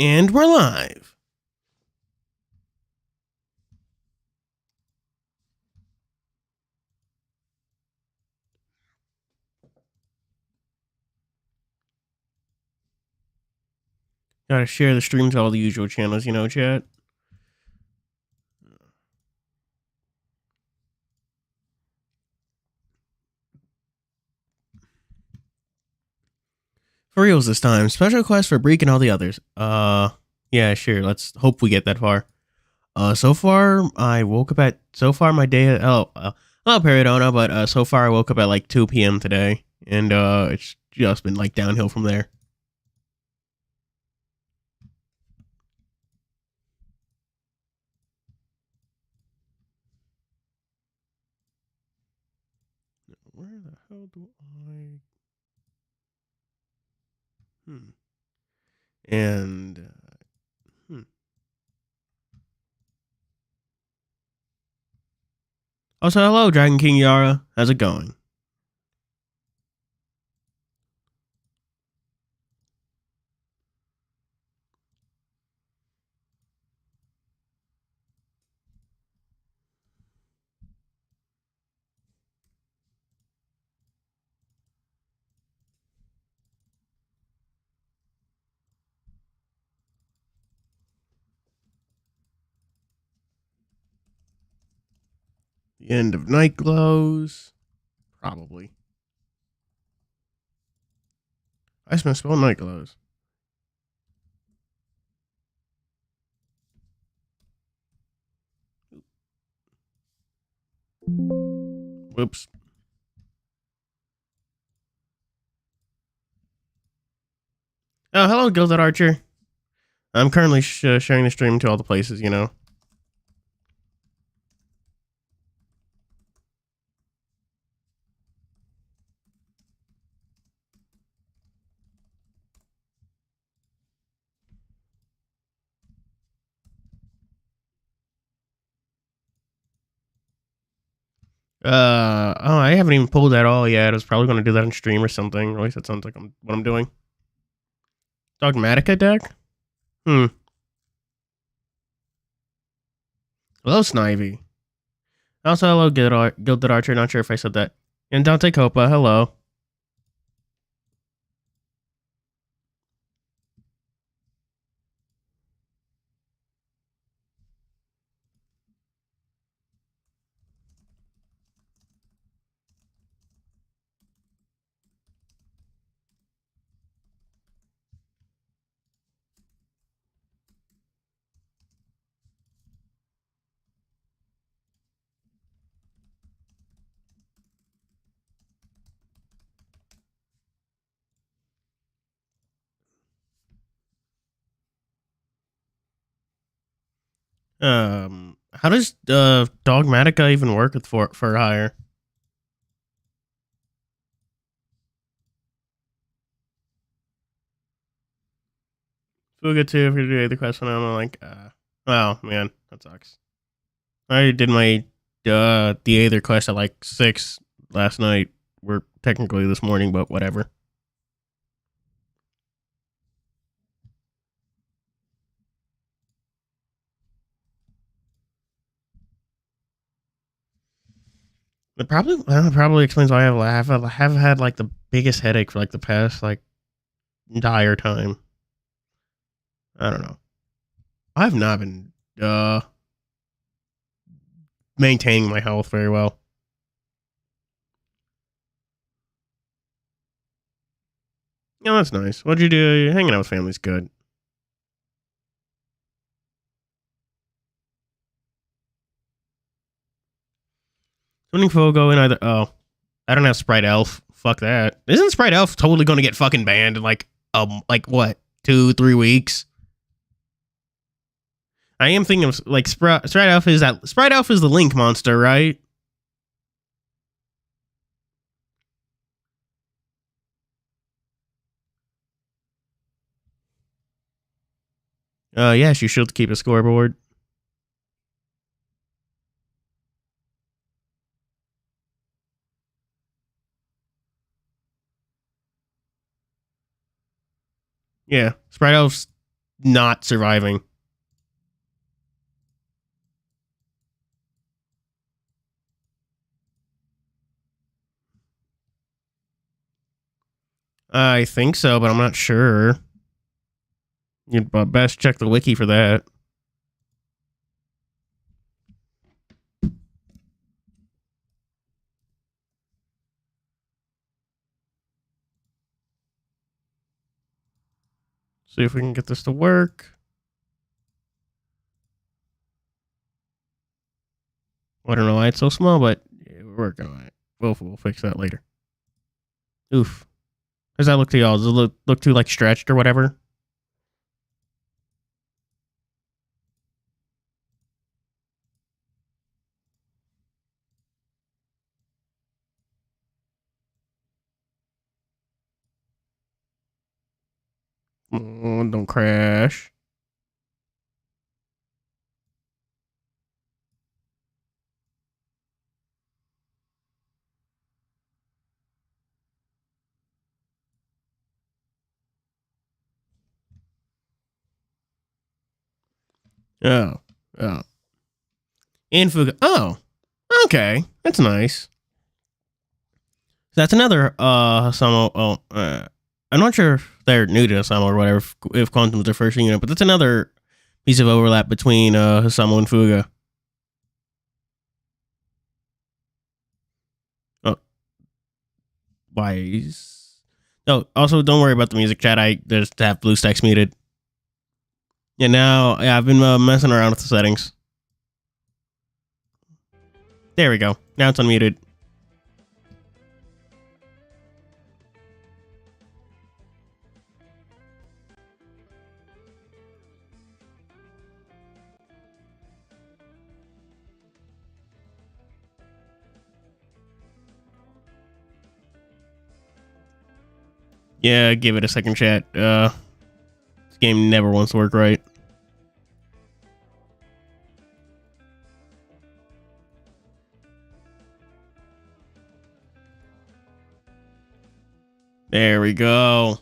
And we're live. Gotta share the stream to all the usual channels, you know, chat. For reals this time. Special request for Breek and all the others. Yeah, sure. Let's hope we get that far. So far, I woke up at, my day, not Peridona, but, so far I woke up at, like, 2 p.m. today. And, it's just been, like, downhill from there. Where the hell do I... And, Also, hello, Dragon King Yara. How's it going? The end of Nightglows. Probably. I just misspelled Nightglows. Whoops. Oh, hello, Gilded Archer. I'm currently sharing the stream to all the places, you know. I haven't even pulled that all yet. I was probably going to do that on stream or something. At least that sounds like what I'm doing. Dogmatica deck? Hello, Snivy. Also, hello, Gilded Archer. Not sure if I said that. And Dante Copa, hello. How does Dogmatica even work with for hire? Fuga 2 if you do the quest, and I'm like, oh man, that sucks. I did my the Aether quest at like 6 last night. We're technically this morning, but whatever. It probably explains why I have had like the biggest headache for like the past like entire time. I don't know. I've not been maintaining my health very well. Yeah, that's nice. What'd you do? Hanging out with family's good. Summoning Fogo in either. Oh, I don't have Sprite Elf. Fuck that. Isn't Sprite Elf totally going to get fucking banned in like what 2-3 weeks? I am thinking of like Sprite Elf is the Link monster, right? Yes, you should keep a scoreboard. Yeah, Sprite Elf's not surviving. I think so, but I'm not sure. You'd best check the wiki for that. See if we can get this to work. I don't know why it's so small, but we're working on it. We'll fix that later. Oof. How does that look to y'all? Does it look too, like, stretched or whatever? Oh, don't crash. Oh. Oh. In Fuga. Oh. Okay. That's nice. That's another Housamo. I'm not sure if they're new to Housamo or whatever, if Quantum's their first unit, but that's another piece of overlap between Housamo and Fuga. Oh. Wise. Oh, also, don't worry about the music chat. I just have BlueStacks muted. Yeah, now, yeah, I've been messing around with the settings. There we go. Now it's unmuted. Yeah, give it a second, chat. This game never wants to work right. There we go.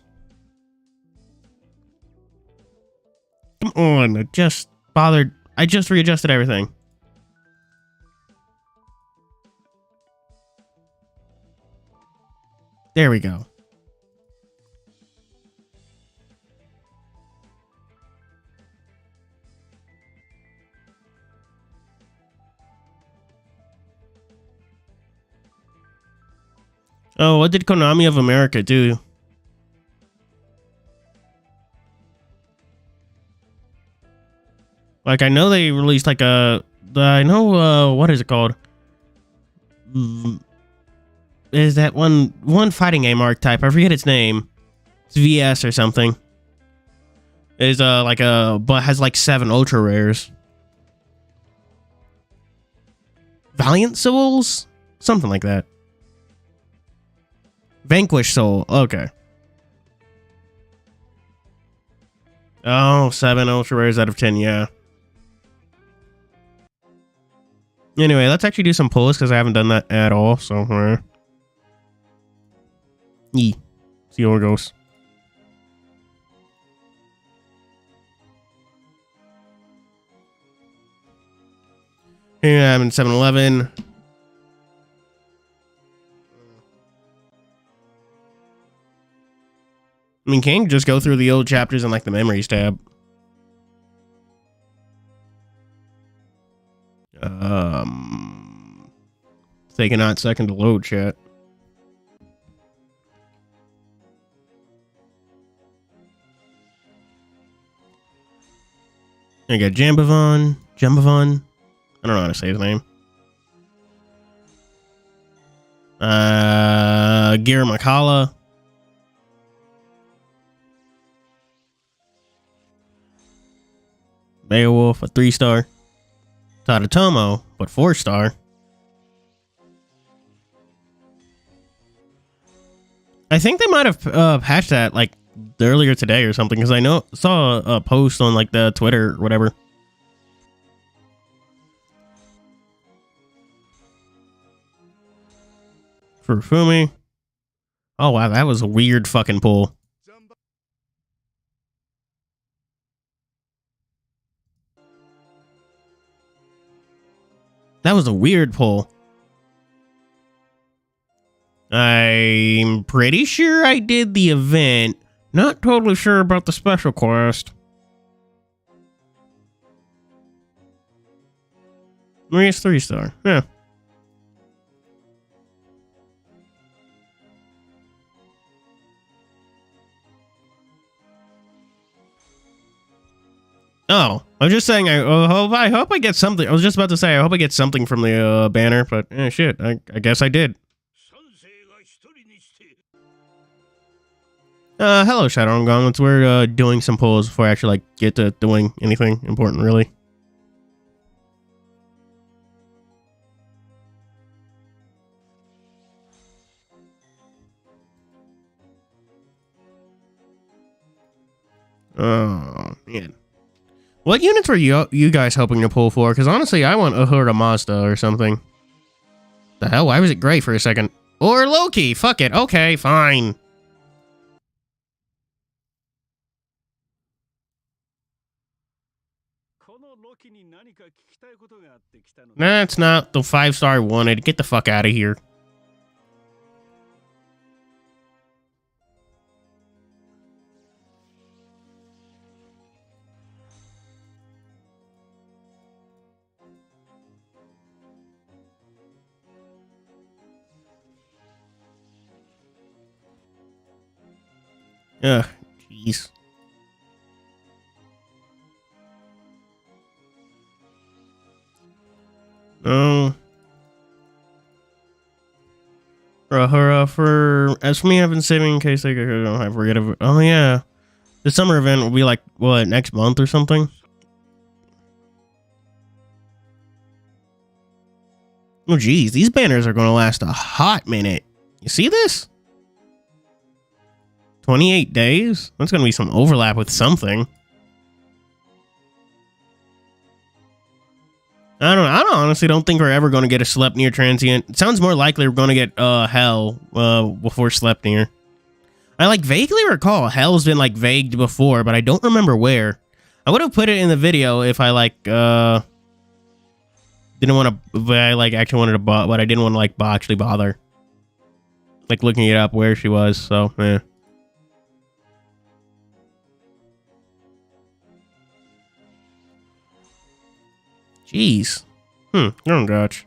Come on, I just readjusted everything. There we go. Oh, what did Konami of America do? Like, I know they released like what is it called? Is that one fighting game archetype? I forget its name. It's VS or something. Is but has like 7 ultra rares. Valiant Souls? Something like that. Vanquish Soul. Okay. Oh, 7 ultra rares out of 10, yeah. Anyway, let's actually do some pulls because I haven't done that at all. So, see how it goes. Here I'm in 7-Eleven. I mean, can't you just go through the old chapters in like the memories tab? Taking out second to load, chat. I got Jambavon. I don't know how to say his name. Giramakala. Beowulf, a 3-star. Tadatomo, but 4-star. I think they might have patched that like earlier today or something, because I saw a post on like the Twitter or whatever. For Fumi. Oh wow, that was a weird fucking pull. That was a weird pull. I'm pretty sure I did the event. Not totally sure about the special quest. Maria's 3-star. Yeah. Oh, I was just saying. I hope I get something. I was just about to say. I hope I get something from the banner, but shit. I guess I did. Hello, Shadow and Gauntlets. We're doing some pulls before I actually like get to doing anything important, really. Oh man. What units were you guys hoping to pull for? Because honestly, I want Uhura Mazda or something. The hell? Why was it gray for a second? Or Loki? Fuck it. Okay, fine. That's not the 5-star I wanted. Get the fuck out of here. Ugh, jeez. Oh. As for me, I've been saving in case I forget of it. Oh yeah. The summer event will be like, what, next month or something? Oh geez, these banners are gonna last a hot minute. You see this? 28 days? That's gonna be some overlap with something. I honestly don't think we're ever gonna get a Sleipnir transient. It sounds more likely we're gonna get Hell before Sleipnir. I like vaguely recall Hell's been like vagued before, but I don't remember where. I would have put it in the video if I like didn't want to, but I like actually wanted to, but I didn't want to like actually bother like looking it up where she was. So yeah. Jeez. Oh gosh.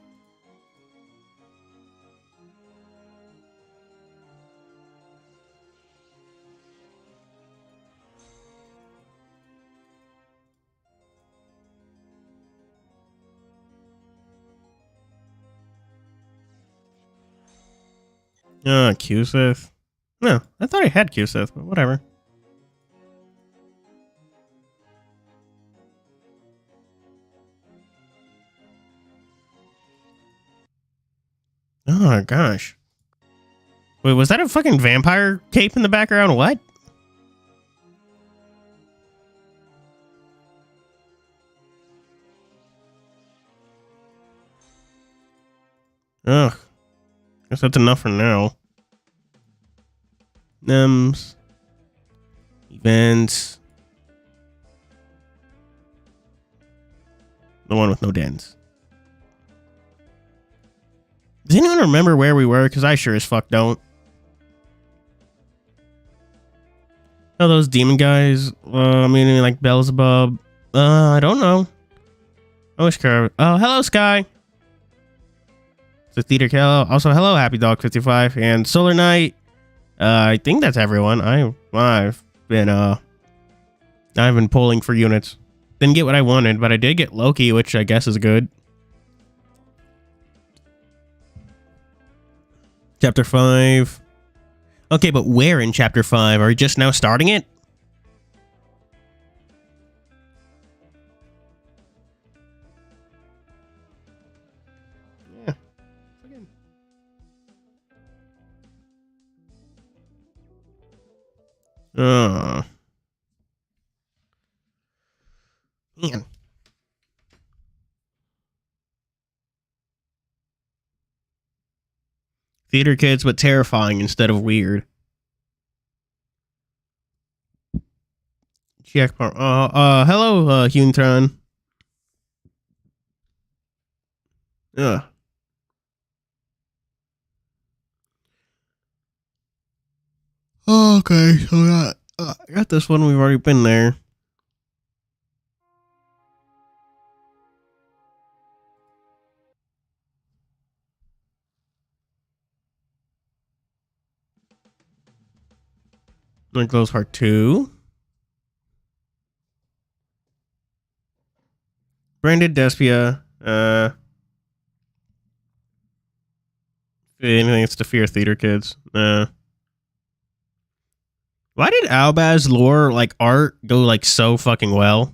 Q-Sith. No, I thought I had Q-Sith, but whatever. Oh gosh. Wait, was that a fucking vampire cape in the background? What? Ugh. Guess that's enough for now. Events. The one with no dens. Does anyone remember where we were? Because I sure as fuck don't. Oh, those demon guys. I mean, like Beelzebub. I don't know. I wish Carver. Oh, hello, Sky. So Theater Kello. Also, hello, Happy Dog 55 and Solar Knight. I think that's everyone. I've been pulling for units. Didn't get what I wanted, but I did get Loki, which I guess is good. Chapter 5. Okay, but where in Chapter 5? Are we just now starting it? Yeah. Oh. Man. Theater kids, but terrifying instead of weird. Hello, Huntron. Ugh. Okay, so I got this one. We've already been there. Nightglows Part 2. Branded Despia. Anything it's to fear theater kids. Why did Albaz lore like art go like so fucking well?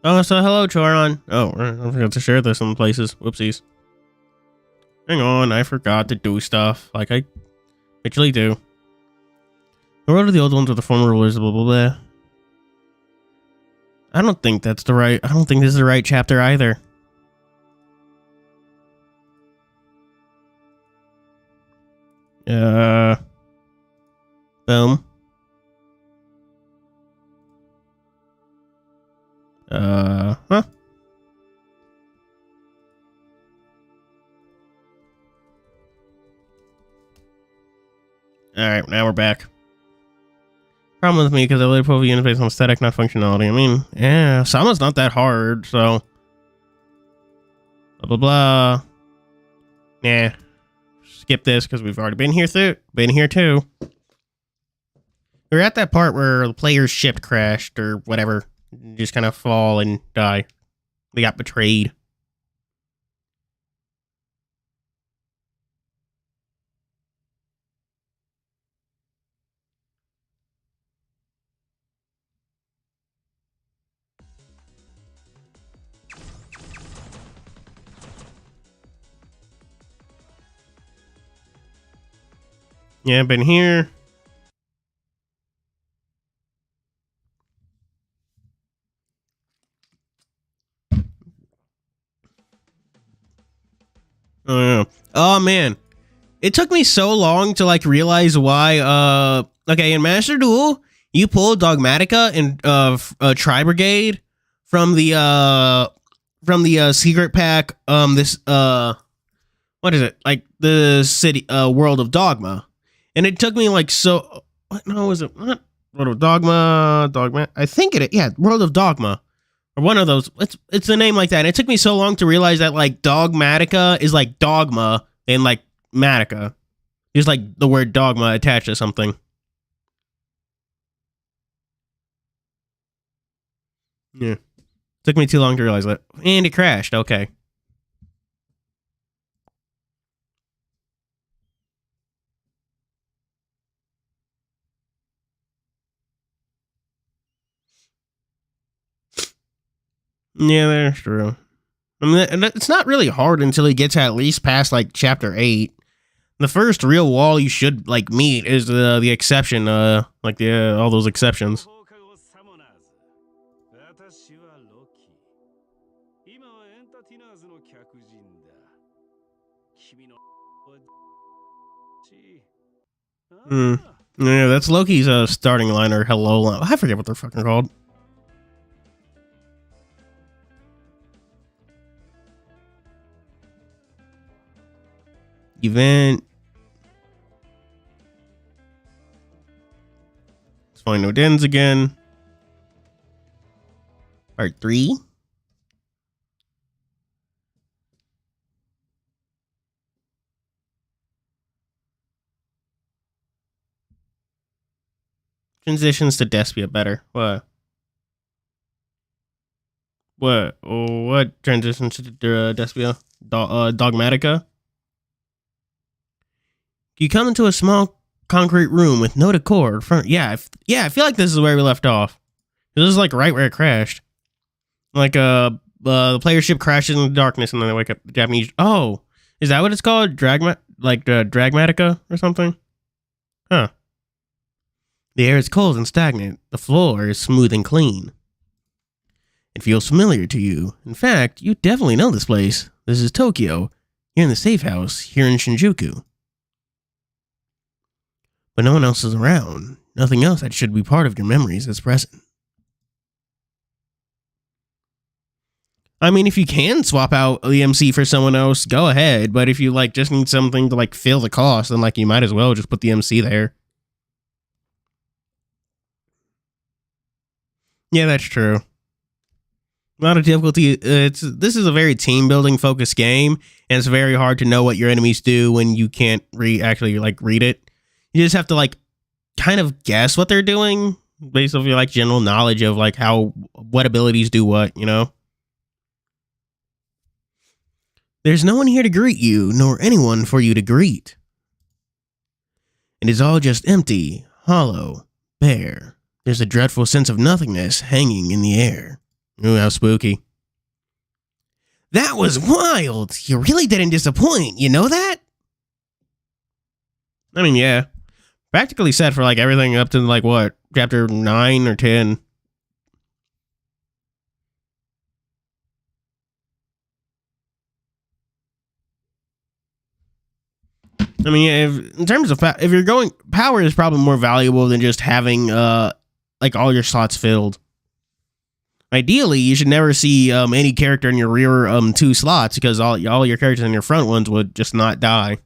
Oh, so hello, Choron. Oh, I forgot to share this in places. Whoopsies. Hang on, I forgot to do stuff. Like I actually do. The world of the old ones are the former rulers, blah, blah, blah. I don't think this is the right chapter either. Boom. Huh? Alright, now we're back. Problem with me, because I really put the interface on aesthetic, not functionality. I mean, yeah, Sama's not that hard, so... Blah, blah, blah. Nah. Skip this, because we've already been here too. We're at that part where the player's ship crashed, or whatever. Just kind of fall and die. They got betrayed. Yeah, been here. Oh, yeah. Oh, man. It took me so long to, like, realize why, okay, in Master Duel, you pull Dogmatica and, Tri-Brigade from the secret pack, what is it? Like, the city, World of Dogma. And it took me, like, so... No, is it... What? World of Dogma... I think it... Yeah, World of Dogma. Or one of those. It's a name like that. And it took me so long to realize that, like, Dogmatica is, like, Dogma and, like, Matica. Just, like, the word Dogma attached to something. Yeah. Took me too long to realize that. And it crashed. Okay. Yeah, that's true. I mean, it's not really hard until he gets at least past, like, chapter 8. The first real wall you should, like, meet is the exception, like, all those exceptions. Yeah, that's Loki's, starting line, or hello line. I forget what they're fucking called. Event. Let's find Odin's again. Part 3. Transitions to Despia better. What? What transitions to Despia? Dogmatica? You come into a small concrete room with no decor. Yeah, I feel like this is where we left off. This is like right where it crashed. Like the player ship crashes in the darkness and then they wake up. Japanese. Oh, is that what it's called? Dragmatica or something? Huh. The air is cold and stagnant. The floor is smooth and clean. It feels familiar to you. In fact, you definitely know this place. This is Tokyo. You're in the safe house here in Shinjuku. But no one else is around. Nothing else that should be part of your memories is present. I mean, if you can swap out the MC for someone else, go ahead. But if you like just need something to like fill the cost, then like you might as well just put the MC there. Yeah, that's true. A lot of difficulty. This is a very team building focused game, and it's very hard to know what your enemies do when you can't actually like read it. You just have to like kind of guess what they're doing based off your like general knowledge of like what abilities do what, you know. There's no one here to greet you, nor anyone for you to greet. It is all just empty, hollow, bare. There's a dreadful sense of nothingness hanging in the air. Ooh, how spooky. That was wild! You really didn't disappoint, you know that? I mean, yeah. Practically set for like everything up to like what? Chapter 9 or 10. I mean, in terms of if you're going, power is probably more valuable than just having like all your slots filled. Ideally, you should never see any character in your rear 2 slots because all your characters in your front ones would just not die.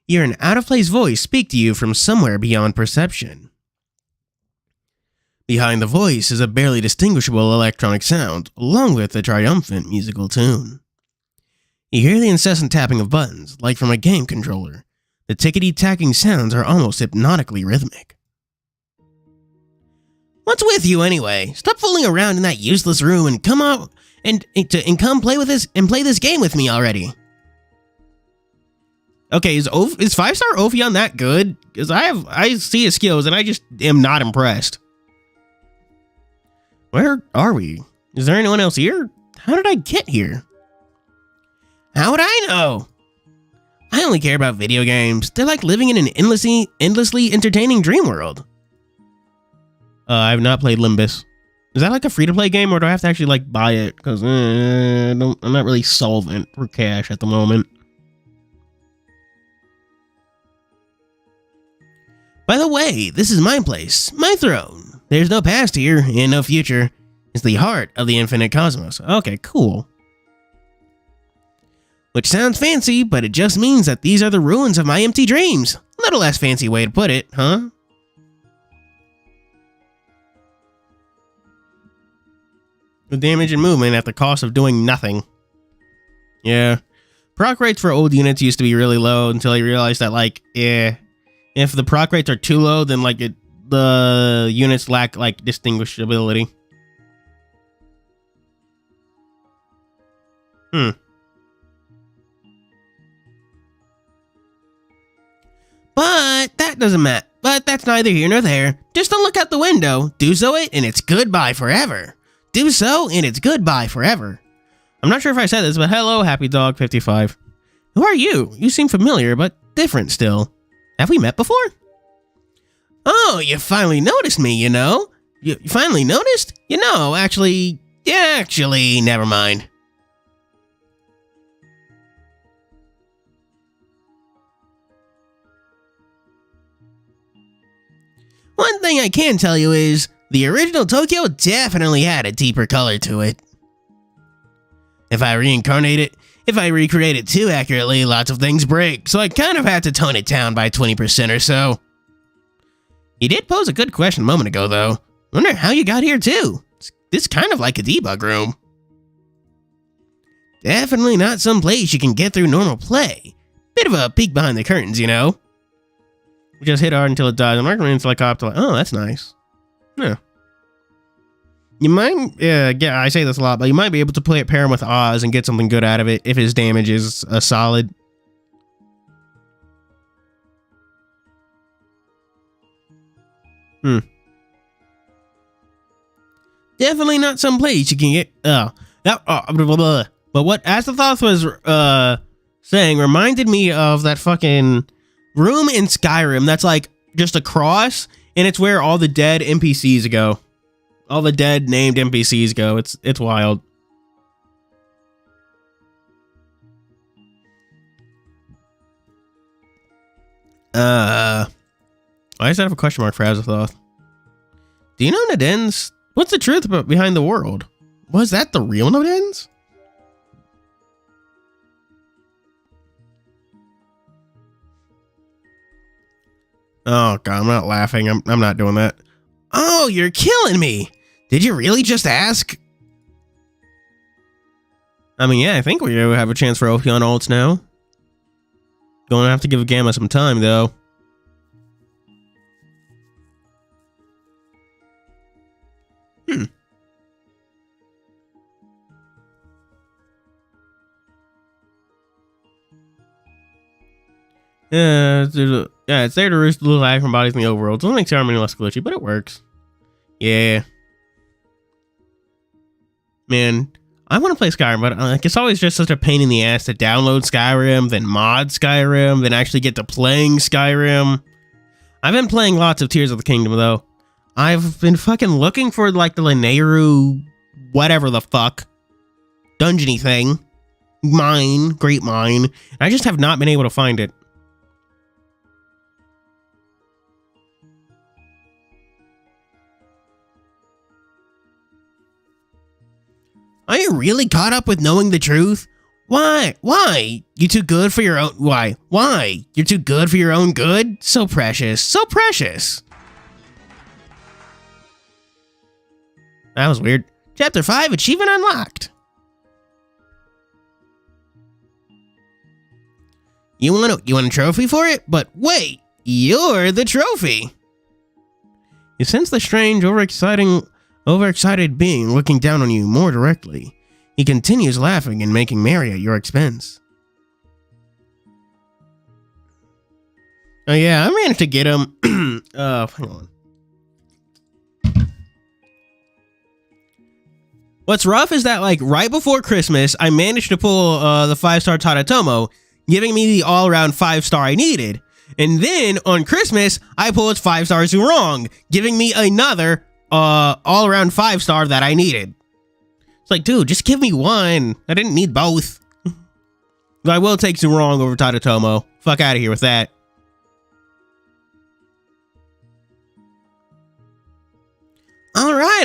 Hear an out-of-place voice speak to you from somewhere beyond perception. Behind the voice is a barely distinguishable electronic sound, along with a triumphant musical tune. You hear the incessant tapping of buttons, like from a game controller. The tickety-tacking sounds are almost hypnotically rhythmic. What's with you anyway? Stop fooling around in that useless room and come out and come play with this and play this game with me already. Okay, is 5-star Ophion that good? Because I see his skills and I just am not impressed. Where are we? Is there anyone else here? How did I get here? How would I know? I only care about video games. They're like living in an endlessly entertaining dream world. I have not played Limbus. Is that like a free-to-play game, or do I have to actually like buy it? Because I'm not really solvent for cash at the moment. By the way, this is my place, my throne. There's no past here and no future. It's the heart of the infinite cosmos. Okay, cool. Which sounds fancy, but it just means that these are the ruins of my empty dreams. Little less fancy way to put it, huh? With damage and movement at the cost of doing nothing. Yeah. Proc rates for old units used to be really low until I realized that, like, if the proc rates are too low, then, like, the units lack, like, distinguishability. But that doesn't matter. But that's neither here nor there. Just don't look out the window. Do so and it's goodbye forever. Do so and it's goodbye forever. I'm not sure if I said this, but hello, Happy Dog 55. Who are you? You seem familiar, but different still. Have we met before? Oh, you finally noticed me, you know? You finally noticed? You know, actually, never mind. One thing I can tell you is, the original Tokyo definitely had a deeper color to it. If I recreate it too accurately, lots of things break, so I kind of had to tone it down by 20% or so. You did pose a good question a moment ago, though. Wonder how you got here, too. It's kind of like a debug room. Definitely not some place you can get through normal play. Bit of a peek behind the curtains, you know? Just hit R until it dies. I'm recommending to like up to like, oh, that's nice. Yeah. You might, I say this a lot, but you might be able to play it pairing with Oz and get something good out of it if his damage is solid. Definitely not some place you can get. But what Astothoth was saying reminded me of that fucking room in Skyrim that's like just a cross, and it's where all the dead NPCs go. All the dead named NPCs go. It's wild. Why does that have a question mark for Azathoth? Do you know Nadens? What's the truth behind the world? Was that the real Nadens? Oh god, I'm not laughing. I'm not doing that. Oh, you're killing me. Did you really just ask? I mean, yeah, I think we have a chance for Ophion ults now. Gonna have to give Gamma some time, though. It's there to roost the little lag from bodies in the overworld. Doesn't make ceremony less glitchy, but it works. Yeah. Man, I want to play Skyrim, but like it's always just such a pain in the ass to download Skyrim, then mod Skyrim, then actually get to playing Skyrim. I've been playing lots of Tears of the Kingdom, though. I've been fucking looking for, like, the Lanayru, whatever the fuck, dungeony thing. Great mine. I just have not been able to find it. Are you really caught up with knowing the truth? Why? Why? You too good for your own... Why? Why? You're too good for your own good? So precious. So precious. That was weird. Chapter 5, Achievement Unlocked. You want a trophy for it? But wait, you're the trophy. You sense the strange, overexcited being looking down on you more directly. He continues laughing and making merry at your expense. Oh yeah, I managed to get him. Hang on. What's rough is that, like, right before Christmas, I managed to pull the 5-star Tadatomo, giving me the all-around 5-star I needed. And then, on Christmas, I pulled 5 stars wrong, giving me another all-around 5-star that I needed. It's like, dude, just give me one. I didn't need both. But I will take Zurong over Tadatomo. Fuck out of here with that.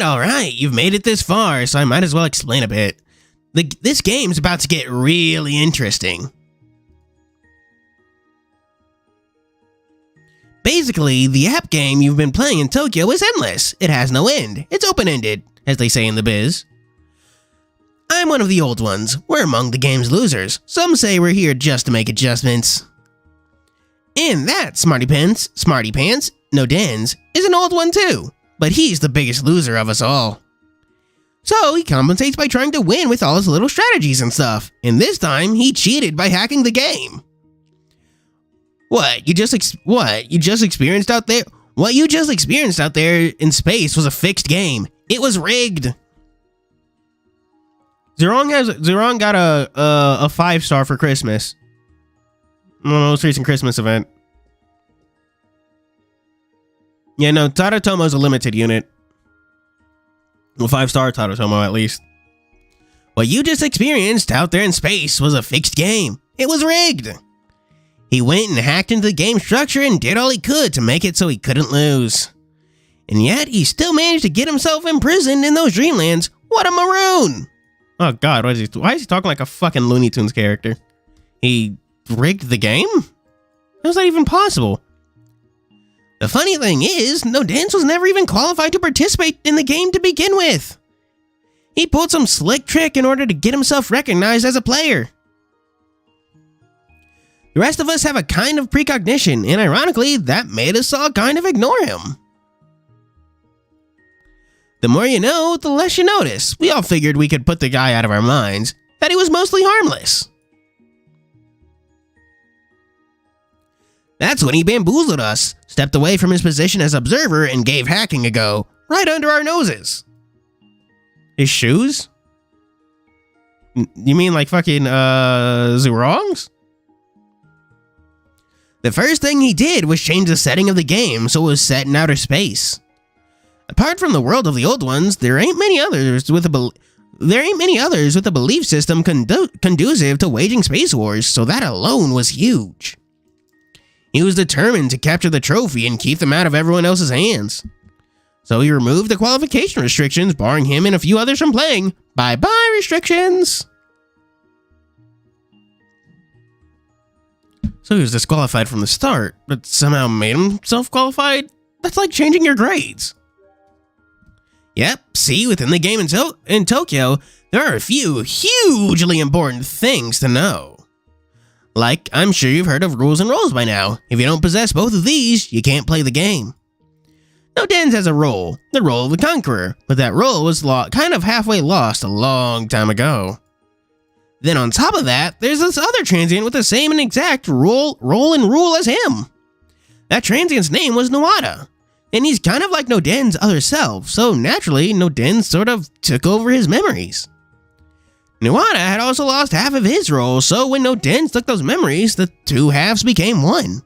Alright, you've made it this far, so I might as well explain a bit. This game's about to get really interesting. Basically, the app game you've been playing in Tokyo is endless. It has no end. It's open-ended, as they say in the biz. I'm one of the old ones. We're among the game's losers. Some say we're here just to make adjustments. And that, Smarty Pants, Nodens, is an old one too. But he's the biggest loser of us all. So he compensates by trying to win with all his little strategies and stuff. And this time, he cheated by hacking the game. What you just experienced out there? What you just experienced out there in space was a fixed game. It was rigged. Zurong got a 5-star for Christmas. Most recent Christmas event. Yeah, no, Tadatomo's a limited unit. Well, 5-star Tadatomo, at least. What you just experienced out there in space was a fixed game. It was rigged. He went and hacked into the game structure and did all he could to make it so he couldn't lose. And yet, he still managed to get himself imprisoned in those dreamlands. What a maroon! Oh god, why is he talking like a fucking Looney Tunes character? He rigged the game? How's that even possible? The funny thing is, Nodens was never even qualified to participate in the game to begin with. He pulled some slick trick in order to get himself recognized as a player. The rest of us have a kind of precognition, and ironically, that made us all kind of ignore him. The more you know, the less you notice. We all figured we could put the guy out of our minds, that he was mostly harmless. That's when he bamboozled us, stepped away from his position as observer, and gave hacking a go, right under our noses. His shoes? You mean like fucking, Zurong's? The first thing he did was change the setting of the game so it was set in outer space. Apart from the world of the old ones, there ain't many others with a belief system conducive to waging space wars, so that alone was huge. He was determined to capture the trophy and keep them out of everyone else's hands. So he removed the qualification restrictions, barring him and a few others from playing. Bye-bye, restrictions! So he was disqualified from the start, but somehow made himself qualified? That's like changing your grades. Yep, see, within the game in Tokyo, there are a few hugely important things to know. Like, I'm sure you've heard of rules and roles by now. If you don't possess both of these, you can't play the game. No Dens has a role, the role of the Conqueror, but that role was kind of halfway lost a long time ago. Then on top of that, there's this other transient with the same and exact role and rule as him. That transient's name was Nuada, and he's kind of like Noden's other self, so naturally, Noden sort of took over his memories. Nuada had also lost half of his role, so when Noden took those memories, the two halves became one.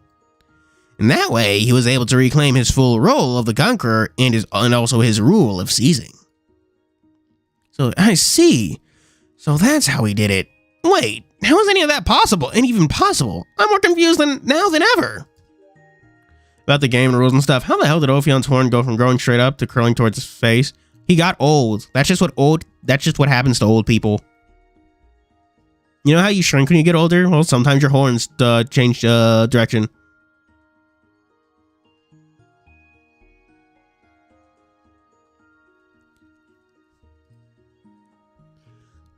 And that way, he was able to reclaim his full role of the Conqueror and also his rule of seizing. So, I see. So that's how he did it. Wait, how is any of that possible? And even possible? I'm more confused now than ever. About the game rules and stuff, how the hell did Ophion's horn go from growing straight up to curling towards his face? He got old. That's just what happens to old people. You know how you shrink when you get older? Well, sometimes your horns change direction.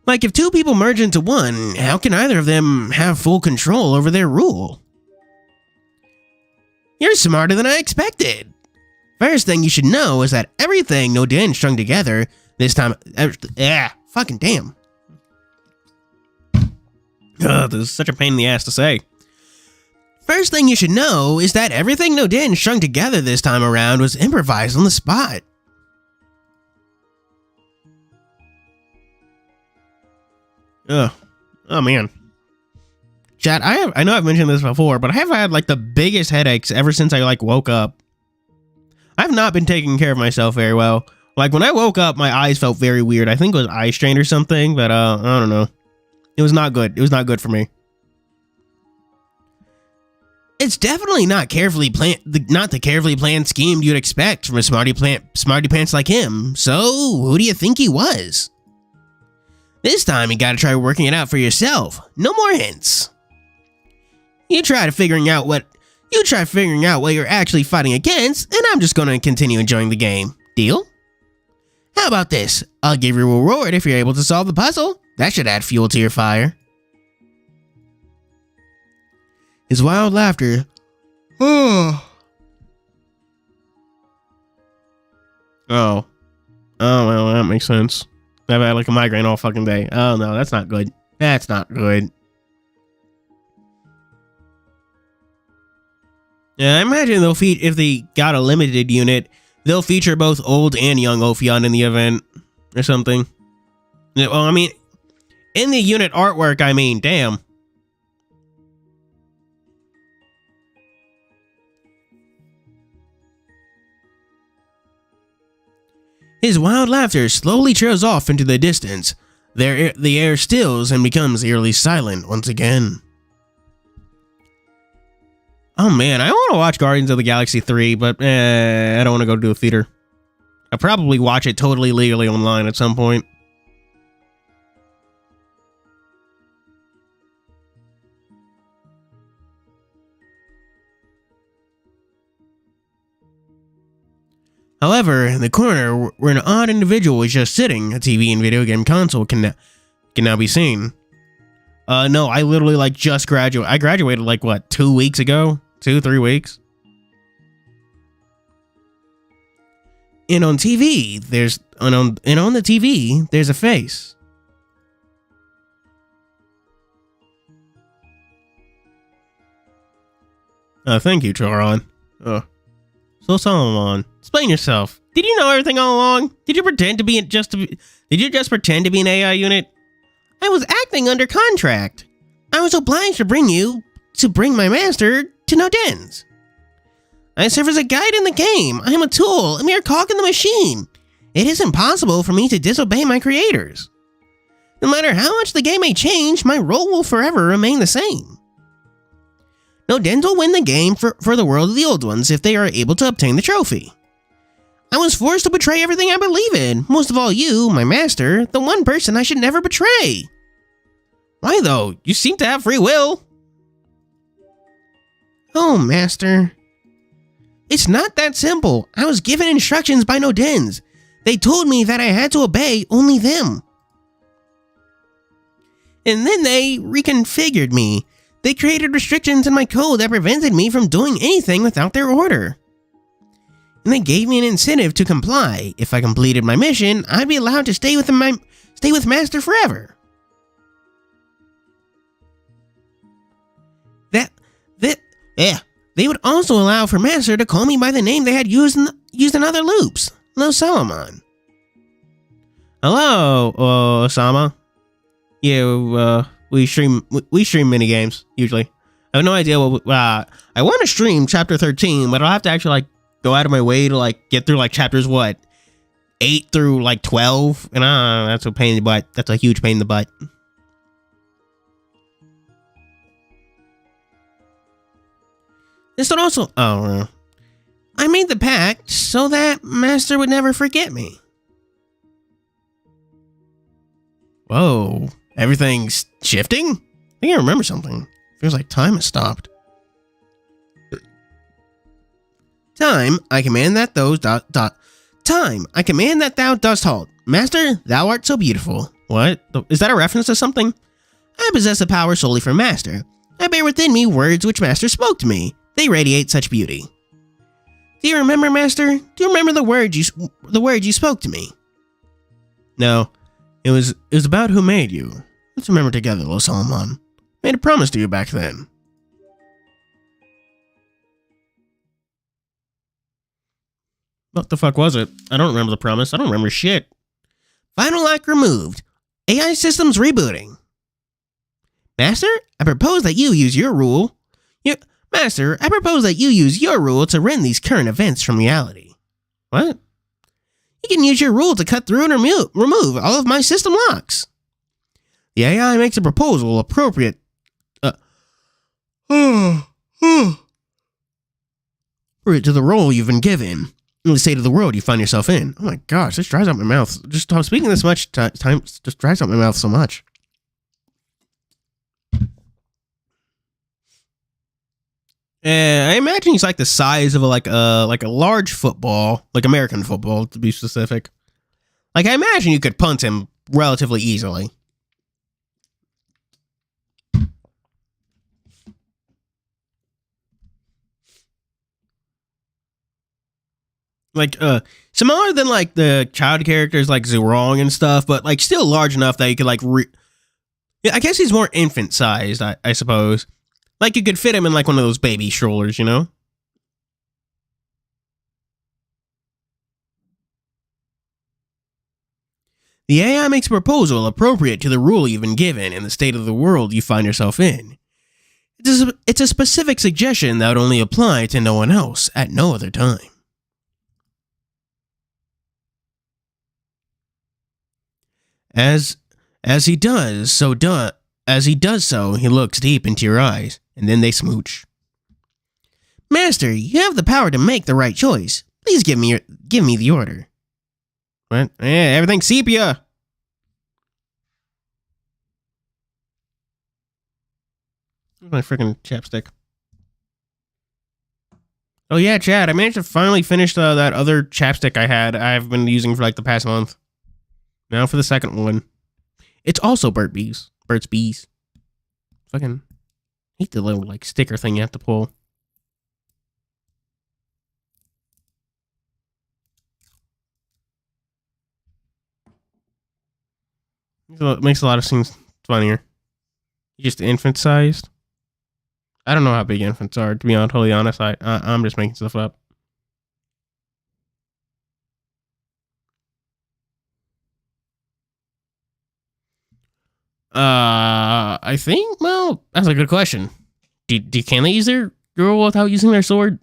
Like, if two people merge into one, how can either of them have full control over their rule? You're smarter than I expected. First thing you should know is that everything Noden strung together this time... fucking damn. This is such a pain in the ass to say. First thing you should know is that everything Noden strung together this time around was improvised on the spot. Oh man. Chat, I know I've mentioned this before, but I have had like the biggest headaches ever since I woke up. I've not been taking care of myself very well. Like when I woke up, my eyes felt very weird. I think it was eye strain or something, but I don't know. It was not good. It was not good for me. It's definitely not the carefully planned scheme you'd expect from a smarty pants like him. So, who do you think he was? This time, you gotta try working it out for yourself. No more hints. You try figuring out what you're actually fighting against, and I'm just gonna continue enjoying the game. Deal? How about this? I'll give you a reward if you're able to solve the puzzle. That should add fuel to your fire. His wild laughter. Oh, well, that makes sense. I've had like a migraine all fucking day. Oh no, that's not good. That's not good. Yeah, I imagine if they got a limited unit, they'll feature both old and young Ophion in the event or something. Yeah, well, I mean, in the unit artwork, I mean, damn. His wild laughter slowly trails off into the distance. The air stills and becomes eerily silent once again. Oh man, I want to watch Guardians of the Galaxy 3, but I don't want to go to a theater. I'll probably watch it totally legally online at some point. However, in the corner where an odd individual is just sitting, a TV and video game console can now be seen. No, I literally just graduated. I graduated 2 weeks ago? 2-3 weeks? And on TV, on the TV, there's a face. Thank you, Choron. So Solomon, explain yourself. Did you know everything all along? Did you just pretend to be an AI unit? I was acting under contract. I was obliged to bring my master to Noden's. I serve as a guide in the game. I am a tool, a mere cog in the machine. It is impossible for me to disobey my creators. No matter how much the game may change, my role will forever remain the same. No Dens will win the game for the world of the old ones if they are able to obtain the trophy. I was forced to betray everything I believe in, most of all you, my master, the one person I should never betray. Why though? You seem to have free will. Oh, master. It's not that simple. I was given instructions by no Dens. They told me that I had to obey only them. And then they reconfigured me. They created restrictions in my code that prevented me from doing anything without their order. And they gave me an incentive to comply. If I completed my mission, I'd be allowed to stay with Master forever. They would also allow for Master to call me by the name they had used in other loops. Hello, Solomon. Hello, Osama. Yeah, we stream minigames usually. I have no idea what I want to stream chapter 13, but I'll have to actually go out of my way to get through chapters 8 through 12, and that's a pain in the butt. That's a huge pain in the butt. This would also I made the pact so that Master would never forget me. Whoa, everything's shifting? I think I remember something. Feels like time has stopped. Time, I command that Time, I command that thou dost halt. Master, thou art so beautiful. What? Is that a reference to something? I possess a power solely from Master. I bear within me words which Master spoke to me. They radiate such beauty. Do you remember, Master? Do you remember the words you spoke to me? No. It was about who made you. Let's remember together, Lo Solomon. Made a promise to you back then. What the fuck was it? I don't remember the promise. I don't remember shit. Final lock removed. AI systems rebooting. Master, I propose that you use your rule. Master, I propose that you use your rule to rend these current events from reality. What? You can use your rule to cut through and remove all of my system locks. The AI makes a proposal appropriate to the role you've been given, in the state of the world you find yourself in. Oh my gosh, this dries out my mouth. Just speaking this much time just dries out my mouth so much. I imagine he's the size of a large football, American football to be specific. I imagine you could punt him relatively easily. Smaller than the child characters like Zurong and stuff, but still large enough that you could I guess he's more infant sized, I suppose. You could fit him in one of those baby strollers, you know? The AI makes a proposal appropriate to the rule you've been given in the state of the world you find yourself in. It's a specific suggestion that would only apply to no one else at no other time. As he does so, he looks deep into your eyes, and then they smooch. Master, you have the power to make the right choice. Please give me the order. What? Everything's sepia. Where's my freaking chapstick? Oh yeah, Chad, I managed to finally finish that other chapstick I've been using for the past month. Now for the second one. It's also Burt's Bees. Fucking hate the little sticker thing you have to pull. It makes a lot of scenes funnier. Just infant sized. I don't know how big infants are, to be totally honest. I'm just making stuff up. I think, well, that's a good question. Can they use their rule without using their sword?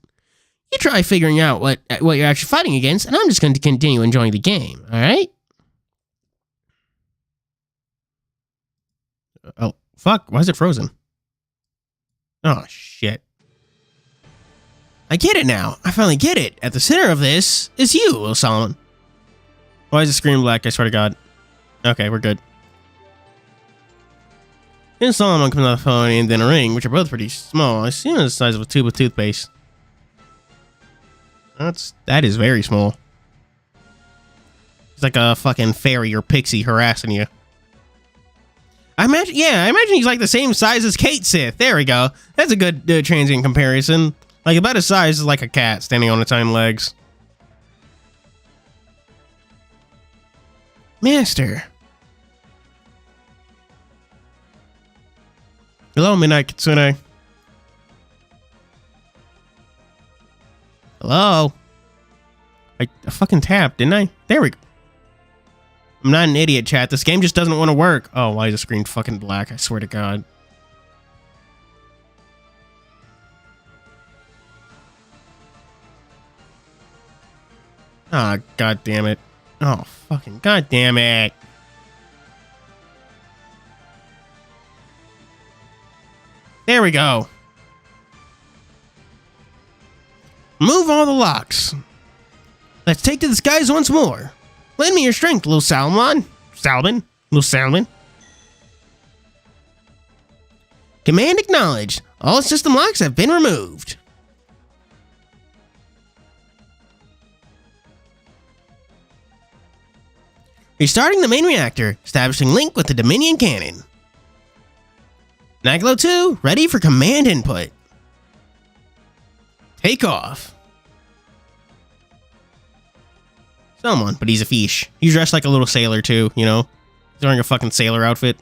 You try figuring out what you're actually fighting against, and I'm just going to continue enjoying the game, alright? Oh, fuck, why is it frozen? Oh, shit. I get it now. I finally get it. At the center of this is you, Lil Solomon. Why is the screen black? I swear to God. Okay, we're good. Then Solomon comes out of the phone and then a ring, which are both pretty small. I assume it's the size of a tube of toothpaste. That is very small. It's like a fucking fairy or pixie harassing you. I imagine he's like the same size as Kate Sith. There we go. That's a good transient comparison. Like about his size is like a cat standing on its hind legs. Master. Hello, Midnight Kitsune. Hello? I fucking tapped, didn't I? There we go. I'm not an idiot, chat. This game just doesn't want to work. Oh, why is the screen fucking black? I swear to God. Ah, God damn it. Oh, fucking God damn it. There we go. Move all the locks. Let's take to the skies once more. Lend me your strength, Lil Salmon. Lil Salmon. Command acknowledged. All system locks have been removed. Restarting the main reactor. Establishing link with the Dominion cannon. Nightglow 2, ready for command input. Take off. Someone, but he's a fish. He's dressed like a little sailor too, you know? He's wearing a fucking sailor outfit.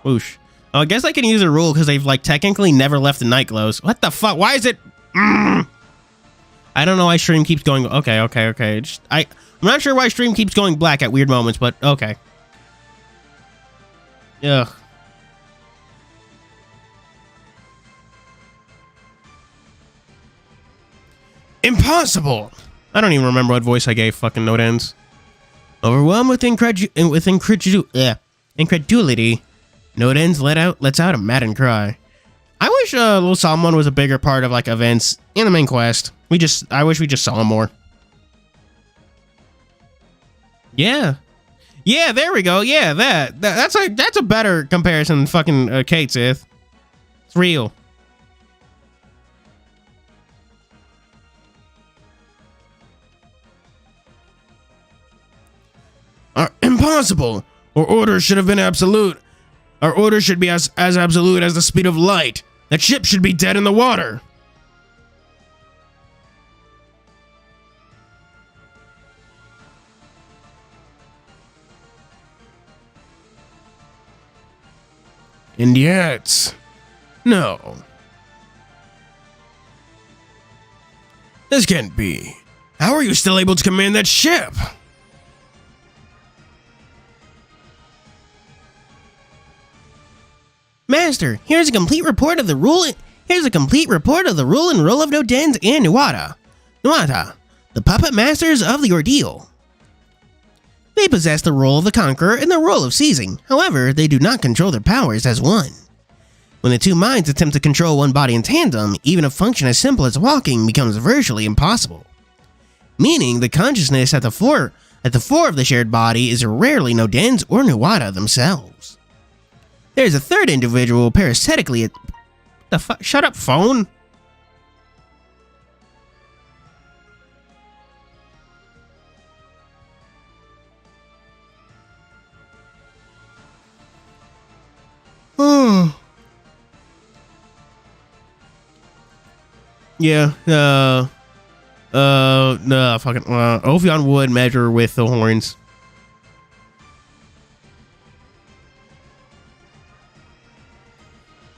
Whoosh. Oh, I guess I can use a rule because they've like technically never left the Nightglows. What the fuck? Why is it? I don't know why stream keeps going. Okay. I'm not sure why stream keeps going black at weird moments, but okay. Ugh. Impossible! I don't even remember what voice I gave fucking Note Ends. Overwhelmed with incredulity, Note Ends lets out a maddened cry. I wish Lil Solomon was a bigger part of like events in the main quest. I wish we just saw him more. Yeah, there we go. Yeah, that's a better comparison than fucking Kate Sith. It's real. Impossible! Our order should have been absolute. Our order should be as absolute as the speed of light. That ship should be dead in the water. And yet... no. This can't be. How are you still able to command that ship? Master, here's a complete report of the rule. Here's a complete report of the rule and role of Nodens and Nuada. Nuada, the puppet masters of the ordeal. They possess the role of the conqueror and the role of seizing. However, they do not control their powers as one. When the two minds attempt to control one body in tandem, even a function as simple as walking becomes virtually impossible. Meaning, the consciousness at the fore of the shared body is rarely Nodens or Nuada themselves. There's a third individual parasitically at... the fuck? Shut up, phone! Yeah, no, fucking, Ophion would measure with the horns.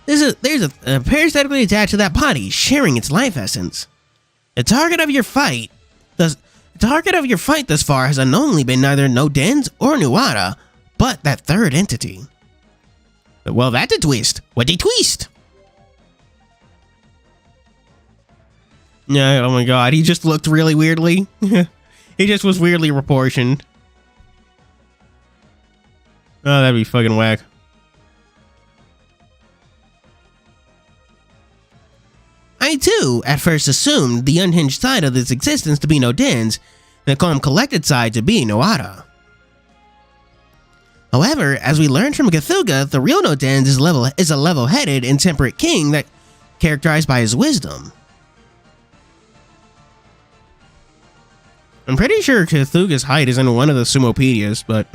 There's a parasitically attached to that body, sharing its life essence. The target of your fight thus far has unknowingly been neither Nodens or Nuada, but that third entity. Well, that's a twist. What a twist! Yeah, oh my god, he just looked really weirdly. He just was weirdly proportioned. Oh, that'd be fucking whack. I too at first assumed the unhinged side of this existence to be no Dens, and the calm collected side to be no Ada. However, as we learned from Cthulhu, the real no Dens is a level-headed and temperate king that characterized by his wisdom. I'm pretty sure Cthulhu's height is in one of the Sumopedias, but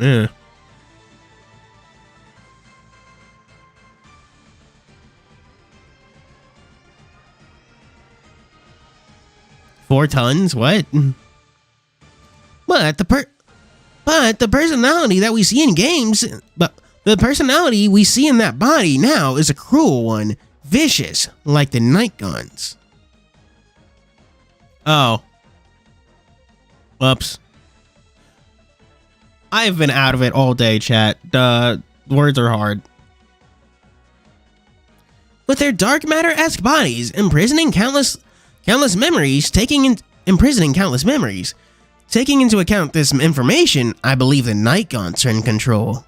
4 tons? What? But the personality that we see in games, but the personality we see in that body now is a cruel one, vicious, like the Nightglows. Oh. Whoops. I've been out of it all day, chat. Words are hard. With their dark matter-esque bodies, imprisoning countless memories. Taking into account this information, I believe the Nightglows are in control.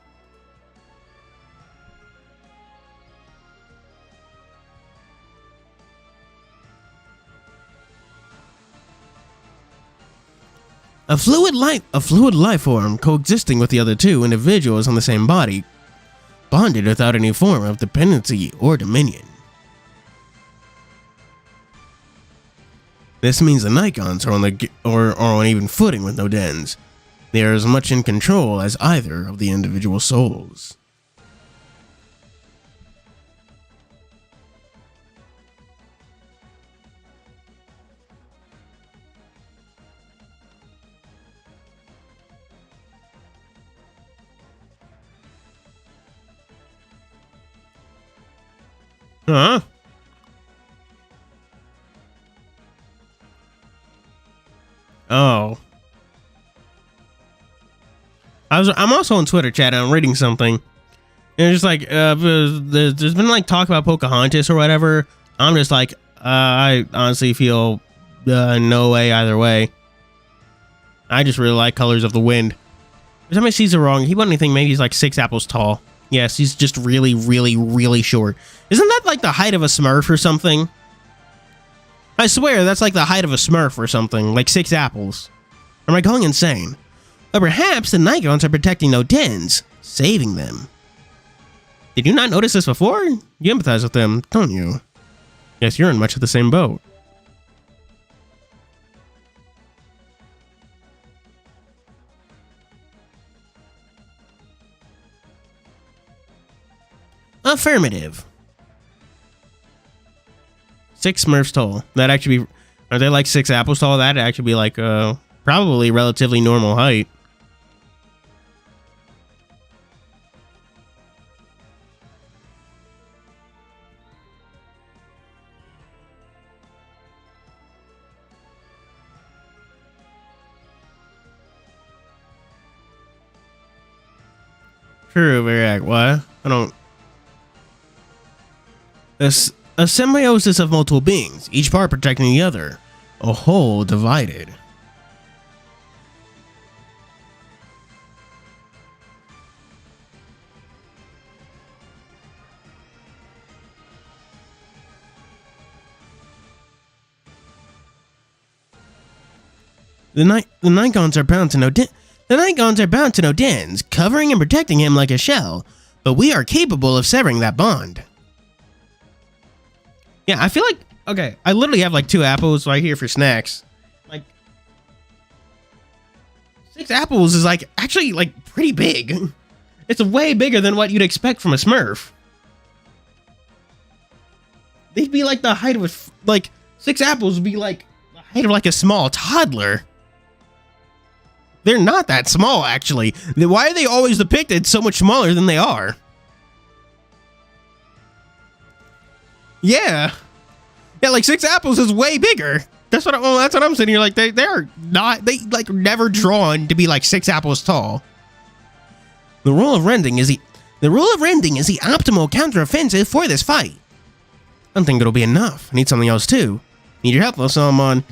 A fluid life form coexisting with the other 2 individuals on the same body, bonded without any form of dependency or dominion. This means the Nightglows are on an even footing with no Dens. They are as much in control as either of the individual souls. Huh? Oh. I'm also on Twitter chat and I'm reading something. And it's just like, there's been like talk about Pocahontas or whatever. I'm just like, I honestly feel no way either way. I just really like Colors of the Wind. Every time I see it wrong, he wasn't anything, maybe he's like 6 apples tall. Yes, he's just really, really, really short. Isn't that like the height of a Smurf or something? I swear, that's like the height of a Smurf or something, like 6 apples. Am I going insane? Or perhaps the Nightglows are protecting no Dens, saving them. Did you not notice this before? You empathize with them, don't you? Yes, you're in much of the same boat. Affirmative. 6 Smurfs tall. That actually be... Are they like 6 apples tall? That'd actually be like, probably relatively normal height. True, very what? I don't... A symbiosis of multiple beings, each part protecting the other. A whole divided. The Nightglows are bound to no Dens, covering and protecting him like a shell, but we are capable of severing that bond. Yeah, I feel like, okay, I literally have like 2 apples right here for snacks. Like, 6 apples is like, actually like pretty big. It's way bigger than what you'd expect from a Smurf. They'd be like the height of a, like, 6 apples would be like the height of like a small toddler. They're not that small, actually. Why are they always depicted so much smaller than they are? Yeah. Yeah, like 6 apples is way bigger. That's what I'm saying here. Like they're not, they like never drawn to be like 6 apples tall. The rule of rending is the optimal counteroffensive for this fight. I don't think it'll be enough. I need something else too. Need your help, though, someone.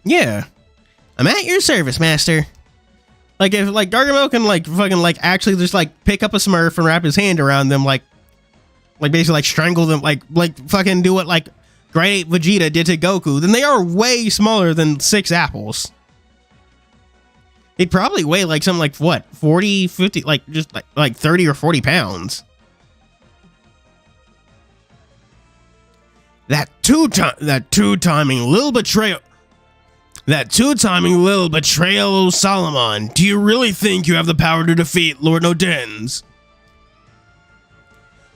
Yeah. I'm at your service, master. Like if like Gargamel can like fucking like actually just like pick up a Smurf and wrap his hand around them, like basically like strangle them, like fucking do what like Great Ape Vegeta did to Goku, then they are way smaller than 6 apples. They'd probably weigh like something like what, 40, 50, like just like 30 or 40 pounds. That two-timing little betrayal of Solomon. Do you really think you have the power to defeat Lord Nodens?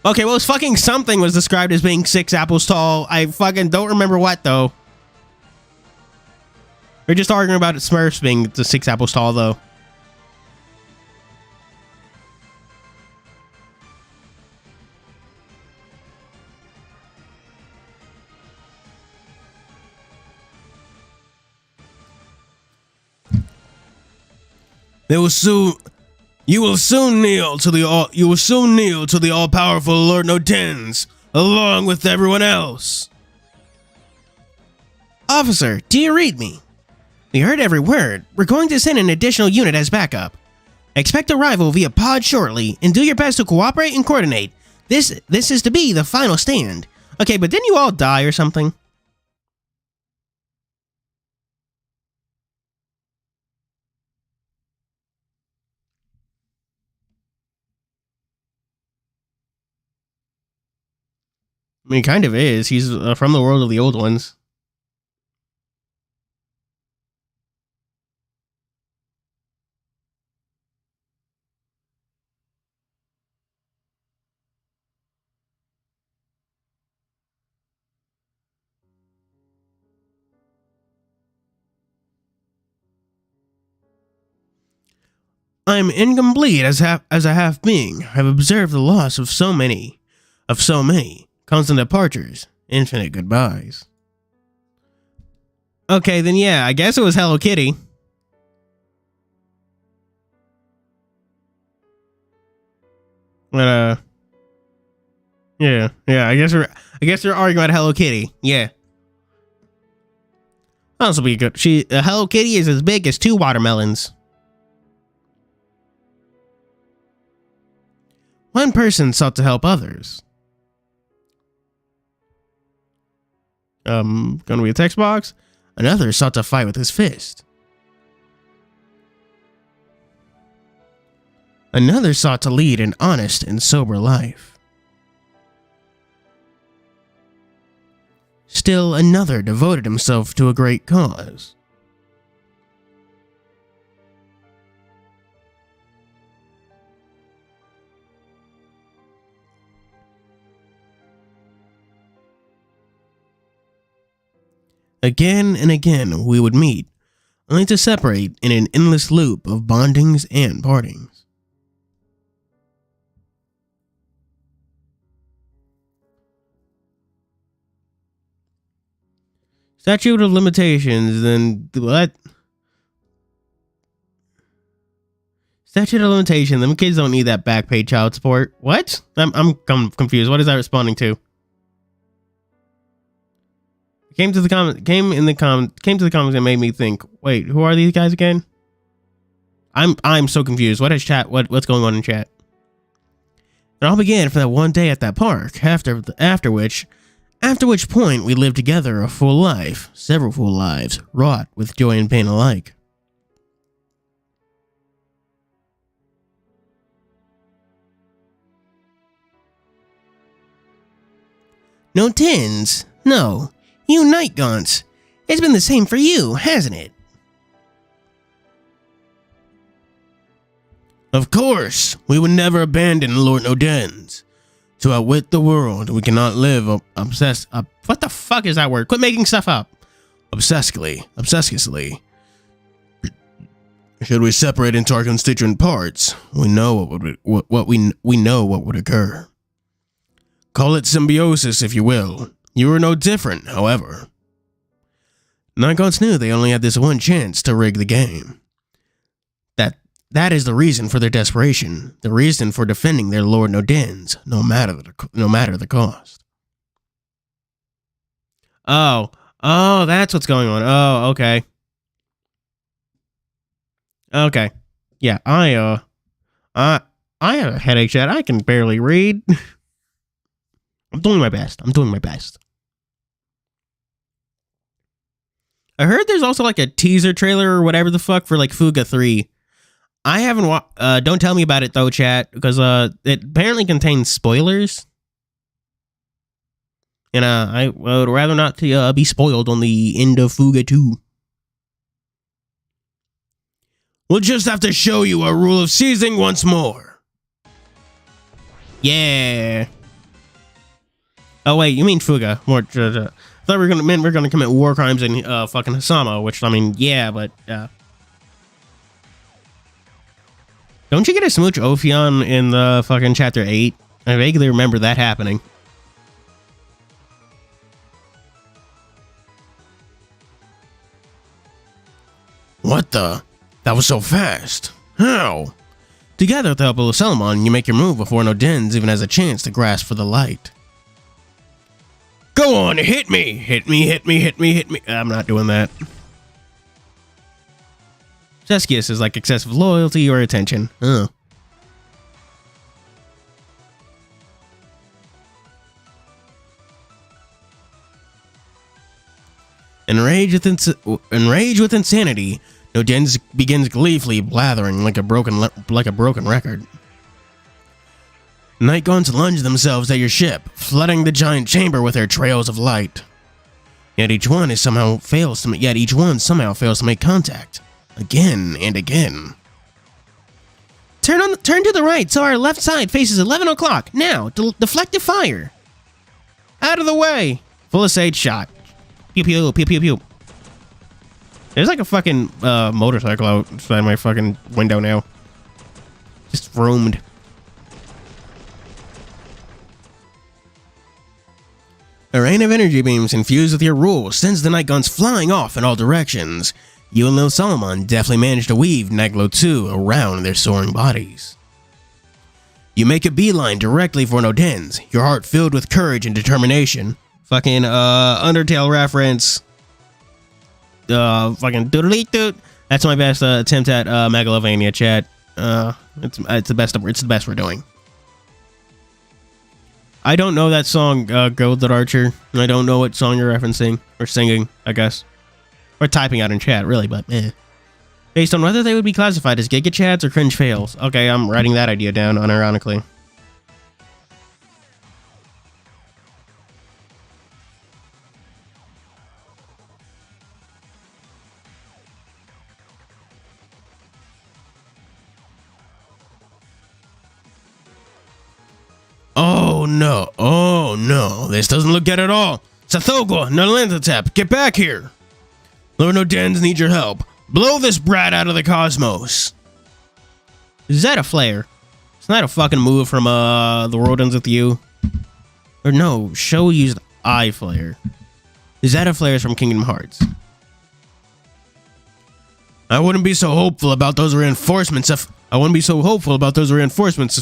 Okay, well, fucking something was described as being 6 apples tall. I fucking don't remember what, though. We're just arguing about Smurfs being the 6 apples tall, though. You will soon kneel to the all-powerful Lord Nodens, along with everyone else. Officer, do you read me? We heard every word. We're going to send an additional unit as backup. Expect arrival via pod shortly, and do your best to cooperate and coordinate. This is to be the final stand. Okay, but didn't you all die or something? I mean, he kind of is. He's from the world of the old ones. I'm incomplete as a half being. I've observed the loss of so many, constant departures, infinite goodbyes. Okay, then yeah, I guess it was Hello Kitty. But yeah, I guess they're arguing about Hello Kitty. Yeah. Also be good. Hello Kitty is as big as 2 watermelons. One person sought to help others. Gonna be a text box. Another sought to fight with his fist. Another sought to lead an honest and sober life. Still another devoted himself to a great cause. Again and again we would meet, only to separate in an endless loop of bondings and partings. Statute of limitations, then what? Statute of limitation, them kids don't need that back pay child support. What? I'm confused. What is that responding to? Came to the comments and made me think, wait, who are these guys again? I'm so confused. What is chat? What's going on in chat? It all began for that one day at that park, after which point we lived together a full life, several full lives, wrought with joy and pain alike. No tins, no. You night gaunts. It's been the same for you, hasn't it? Of course, we would never abandon Lord Nodens. To outwit the world, we cannot live what the fuck is that word? Quit making stuff up. Obsessively. Should we separate into our constituent parts, we know we know what would occur. Call it symbiosis if you will. You were no different, however. Nightgaunts knew they only had this one chance to rig the game. That is the reason for their desperation, the reason for defending their Lord Nodens, no matter the cost. Oh, that's what's going on. Oh, okay. Yeah, I have a headache, chat. I can barely read. I'm doing my best. I heard there's also like a teaser trailer or whatever the fuck for like Fuga 3. I haven't don't tell me about it though, chat, because it apparently contains spoilers. And I would rather not to be spoiled on the end of Fuga 2. We'll just have to show you a rule of seizing once more. Yeah. Oh wait, you mean Fuga? More. I thought we were gonna commit war crimes in fucking Housamo, which I mean, yeah, but don't you get a smooch Ophion in the fucking chapter 8? I vaguely remember that happening. What the? That was so fast. How? Together with the help of Salamon, you make your move before no Dens even has a chance to grasp for the light. Go on, hit me! Hit me, hit me, hit me, hit me. I'm not doing that. Zeskius is like excessive loyalty or attention. Enraged with insanity, Nodens begins gleefully blathering like a broken record. Nightglows lunge themselves at your ship, flooding the giant chamber with their trails of light. Yet each one somehow fails to make contact, again and again. Turn to the right, so our left side faces 11 o'clock. Now, deflective fire. Out of the way. Full of sage shot. Pew pew pew pew pew. There's like a fucking motorcycle outside my fucking window now. Just roamed. A rain of energy beams infused with your rule sends the Nightglows flying off in all directions. You and Lil Solomon definitely managed to weave Nightglow 2 around their soaring bodies. You make a beeline directly for Nodens, your heart filled with courage and determination. Fucking Undertale reference. Fucking doodly-doot. That's my best attempt at Megalovania, chat. It's the best we're doing. I don't know that song, Gold Archer. I don't know what song you're referencing or singing, I guess. Or typing out in chat, really, but Based on whether they would be classified as Giga Chats or cringe fails. Okay, I'm writing that idea down unironically. Oh no, this doesn't look good at all. Sathogwa, Nalantatep, get back here. Lord Nodens need your help. Blow this brat out of the cosmos. Is that a flare? It's not a fucking move from the world ends with you. Or no, Sho used eye flare. Is that a flare from Kingdom Hearts? I wouldn't be so hopeful about those reinforcements if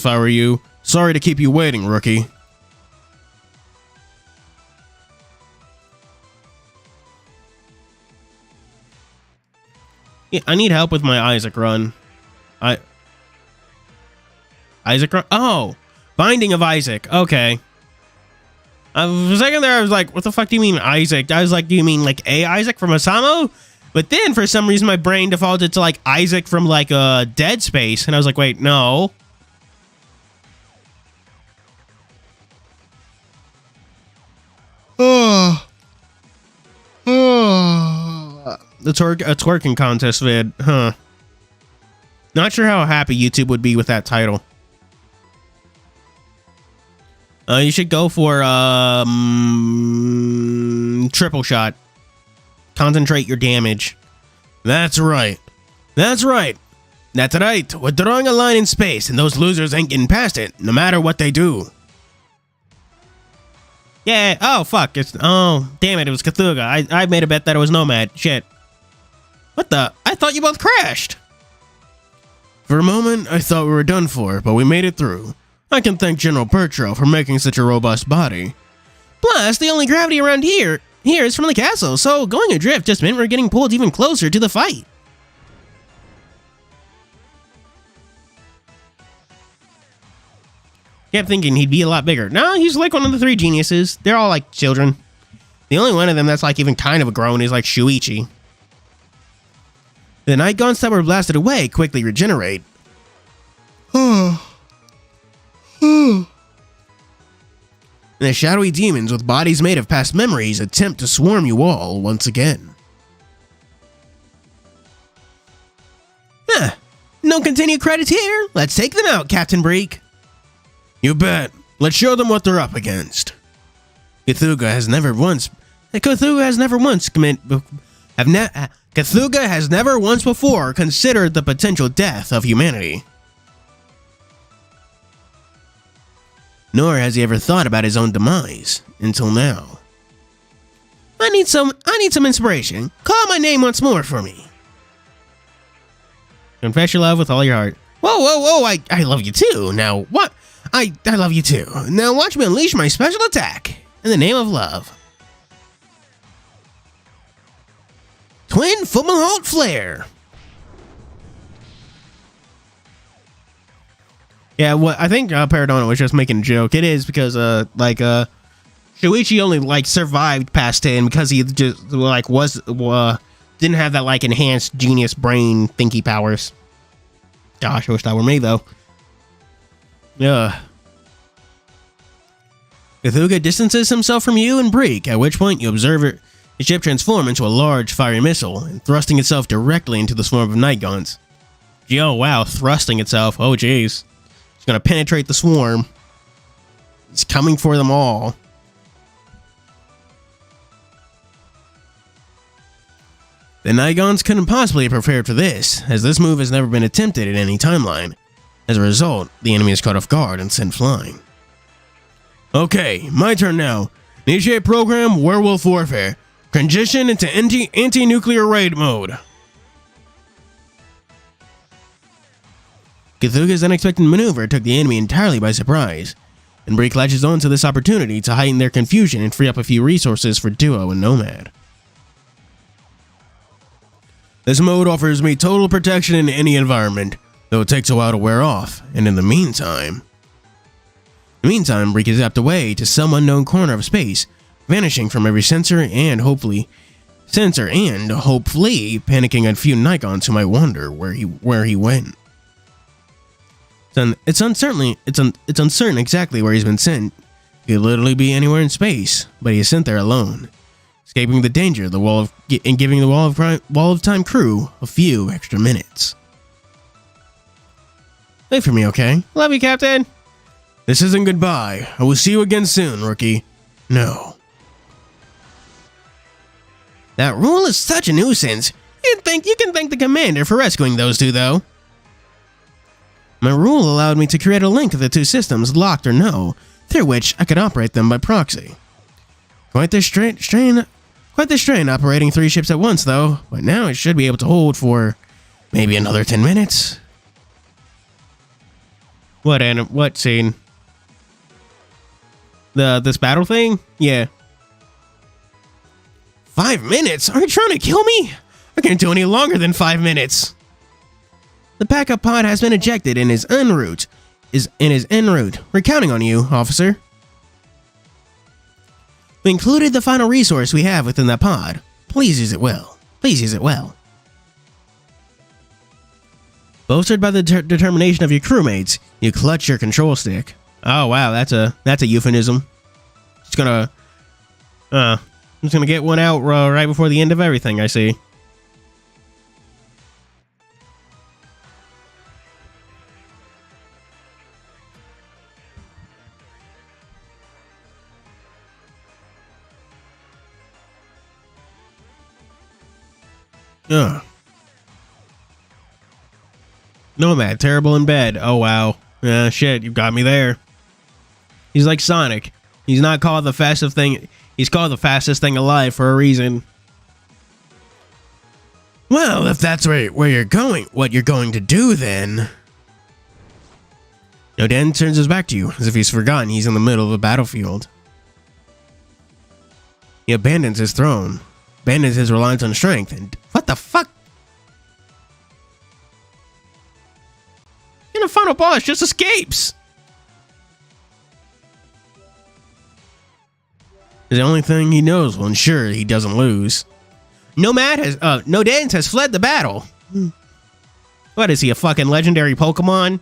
I were you. Sorry to keep you waiting, rookie. Yeah, I need help with my Isaac run. Isaac run? Oh! Binding of Isaac. Okay. For a second there, I was like, what the fuck do you mean Isaac? I was like, do you mean like a Isaac from Housamo? But then, for some reason, my brain defaulted to like Isaac from like Dead Space. And I was like, wait, no. A twerking contest vid, huh? Not sure how happy YouTube would be with that title. You should go for triple shot. Concentrate your damage. That's right. That's right. That's right. We're drawing a line in space, and those losers ain't getting past it, no matter what they do. Yeah. Oh fuck. Oh damn it. It was Cthulhu. I made a bet that it was Nomad. Shit. What the? I thought you both crashed. For a moment, I thought we were done for, but we made it through. I can thank General Bertro for making such a robust body. Plus, the only gravity around here is from the castle, so going adrift just meant we're getting pulled even closer to the fight. Kept thinking he'd be a lot bigger. No, he's like one of the three geniuses. They're all like children. The only one of them that's like even kind of a grown is like Shuichi. The Nightgons that were blasted away quickly regenerate. And the shadowy demons with bodies made of past memories attempt to swarm you all once again. No continued credits here. Let's take them out, Captain Breek. You bet. Let's show them what they're up against. Cthulhu has never once before considered the potential death of humanity. Nor has he ever thought about his own demise until now. I need some inspiration. Call my name once more for me. Confess your love with all your heart. Whoa, I love you too. Now what? I love you too. Now watch me unleash my special attack in the name of love. Twin Fulminant Flare. Yeah, what I think Paradona was just making a joke. It is because Shuichi only like survived past 10 because he just like didn't have that like enhanced genius brain thinky powers. Gosh, I wish that were me though. Cthulhu distances himself from you and Breek, at which point you observe his ship transform into a large fiery missile and thrusting itself directly into the swarm of Nightgons. Oh wow, thrusting itself. Oh jeez. It's gonna penetrate the swarm. It's coming for them all. The Nightgons couldn't possibly have prepared for this, as this move has never been attempted in any timeline. As a result, the enemy is caught off guard and sent flying. Okay, my turn now. Initiate program Werewolf Warfare. Transition into anti-nuclear raid mode. Cthulhu's unexpected maneuver took the enemy entirely by surprise, and Breek latches on to this opportunity to heighten their confusion and free up a few resources for Duo and Nomad. This mode offers me total protection in any environment, though it takes a while to wear off, and in the meantime, Breek is zapped away to some unknown corner of space, vanishing from every sensor and hopefully panicking a few Nightgons who might wonder where he went. It's uncertain exactly where he's been sent. He could literally be anywhere in space, but he is sent there alone, escaping the danger of the and giving the Wall of Time crew a few extra minutes. Wait for me, okay? Love you, Captain. This isn't goodbye. I will see you again soon, rookie. No. That rule is such a nuisance. You can thank the commander for rescuing those two, though. My rule allowed me to create a link of the two systems, locked or no, through which I could operate them by proxy. Quite the strain operating 3 ships at once, though, but now it should be able to hold for maybe another 10 minutes. What scene? This battle thing? Yeah. 5 minutes? Are you trying to kill me? I can't do any longer than 5 minutes. The backup pod has been ejected and is en route. We're counting on you, officer. We included the final resource we have within that pod. Please use it well. Bolstered by the determination of your crewmates, you clutch your control stick. Oh wow, that's a euphemism. I'm just gonna get one out right before the end of everything, I see. Nomad, terrible in bed. Oh wow. Shit, you got me there. He's like Sonic. He's not called the fastest thing. He's called the fastest thing alive for a reason. Well, if that's where you're going, what you're going to do then. Noden turns his back to you, as if he's forgotten he's in the middle of a battlefield. He abandons his throne, abandons his reliance on strength, and what the fuck? And the final boss just escapes. The only thing he knows will ensure he doesn't lose. Nodens has fled the battle. What is he, a fucking legendary Pokemon?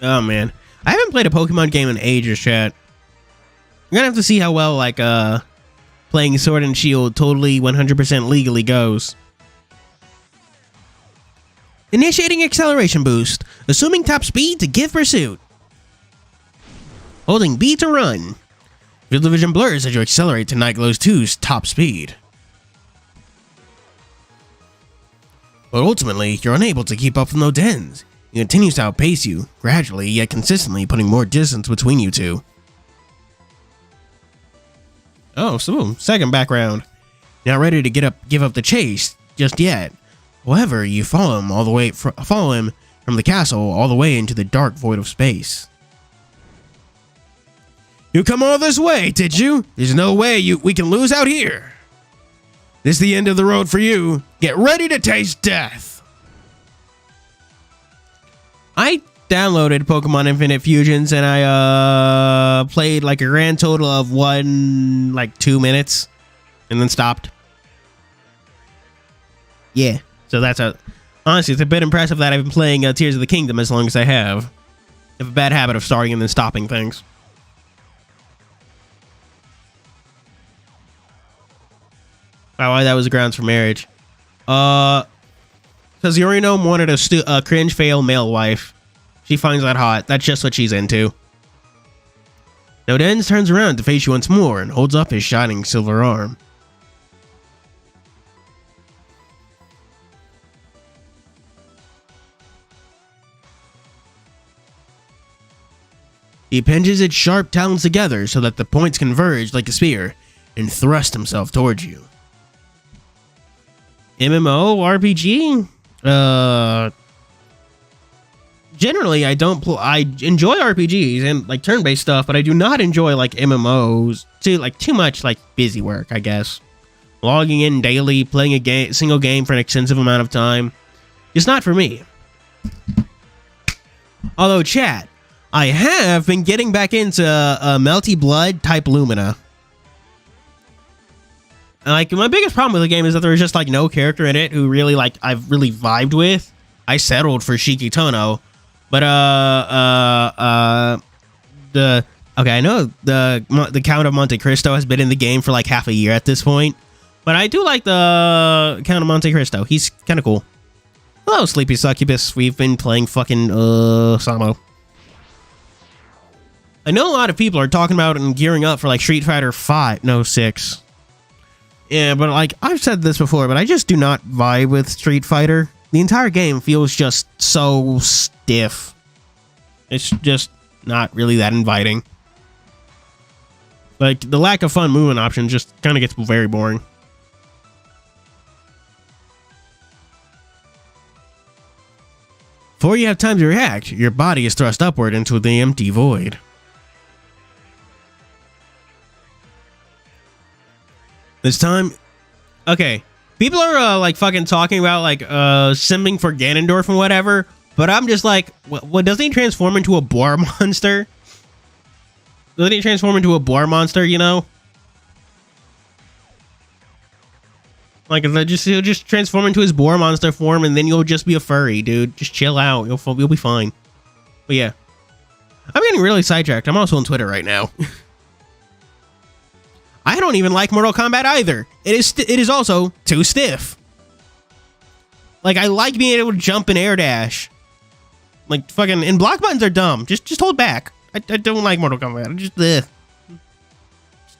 Oh man, I haven't played a Pokemon game in ages, chat. I'm gonna have to see how well like playing Sword and Shield totally 100% legally goes. Initiating acceleration boost, assuming top speed to give pursuit. Holding B to run. Field of vision blurs as you accelerate to Nightglows 2's top speed. But ultimately, you're unable to keep up with Nodens. He continues to outpace you, gradually yet consistently putting more distance between you two. Oh, so second background. Not ready to give up the chase just yet. However, you follow him from the castle all the way into the dark void of space. You come all this way, did you? There's no way we can lose out here. This is the end of the road for you. Get ready to taste death. I downloaded Pokemon Infinite Fusions and I played like a grand total of 2 minutes and then stopped. Yeah, so honestly, it's a bit impressive that I've been playing Tears of the Kingdom as long as I have. I have a bad habit of starting and then stopping things. Wow, that was grounds for marriage. Because Yorino wanted a cringe fail male wife. She finds that hot. That's just what she's into. Nodens turns around to face you once more and holds up his shining silver arm. He pinches its sharp talons together so that the points converge like a spear and thrusts himself towards you. MMO RPG? Generally, I enjoy RPGs and like turn-based stuff, but I do not enjoy like MMOs. Too much like busy work, I guess. Logging in daily, playing a single game for an extensive amount of time. It's not for me. Although, chat, I have been getting back into Melty Blood type Lumina. Like, my biggest problem with the game is that there's just like no character in it who really like I've really vibed with. I settled for Shikitono, but I know the Count of Monte Cristo has been in the game for like half a year at this point, but I do like the Count of Monte Cristo. He's kind of cool. Hello, Sleepy Succubus. We've been playing fucking Samo. I know a lot of people are talking about and gearing up for like Street Fighter 6. Yeah, but like I've said this before, but I just do not vibe with Street Fighter. The entire game feels just so stiff. It's just not really that inviting. Like the lack of fun movement options just kind of gets very boring. Before you have time to react, your body is thrust upward into the empty void. This time, okay, people are like fucking talking about like simming for Ganondorf and whatever, but I'm just like, what doesn't he transform into a boar monster? Doesn't he transform into a boar monster, you know? Like, he'll just transform into his boar monster form and then you'll just be a furry, dude. Just chill out. You'll be fine. But yeah. I'm getting really sidetracked. I'm also on Twitter right now. I don't even like Mortal Kombat either. It is also too stiff. Like, I like being able to jump and air dash. Like, fucking, and block buttons are dumb. Just hold back. I don't like Mortal Kombat.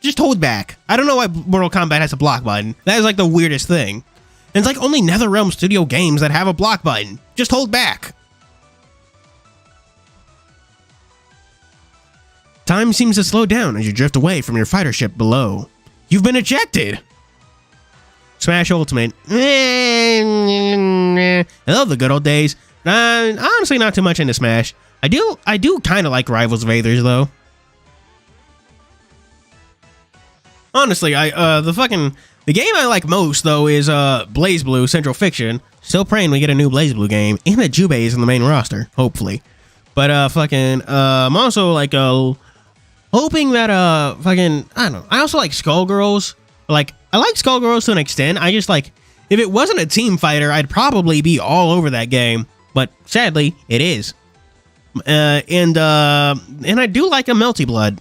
Just hold back. I don't know why Mortal Kombat has a block button. That is like the weirdest thing. And it's like only NetherRealm Studio games that have a block button. Just hold back. Time seems to slow down as you drift away from your fighter ship below. You've been ejected! Smash Ultimate. I love the good old days. Honestly, not too much into Smash. I do kind of like Rivals of Aethers, though. Honestly, the game I like most though is Blaze Blue Central Fiction. Still praying we get a new Blaze Blue game and that Jubei is in the main roster, hopefully. But I'm also like hoping that I don't know. I also like Skullgirls. Like I like Skullgirls to an extent. I just like if it wasn't a team fighter, I'd probably be all over that game. But sadly, it is. And I do like a Melty Blood.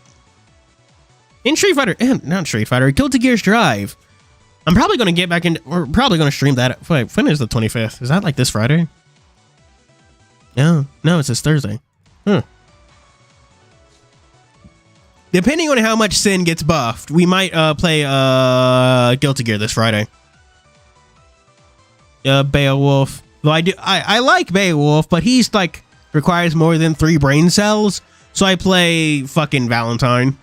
In Street Fighter, not Street Fighter, Guilty Gear's Drive. I'm probably going to get back in. We're probably going to stream that. Wait, when is the 25th? Is that like this Friday? No, it's this Thursday. Depending on how much Sin gets buffed, we might play Guilty Gear this Friday. Beowulf. Though I like Beowulf, but he's like requires more than 3 brain cells, so I play fucking Valentine.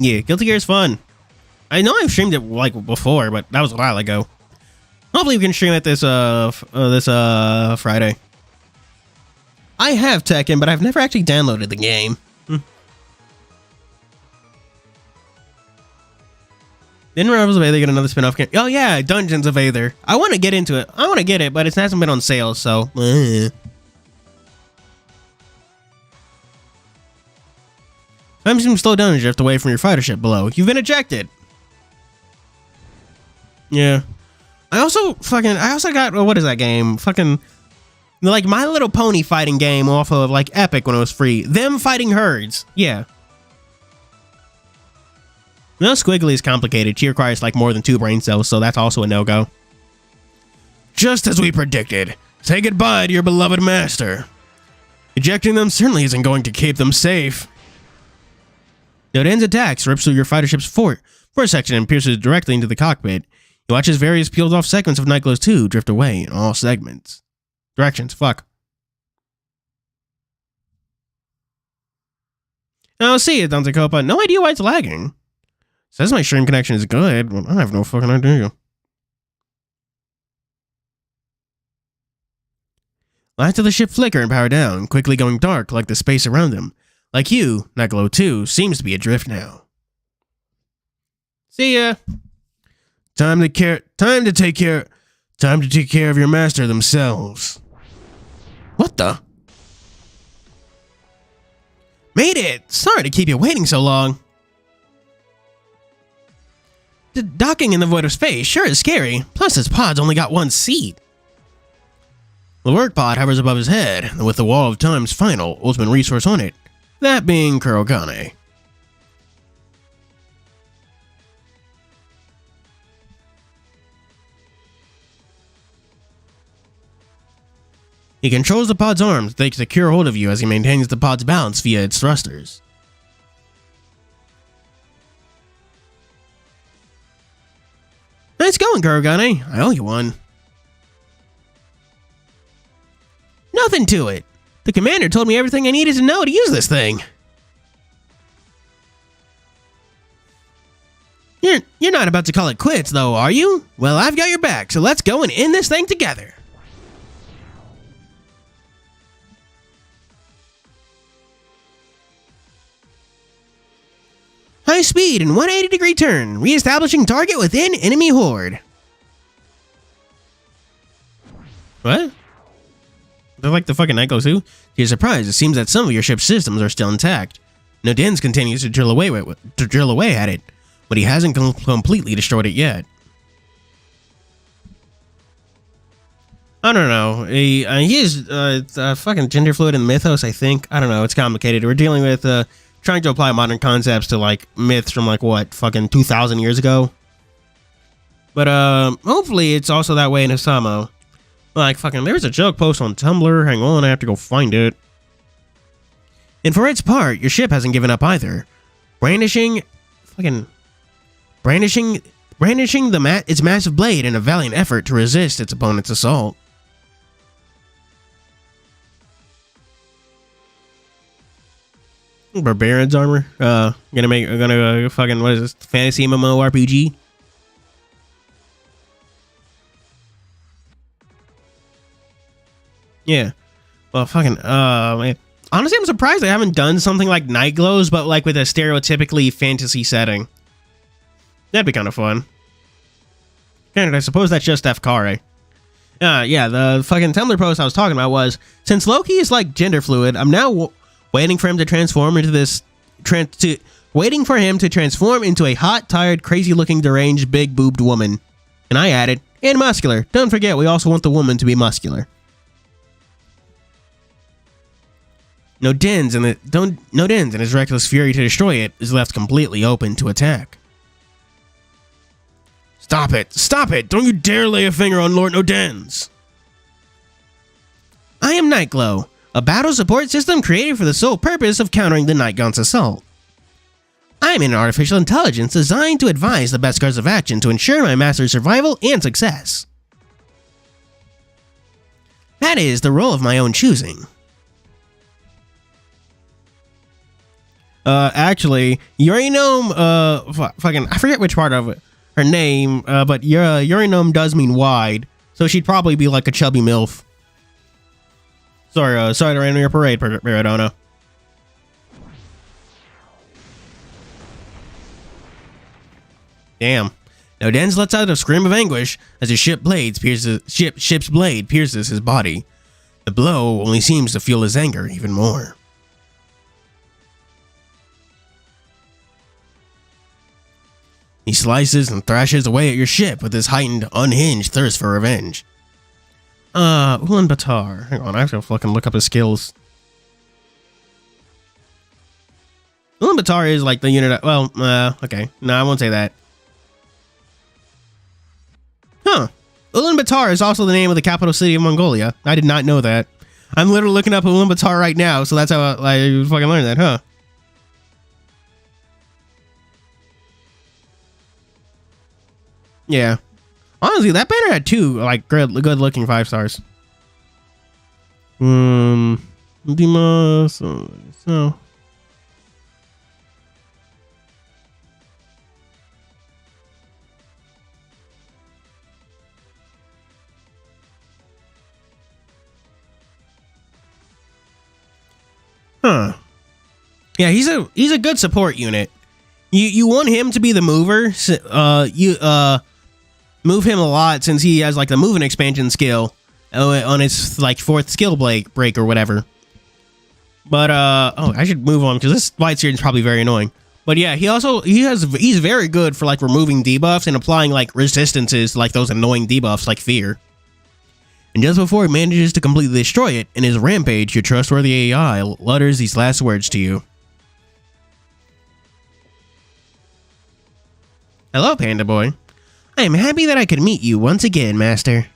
Yeah, Guilty Gear is fun. I know I've streamed it like before, but that was a while ago. Hopefully we can stream it this Friday. I have Tekken, but I've never actually downloaded the game. Didn't Rebels of Aether get another spin-off game? Oh yeah, Dungeons of Aether. I want to get into it. I want to get it, but it hasn't been on sale, so... Time seems to slow down and drift away from your fighter ship below. You've been ejected. Yeah. I also got, what is that game? Fucking, like My Little Pony fighting game off of like Epic when it was free. Them fighting herds. Yeah. No, Squiggly is complicated. She requires like more than 2 brain cells, so that's also a no-go. Just as we predicted. Say goodbye to your beloved master. Ejecting them certainly isn't going to keep them safe. Doden's attacks rips through your fighter ship's fort section and pierces directly into the cockpit. You watch as various peeled-off segments of Nightglows 2 drift away in all segments. Directions, fuck. Oh, see it, Dante Copa. No idea why it's lagging. Says my stream connection is good, but I have no fucking idea. Lights of the ship flicker and power down, quickly going dark like the space around them. Like you, Nightglow 2 seems to be adrift now. See ya. Time to take care of your master themselves. What the? Made it! Sorry to keep you waiting so long. The docking in the void of space sure is scary. Plus his pod's only got 1 seat. The work pod hovers above his head, with the wall of time's final ultimate resource on it. That being Kurogane. He controls the pod's arms to take secure hold of you as he maintains the pod's balance via its thrusters. Nice going, Kurogane. I owe you one. Nothing to it. The commander told me everything I needed to know to use this thing. You're not about to call it quits, though, are you? Well, I've got your back, so let's go and end this thing together. High speed and 180-degree turn, reestablishing target within enemy horde. What? They're like the fucking Nightglows too? To your surprise, it seems that some of your ship's systems are still intact. Nodens continues to drill away at it, but he hasn't completely destroyed it yet. I don't know. He is fucking gender fluid in Mythos, I think. I don't know. It's complicated. We're dealing with trying to apply modern concepts to like myths from like what fucking 2,000 years ago. But hopefully it's also that way in Housamo. Like, fucking, there's a joke post on Tumblr. Hang on, I have to go find it. And for its part, your ship hasn't given up either. Brandishing its massive blade in a valiant effort to resist its opponent's assault. Barbarian's armor. Gonna fucking, what is this? Fantasy MMO RPG? Yeah. Well, fucking, man. Honestly, I'm surprised they haven't done something like Nightglows, but like with a stereotypically fantasy setting. That'd be kind of fun. And I suppose that's just FCAR. Yeah, the fucking Tumblr post I was talking about was, since Loki is like gender fluid, I'm now waiting for him to transform into this, waiting for him to transform into a hot, tired, crazy-looking, deranged, big-boobed woman. And I added, and muscular. Don't forget, we also want the woman to be muscular. No Dens in his reckless fury to destroy it is left completely open to attack. Stop it! Stop it! Don't you dare lay a finger on Lord Nodens! I am Nightglow, a battle support system created for the sole purpose of countering the Nightgaunt's assault. I am an artificial intelligence designed to advise the best course of action to ensure my master's survival and success. That is the role of my own choosing. Actually, Urinome, fucking, I forget which part of it, her name, but Urinome does mean wide, so she'd probably be like a chubby MILF. Sorry to rain on your parade, Paradona. Damn. Now Dens lets out a scream of anguish as his ship's blade pierces his body. The blow only seems to fuel his anger even more. He slices and thrashes away at your ship with his heightened, unhinged thirst for revenge. Ulaanbaatar. Hang on, I have to fucking look up his skills. Ulaanbaatar is like the unit. Okay. No, I won't say that. Huh. Ulaanbaatar is also the name of the capital city of Mongolia. I did not know that. I'm literally looking up Ulaanbaatar right now, so that's how I fucking learned that, huh? Yeah. Honestly, that banner had two, like, good looking 5 stars. Dima, so. Huh. Yeah, he's a good support unit. You want him to be the mover. Move him a lot since he has like the moving expansion skill on his like 4th skill break or whatever. But I should move on because this White Seer is probably very annoying. But yeah, he's very good for like removing debuffs and applying like resistances like those annoying debuffs like fear. And just before he manages to completely destroy it, in his rampage, your trustworthy AI utters these last words to you. Hello, Panda Boy. I am happy that I could meet you once again, Master.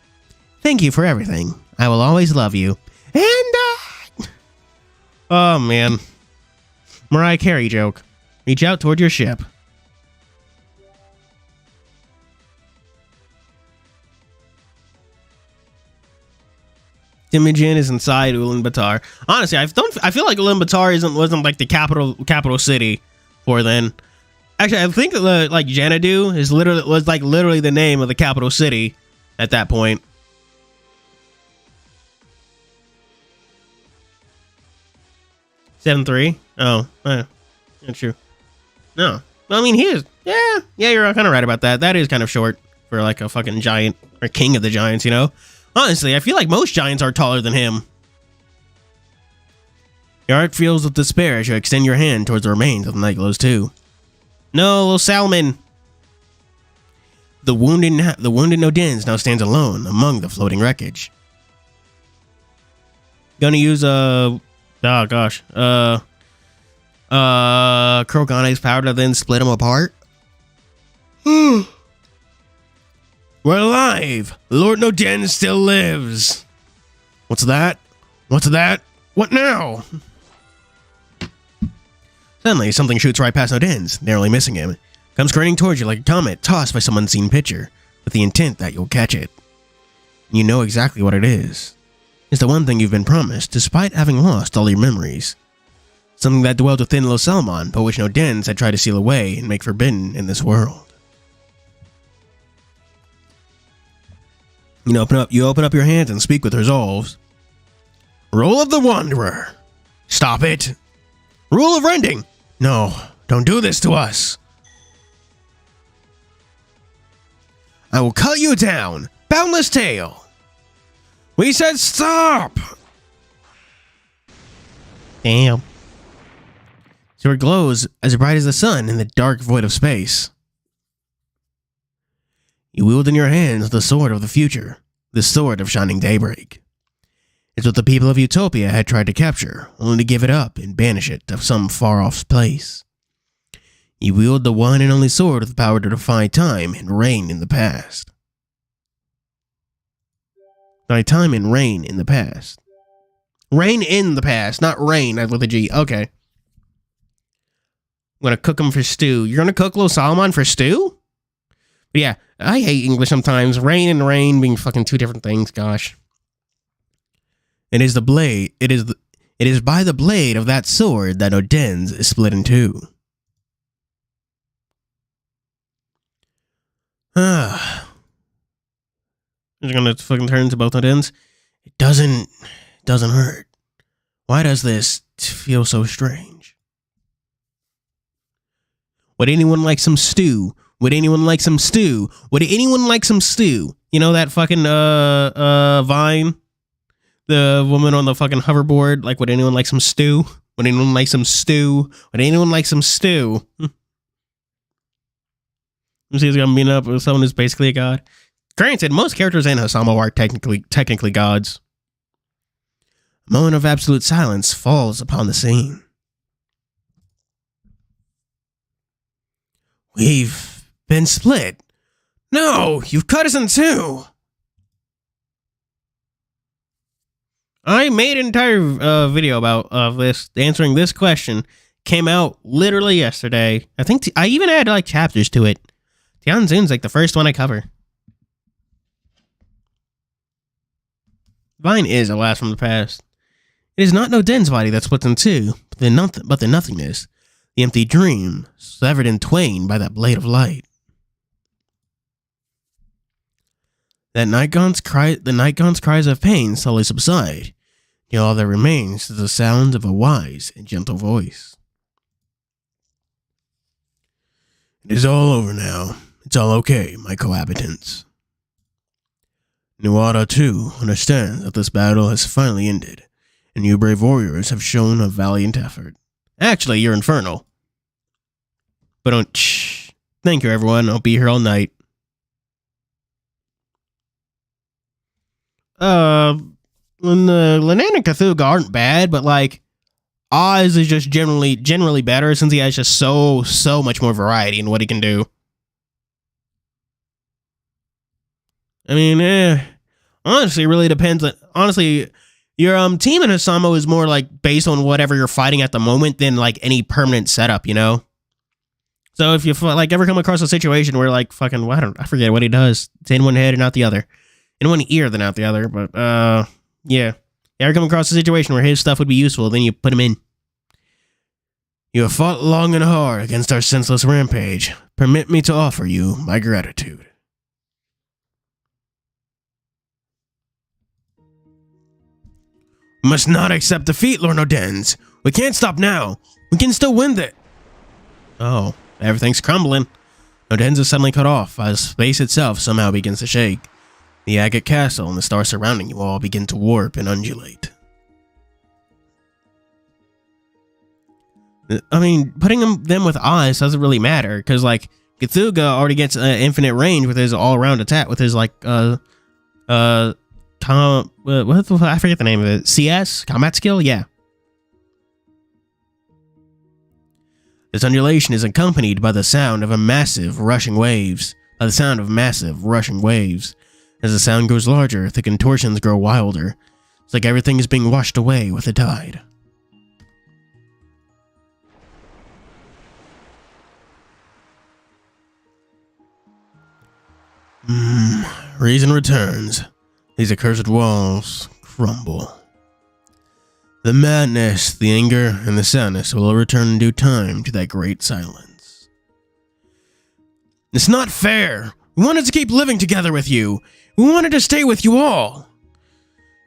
Thank you for everything. I will always love you. And, oh, man. Mariah Carey joke. Reach out toward your ship. Imogen is inside Ulaanbaatar. Honestly, I feel like Ulaanbaatar wasn't like the capital city for then. Actually, I think like Xanadu was literally the name of the capital city at that point. 7-3. Oh, not true. No, I mean he is. Yeah, you're kind of right about that. That is kind of short for like a fucking giant or king of the giants, you know. Honestly, I feel like most giants are taller than him. Your heart fills with despair as you extend your hand towards the remains of the Nightglows too. No, little Salmon. The wounded Nodens now stands alone among the floating wreckage. Gonna use Krogane's power to then split them apart. We're alive! Lord Noden still lives! What's that? What's that? What now? Suddenly, something shoots right past Noden's, narrowly missing him. Comes scurrying towards you like a comet tossed by some unseen pitcher, with the intent that you'll catch it. You know exactly what it is. It's the one thing you've been promised, despite having lost all your memories. Something that dwelt within Lo Salmon, but which Nodens had tried to seal away and make forbidden in this world. You open up your hands and speak with resolve. Rule of the Wanderer. Stop it. Rule of Rending. No, don't do this to us. I will cut you down. Boundless Tail. We said stop. Damn. Sword glows as bright as the sun in the dark void of space. You wield in your hands the sword of the future, the sword of shining daybreak. It's what the people of Utopia had tried to capture, only to give it up and banish it to some far-off place. You wield the one and only sword with the power to defy time and reign in the past. Defy time and reign in the past. Reign in the past, not reign with a G. Okay. I'm gonna cook them for stew. You're gonna cook little Solomon for stew? But yeah, I hate English sometimes. Reign and reign being fucking two different things, gosh. It is the blade. It is by the blade of that sword that Odense is split in two. It's gonna fucking turn to both Odense. It doesn't hurt. Why does this feel so strange? Would anyone like some stew? Would anyone like some stew? Would anyone like some stew? You know that fucking Vine? The woman on the fucking hoverboard? Like, would anyone like some stew? Would anyone like some stew? Would anyone like some stew? You see, he's gonna meet up with someone who's basically a god. Granted, most characters in Housamo are technically gods. A moment of absolute silence falls upon the scene. We've been split. No, you've cut us in two. I made an entire video about this, answering this question. Came out literally yesterday. I think I even had like chapters to it. Tianzun's like the first one I cover. Vine is a blast from the past. It is not Noden's body that splits in two, but the nothingness, the empty dream, severed in twain by that blade of light. The night gaunt's cries of pain slowly subside, till all that remains is the sound of a wise and gentle voice. It is all over now. It's all okay, my cohabitants. Nuada, too, understands that this battle has finally ended, and you brave warriors have shown a valiant effort. Actually, you're infernal. But don't shh. Thank you, everyone. I'll be here all night. Linan and Cthulhu aren't bad, but like Oz is just generally better since he has just so much more variety in what he can do. I mean, honestly, it really depends. Honestly, your team in Housamo is more like based on whatever you're fighting at the moment than like any permanent setup, you know. So if you like ever come across a situation where like fucking I forget what he does. It's in one head and not the other. In one ear than out the other, but yeah. You ever come across a situation where his stuff would be useful, then you put him in. You have fought long and hard against our senseless rampage. Permit me to offer you my gratitude. We must not accept defeat, Lord Odense. We can't stop now. We can still win it. Oh, everything's crumbling. Odense is suddenly cut off as space itself somehow begins to shake. The agate castle and the stars surrounding you all begin to warp and undulate. I mean, putting them with eyes doesn't really matter, because, like, Cthulhu already gets infinite range with his all-around attack, with his, like, I forget the name of it. CS? Combat skill? Yeah. This undulation is accompanied by the sound of massive rushing waves. As the sound grows larger, the contortions grow wilder. It's like everything is being washed away with the tide. Reason returns. These accursed walls crumble. The madness, the anger, and the sadness will return in due time to that great silence. It's not fair! We wanted to keep living together with you! We wanted to stay with you all!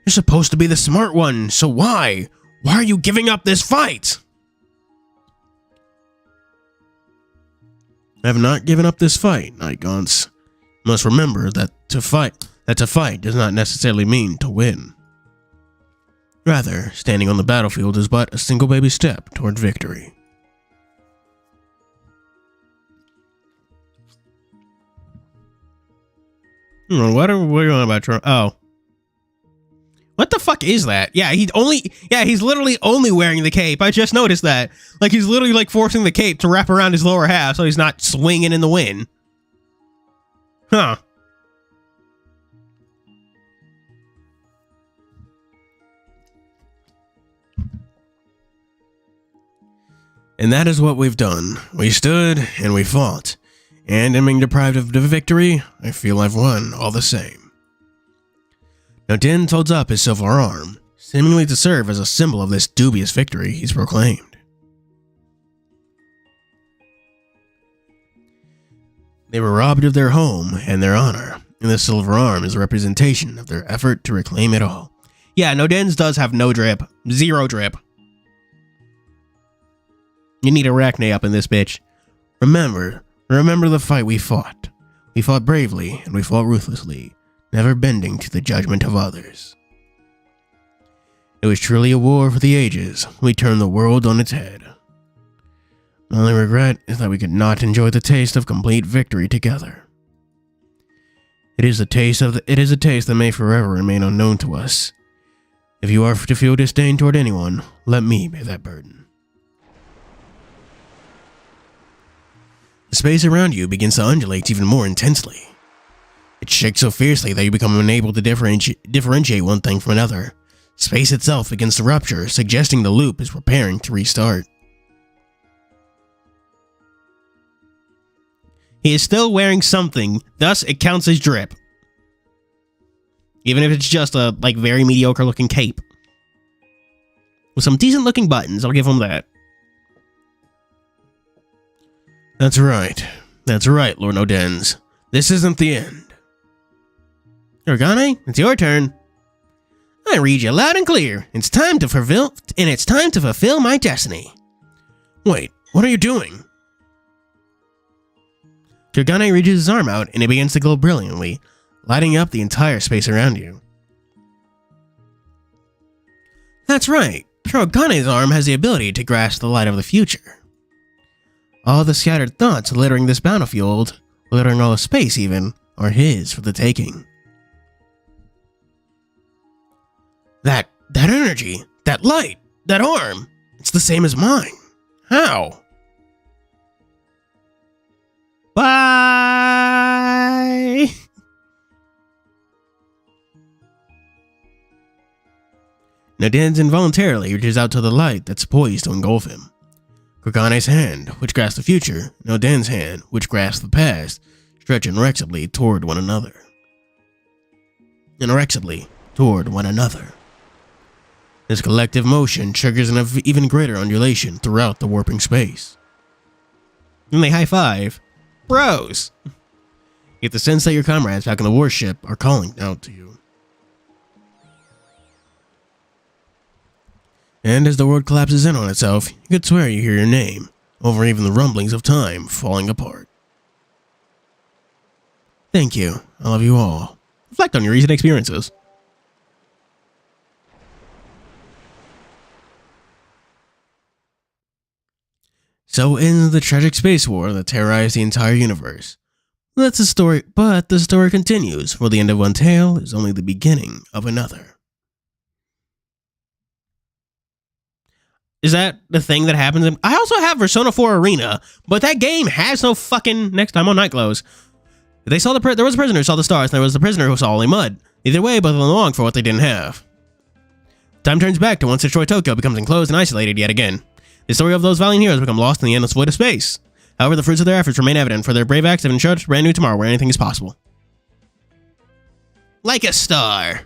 You're supposed to be the smart one, so why? Why are you giving up this fight? I have not given up this fight, Nightglows. You must remember that to fight does not necessarily mean to win. Rather, standing on the battlefield is but a single baby step toward victory. What are we on about? Oh. What the fuck is that? Yeah, he's literally only wearing the cape. I just noticed that. Like, he's literally, like, forcing the cape to wrap around his lower half so he's not swinging in the wind. Huh. And that is what we've done. We stood and we fought. And in being deprived of the victory, I feel I've won all the same. Now Din holds up his silver arm, seemingly to serve as a symbol of this dubious victory he's proclaimed. They were robbed of their home and their honor, and the silver arm is a representation of their effort to reclaim it all. Yeah, Nodens does have no drip. Zero drip. You need Arachne up in this bitch. Remember the fight we fought. We fought bravely and we fought ruthlessly, never bending to the judgment of others. It was truly a war for the ages. We turned the world on its head. My only regret is that we could not enjoy the taste of complete victory together. It is a taste that may forever remain unknown to us. If you are to feel disdain toward anyone, let me bear that burden. The space around you begins to undulate even more intensely. It shakes so fiercely that you become unable to differentiate one thing from another. Space itself begins to rupture, suggesting the loop is preparing to restart. He is still wearing something, thus it counts as drip. Even if it's just a, like, very mediocre looking cape. With some decent looking buttons, I'll give him that. That's right, Lord Nodens. This isn't the end. Organe, it's your turn. I read you loud and clear. It's time to fulfill my destiny. Wait, what are you doing? Organe reaches his arm out and it begins to glow brilliantly, lighting up the entire space around you. That's right. Organe's arm has the ability to grasp the light of the future. All the scattered thoughts littering this battlefield, littering all of space even, are his for the taking. That energy, that light, that arm, it's the same as mine. How? Bye! Nodens involuntarily reaches out to the light that's poised to engulf him. Organe's hand, which grasps the future, Nodens' hand, which grasps the past, stretch inexorably toward one another. This collective motion triggers an even greater undulation throughout the warping space. Then they high-five. Bros! You get the sense that your comrades back on the warship are calling out to you. And as the world collapses in on itself, you could swear you hear your name, over even the rumblings of time falling apart. Thank you. I love you all. Reflect on your recent experiences. So ends the tragic space war that terrorized the entire universe. But the story continues, for the end of one tale is only the beginning of another. Is that the thing that happens? I also have Persona 4 Arena, but that game has no fucking next time on Nightglows. There was a prisoner who saw the stars, and there was the prisoner who saw only mud. Either way, both of them long for what they didn't have. Time turns back to once destroyed Tokyo becomes enclosed and isolated yet again. The story of those valiant heroes become lost in the endless void of space. However, the fruits of their efforts remain evident, for their brave acts have ensured a brand new tomorrow where anything is possible. Like a star.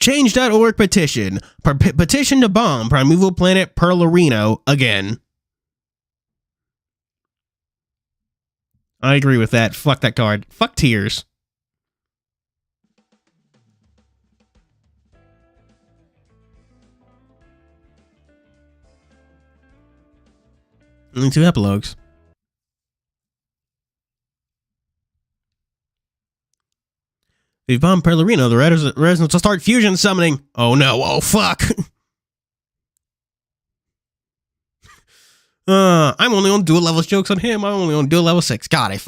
Change.org petition. Petition to bomb primeval planet Perlarino again. I agree with that. Fuck that card. Fuck tears. Only 2 epilogues. If you bomb Perlarino, the residents will start fusion summoning. Oh no, oh fuck. I'm only on dual levels jokes on him. I'm only on dual level 6. God,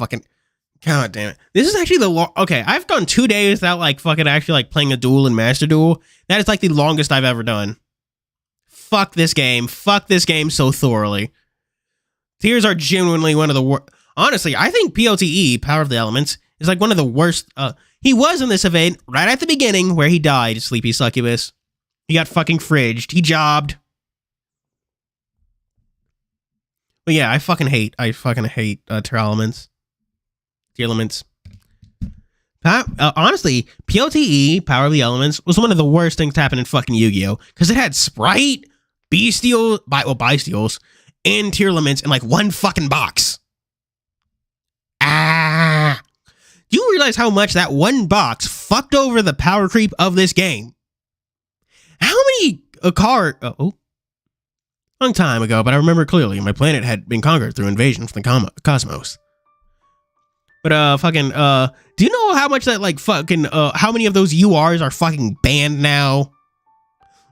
God damn it. This is actually okay, I've gone 2 days without like fucking actually like playing a duel and master duel. That is like the longest I've ever done. Fuck this game. Fuck this game so thoroughly. Tears are genuinely one of the worst. Honestly, I think POTE, Power of the Elements, is like one of the worst. He was in this event right at the beginning where he died, Sleepy Succubus. He got fucking fridged. He jobbed. But yeah, I fucking hate Tier Elements. Tier Elements. Honestly, POTE, Power of the Elements, was one of the worst things to happen in fucking Yu-Gi-Oh! Because it had Sprite, Bestials, and Tier Elements in like one fucking box. Do you realize how much that one box fucked over the power creep of this game? How many long time ago, but I remember clearly my planet had been conquered through invasion from the cosmos. But do you know how much that like fucking how many of those URs are fucking banned now?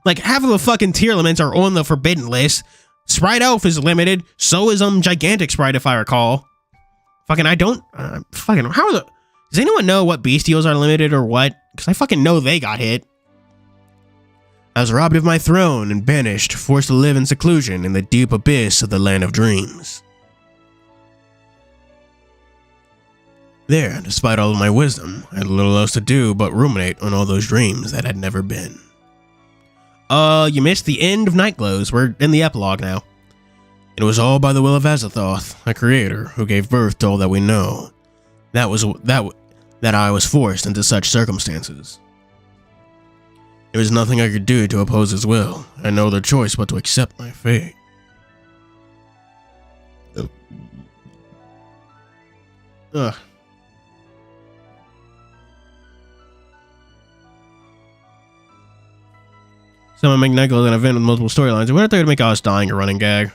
Like half of the fucking Tier Elements are on the forbidden list. Sprite Elf is limited, so is Gigantic Sprite if I recall. Fucking I don't how are the does anyone know what bestials are limited or what? Because I fucking know they got hit. I was robbed of my throne and banished, forced to live in seclusion in the deep abyss of the land of dreams. There, despite all of my wisdom, I had little else to do but ruminate on all those dreams that had never been. You missed the end of Nightglows. We're in the epilogue now. It was all by the will of Azathoth, a creator who gave birth to all that we know. That I was forced into such circumstances. There was nothing I could do to oppose his will. I had no other choice but to accept my fate. Ugh. Someone make Nightglows an event with multiple storylines. What if they would make us dying a running gag?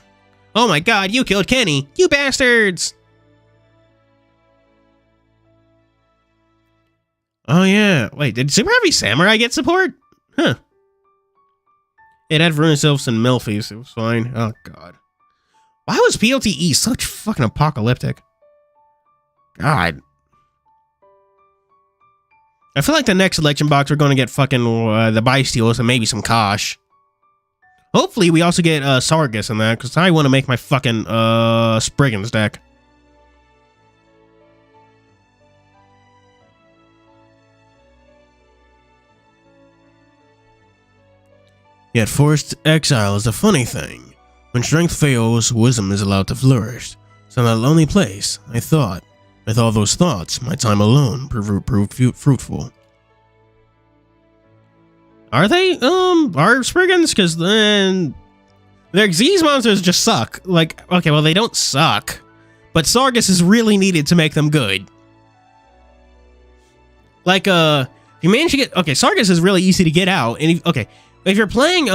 Oh my god, you killed Kenny! You bastards! Oh yeah. Wait, did Super Heavy Samurai get support? Huh. It had Veruna Sylphs and Milfies. It was fine. Oh god. Why was PLTE such fucking apocalyptic? God. I feel like the next election box we're going to get fucking the Bestials and maybe some Kosh. Hopefully we also get Sargus in that, because I want to make my fucking Spriggans deck. Yet forced exile is a funny thing. When strength fails, wisdom is allowed to flourish. So in that lonely place, I thought, with all those thoughts, my time alone proved fruitful. Are they, are Spriggans? Because then their Xyz monsters just suck. Like, okay, well, they don't suck, but Sargus is really needed to make them good. Like, if you manage to get, okay, Sargus is really easy to get out, and if you're playing,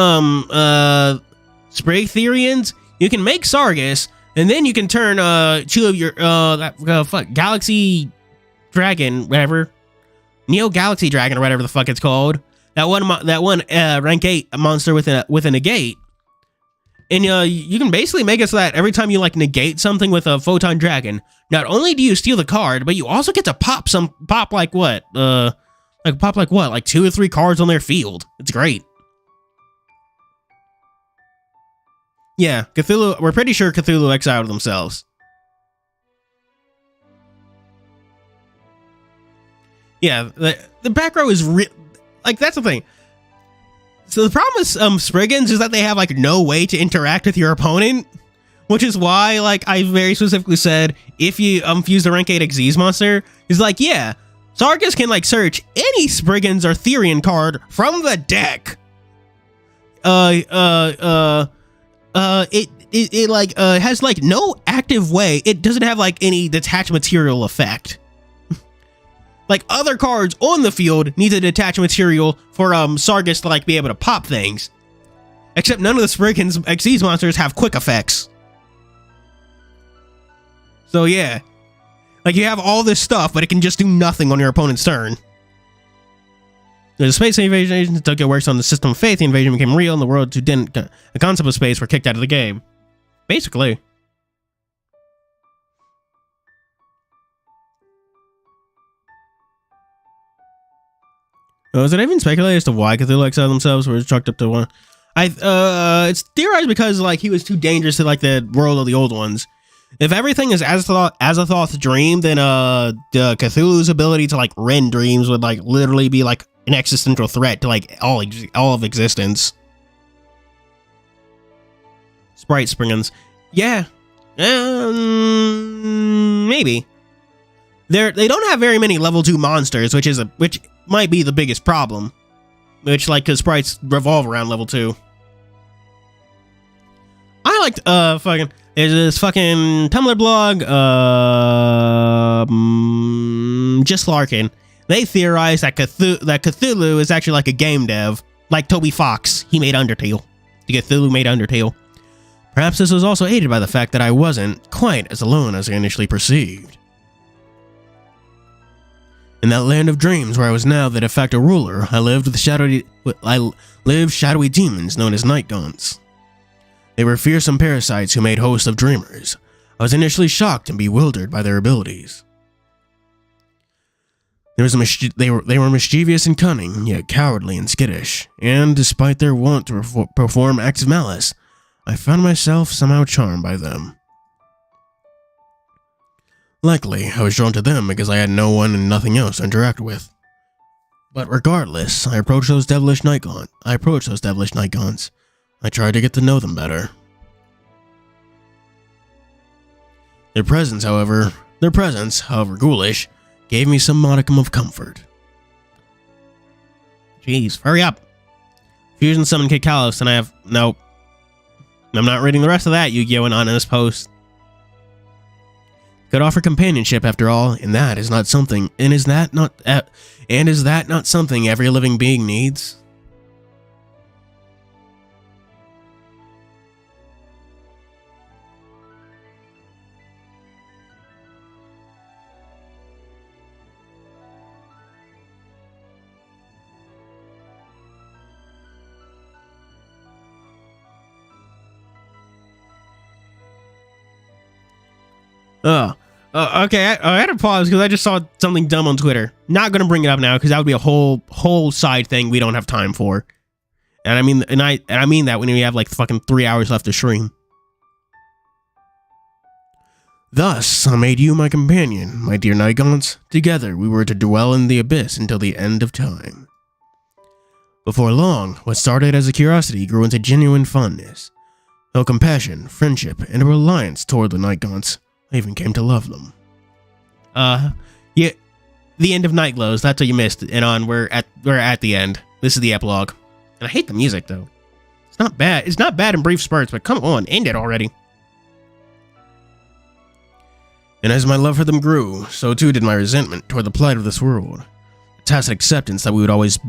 Sprig Therians, you can make Sargus, and then you can turn, 2 of your, Galaxy Dragon, whatever, Neo Galaxy Dragon, or whatever the fuck it's called, that one rank 8 monster with a negate, and, you can basically make it so that every time you, like, negate something with a Photon Dragon, not only do you steal the card, but you also get to pop like 2 or 3 cards on their field. It's great. Yeah, Cthulhu, we're pretty sure Cthulhu exiled themselves. Yeah, the back row is like, that's the thing. So the problem with Spriggans is that they have, like, no way to interact with your opponent, which is why, like, I very specifically said, if you fuse the rank 8 Xyz monster, it's like, yeah, Sarkis can like search any Spriggans or Therian card from the deck. It like has like no active way. It doesn't have like any detach material effect. Like other cards on the field need to detach material for Sarkis to like be able to pop things. Except none of the Spriggans Xyz monsters have quick effects. So yeah. Like you have all this stuff, but it can just do nothing on your opponent's turn. The space invasion agents took it works on the system of faith. The invasion became real, and the world who didn't, the concept of space, were kicked out of the game. Basically. Is it even speculated as to why Cthulhu exiled themselves or was chucked up to one? It's theorized because like he was too dangerous to like the world of the old ones. If everything is Azathoth's dream, then the Cthulhu's ability to like rend dreams would like literally be like an existential threat to like all of existence. Sprite Spriggans, yeah, maybe. They don't have very many level 2 monsters, which might be the biggest problem. Which like cause sprites revolve around level 2. I liked there's this fucking Tumblr blog, Just Larkin. They theorized that Cthulhu is actually like a game dev, like Toby Fox. He made Undertale. Cthulhu made Undertale. Perhaps this was also aided by the fact that I wasn't quite as alone as I initially perceived. In that land of dreams where I was now the de facto ruler, I lived with shadowy demons known as night gaunts. They were fearsome parasites who made hosts of dreamers. I was initially shocked and bewildered by their abilities. They were mischievous and cunning, yet cowardly and skittish, and despite their want to perform acts of malice, I found myself somehow charmed by them. Likely, I was drawn to them because I had no one and nothing else to interact with. But regardless, I approached those devilish night gaunts. I tried to get to know them better. Their presence, however ghoulish, gave me some modicum of comfort. Jeez, hurry up. Fusion summon Kid Kalos, and I have... Nope. I'm not reading the rest of that Yu-Gi-Oh! Anonymous post. Could offer companionship after all, and that is not something... And is that not something every living being needs? Okay, I had to pause because I just saw something dumb on Twitter. Not gonna bring it up now because that would be a whole side thing we don't have time for. And I mean, I mean that when we have like fucking 3 hours left to stream. Thus, I made you my companion, my dear night gaunts. Together, we were to dwell in the abyss until the end of time. Before long, what started as a curiosity grew into genuine fondness. No compassion, friendship, and a reliance toward the night gaunts. I even came to love them. Yeah, the end of Nightglows. That's what you missed. And we're at the end. This is the epilogue. And I hate the music though. It's not bad. It's not bad in brief spurts, but come on, end it already. And as my love for them grew, so too did my resentment toward the plight of this world. A tacit acceptance that we would always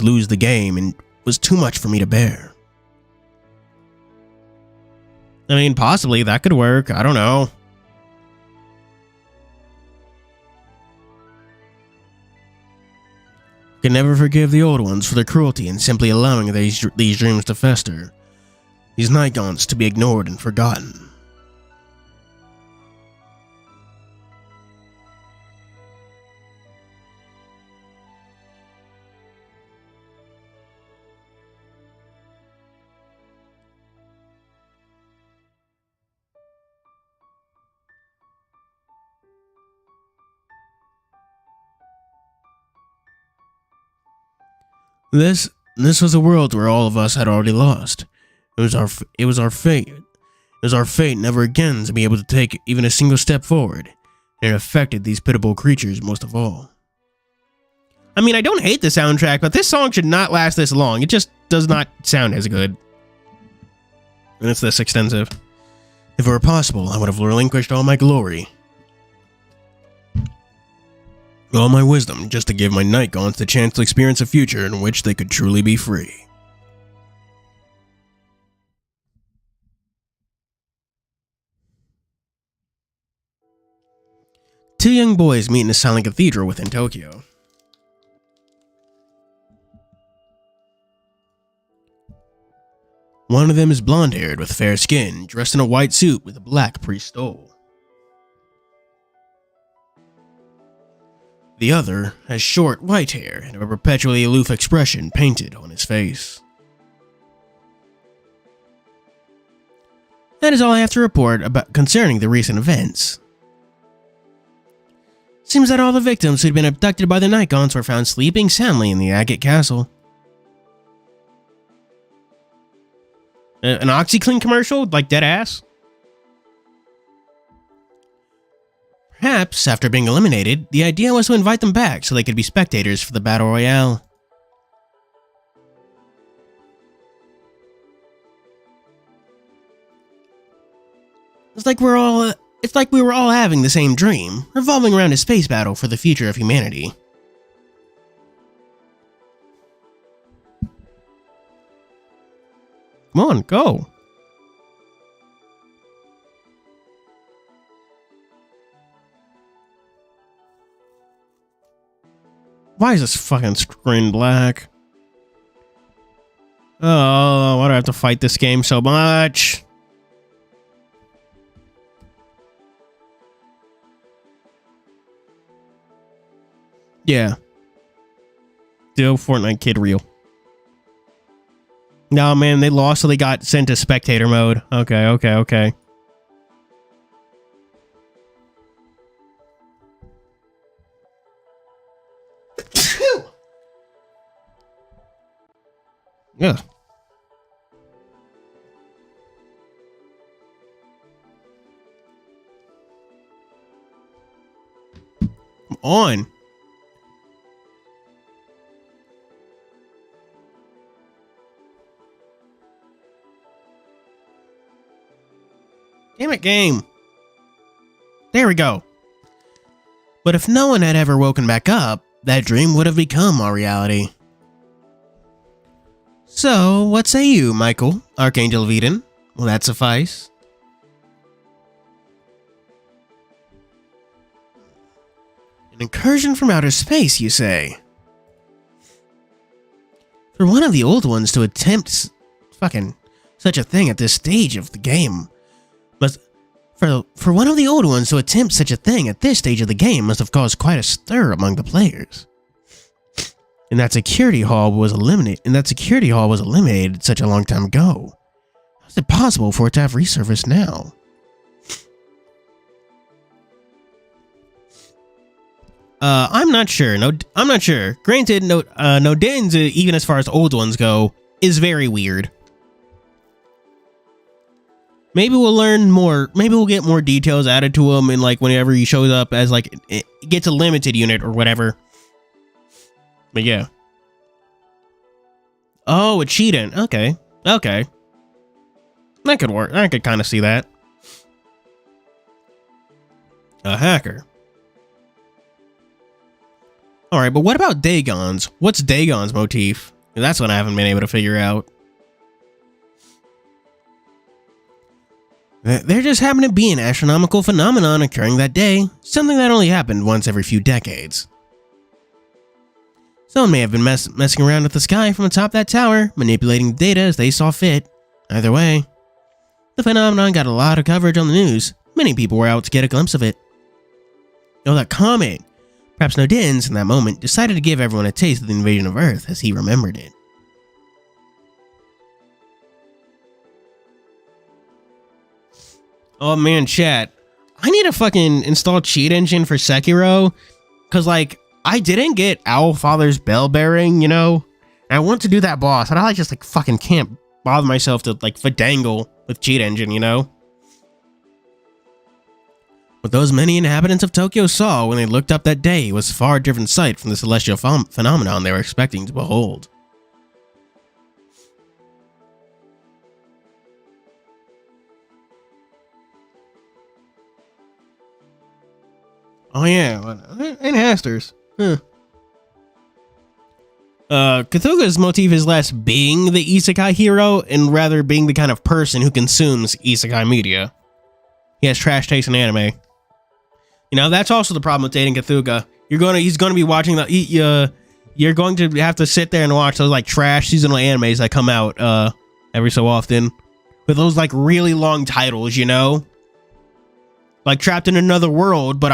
lose the game, and was too much for me to bear. I mean, possibly that could work. I don't know. Can never forgive the old ones for their cruelty in simply allowing these dreams to fester. These night gaunts to be ignored and forgotten. This was a world where all of us had already lost. It was our fate. It was our fate never again to be able to take even a single step forward, and it affected these pitiable creatures most of all. I mean, I don't hate the soundtrack, but this song should not last this long. It just does not sound as good. And it's this extensive. If it were possible, I would have relinquished all my glory, all my wisdom, just to give my Nightglows the chance to experience a future in which they could truly be free. Two young boys meet in a silent cathedral within Tokyo. One of them is blonde-haired with fair skin, dressed in a white suit with a black priest stole. The other has short, white hair and a perpetually aloof expression painted on his face. That is all I have to report about concerning the recent events. Seems that all the victims who'd been abducted by the Nightglows were found sleeping soundly in the Agate Castle. An OxyClean commercial? Like dead ass? Perhaps, after being eliminated, the idea was to invite them back so they could be spectators for the Battle Royale. It's like we were all having the same dream, revolving around a space battle for the future of humanity. Come on, go. Why is this fucking screen black? Oh, why do I have to fight this game so much? Yeah. Still Fortnite kid real. No, man, they lost, so they got sent to spectator mode. Okay. Yeah. Come on. Damn it, game. There we go. But if no one had ever woken back up, that dream would have become our reality. So, what say you, Michael, Archangel of Eden? Will that suffice? An incursion from outer space, you say? For one of the old ones to attempt such a thing at this stage of the game must have caused quite a stir among the players. And that security hall was eliminated such a long time ago. How is it possible for it to have resurfaced now? I'm not sure. I'm not sure. Granted, Nodens, even as far as old ones go, is very weird. Maybe we'll learn more. Maybe we'll get more details added to him, and like whenever he shows up as like it gets a limited unit or whatever. But yeah. Oh, a cheating. Okay. That could work. I could kind of see that. A hacker. Alright, but what about Dagon's? What's Dagon's motif? That's what I haven't been able to figure out. There just happened to be an astronomical phenomenon occurring that day, something that only happened once every few decades. Someone may have been messing around with the sky from atop that tower, manipulating the data as they saw fit. Either way, the phenomenon got a lot of coverage on the news. Many people were out to get a glimpse of it. Oh, that comet! Perhaps Nodens, in that moment, decided to give everyone a taste of the invasion of Earth as he remembered it. Oh man, chat. I need to fucking install cheat engine for Sekiro, cause like, I didn't get Owlfather's bell bearing, you know? And I want to do that boss, and I just like fucking can't bother myself to like fadangle with cheat engine, you know? What those many inhabitants of Tokyo saw when they looked up that day was a far different sight from the celestial phenomenon they were expecting to behold. Oh yeah, and Hasters. Huh. Cthulhu's motif is less being the isekai hero and rather being the kind of person who consumes isekai media. He has trash taste in anime. You know, that's also the problem with dating Cthulhu. He's gonna be watching you're going to have to sit there and watch those like trash seasonal animes that come out every so often with those like really long titles, you know? Like trapped in another world, but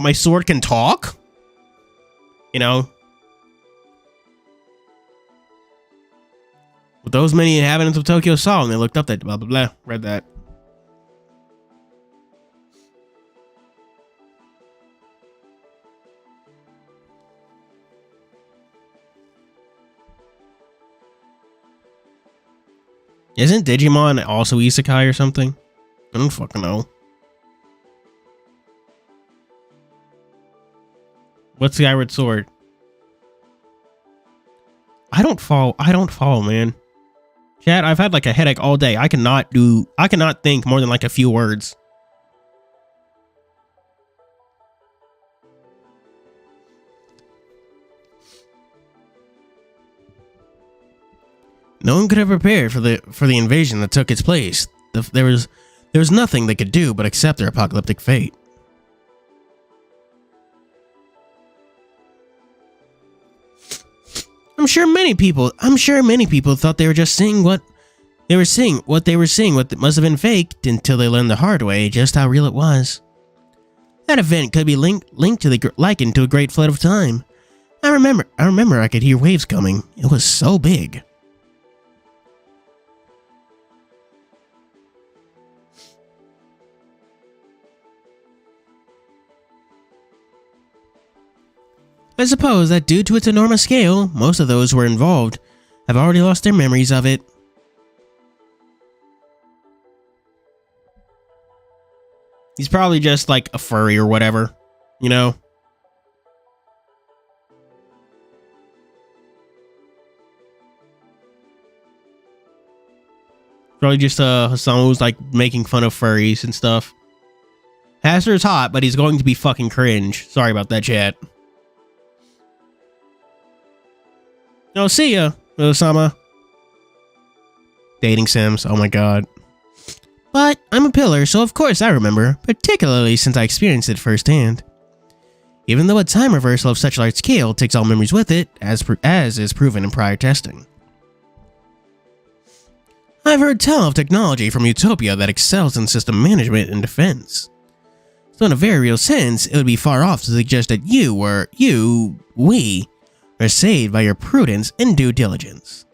my sword can talk? You know? What those many inhabitants of Tokyo saw and they looked up that blah blah blah. Read that. Isn't Digimon also isekai or something? I don't fucking know. What's the Skyward Sword? I don't follow, man. Chat, I've had like a headache all day. I cannot think more than like a few words. No one could have prepared for the invasion that took its place. There was nothing they could do but accept their apocalyptic fate. I'm sure many people thought they were just seeing what they were seeing, what must have been faked until they learned the hard way just how real it was. That event could be likened to a great flood of time. I remember I could hear waves coming. It was so big. I suppose that due to its enormous scale, most of those who were involved have already lost their memories of it. He's probably just like a furry or whatever, you know? Probably just someone who's like making fun of furries and stuff. Haster is hot, but he's going to be fucking cringe. Sorry about that, chat. No, see ya, Housamo. Dating sims, oh my god. But I'm a pillar, so of course I remember, particularly since I experienced it firsthand. Even though a time reversal of such large scale takes all memories with it, as is proven in prior testing. I've heard tell of technology from Utopia that excels in system management and defense. So in a very real sense, it would be far off to suggest that we are saved by your prudence and due diligence.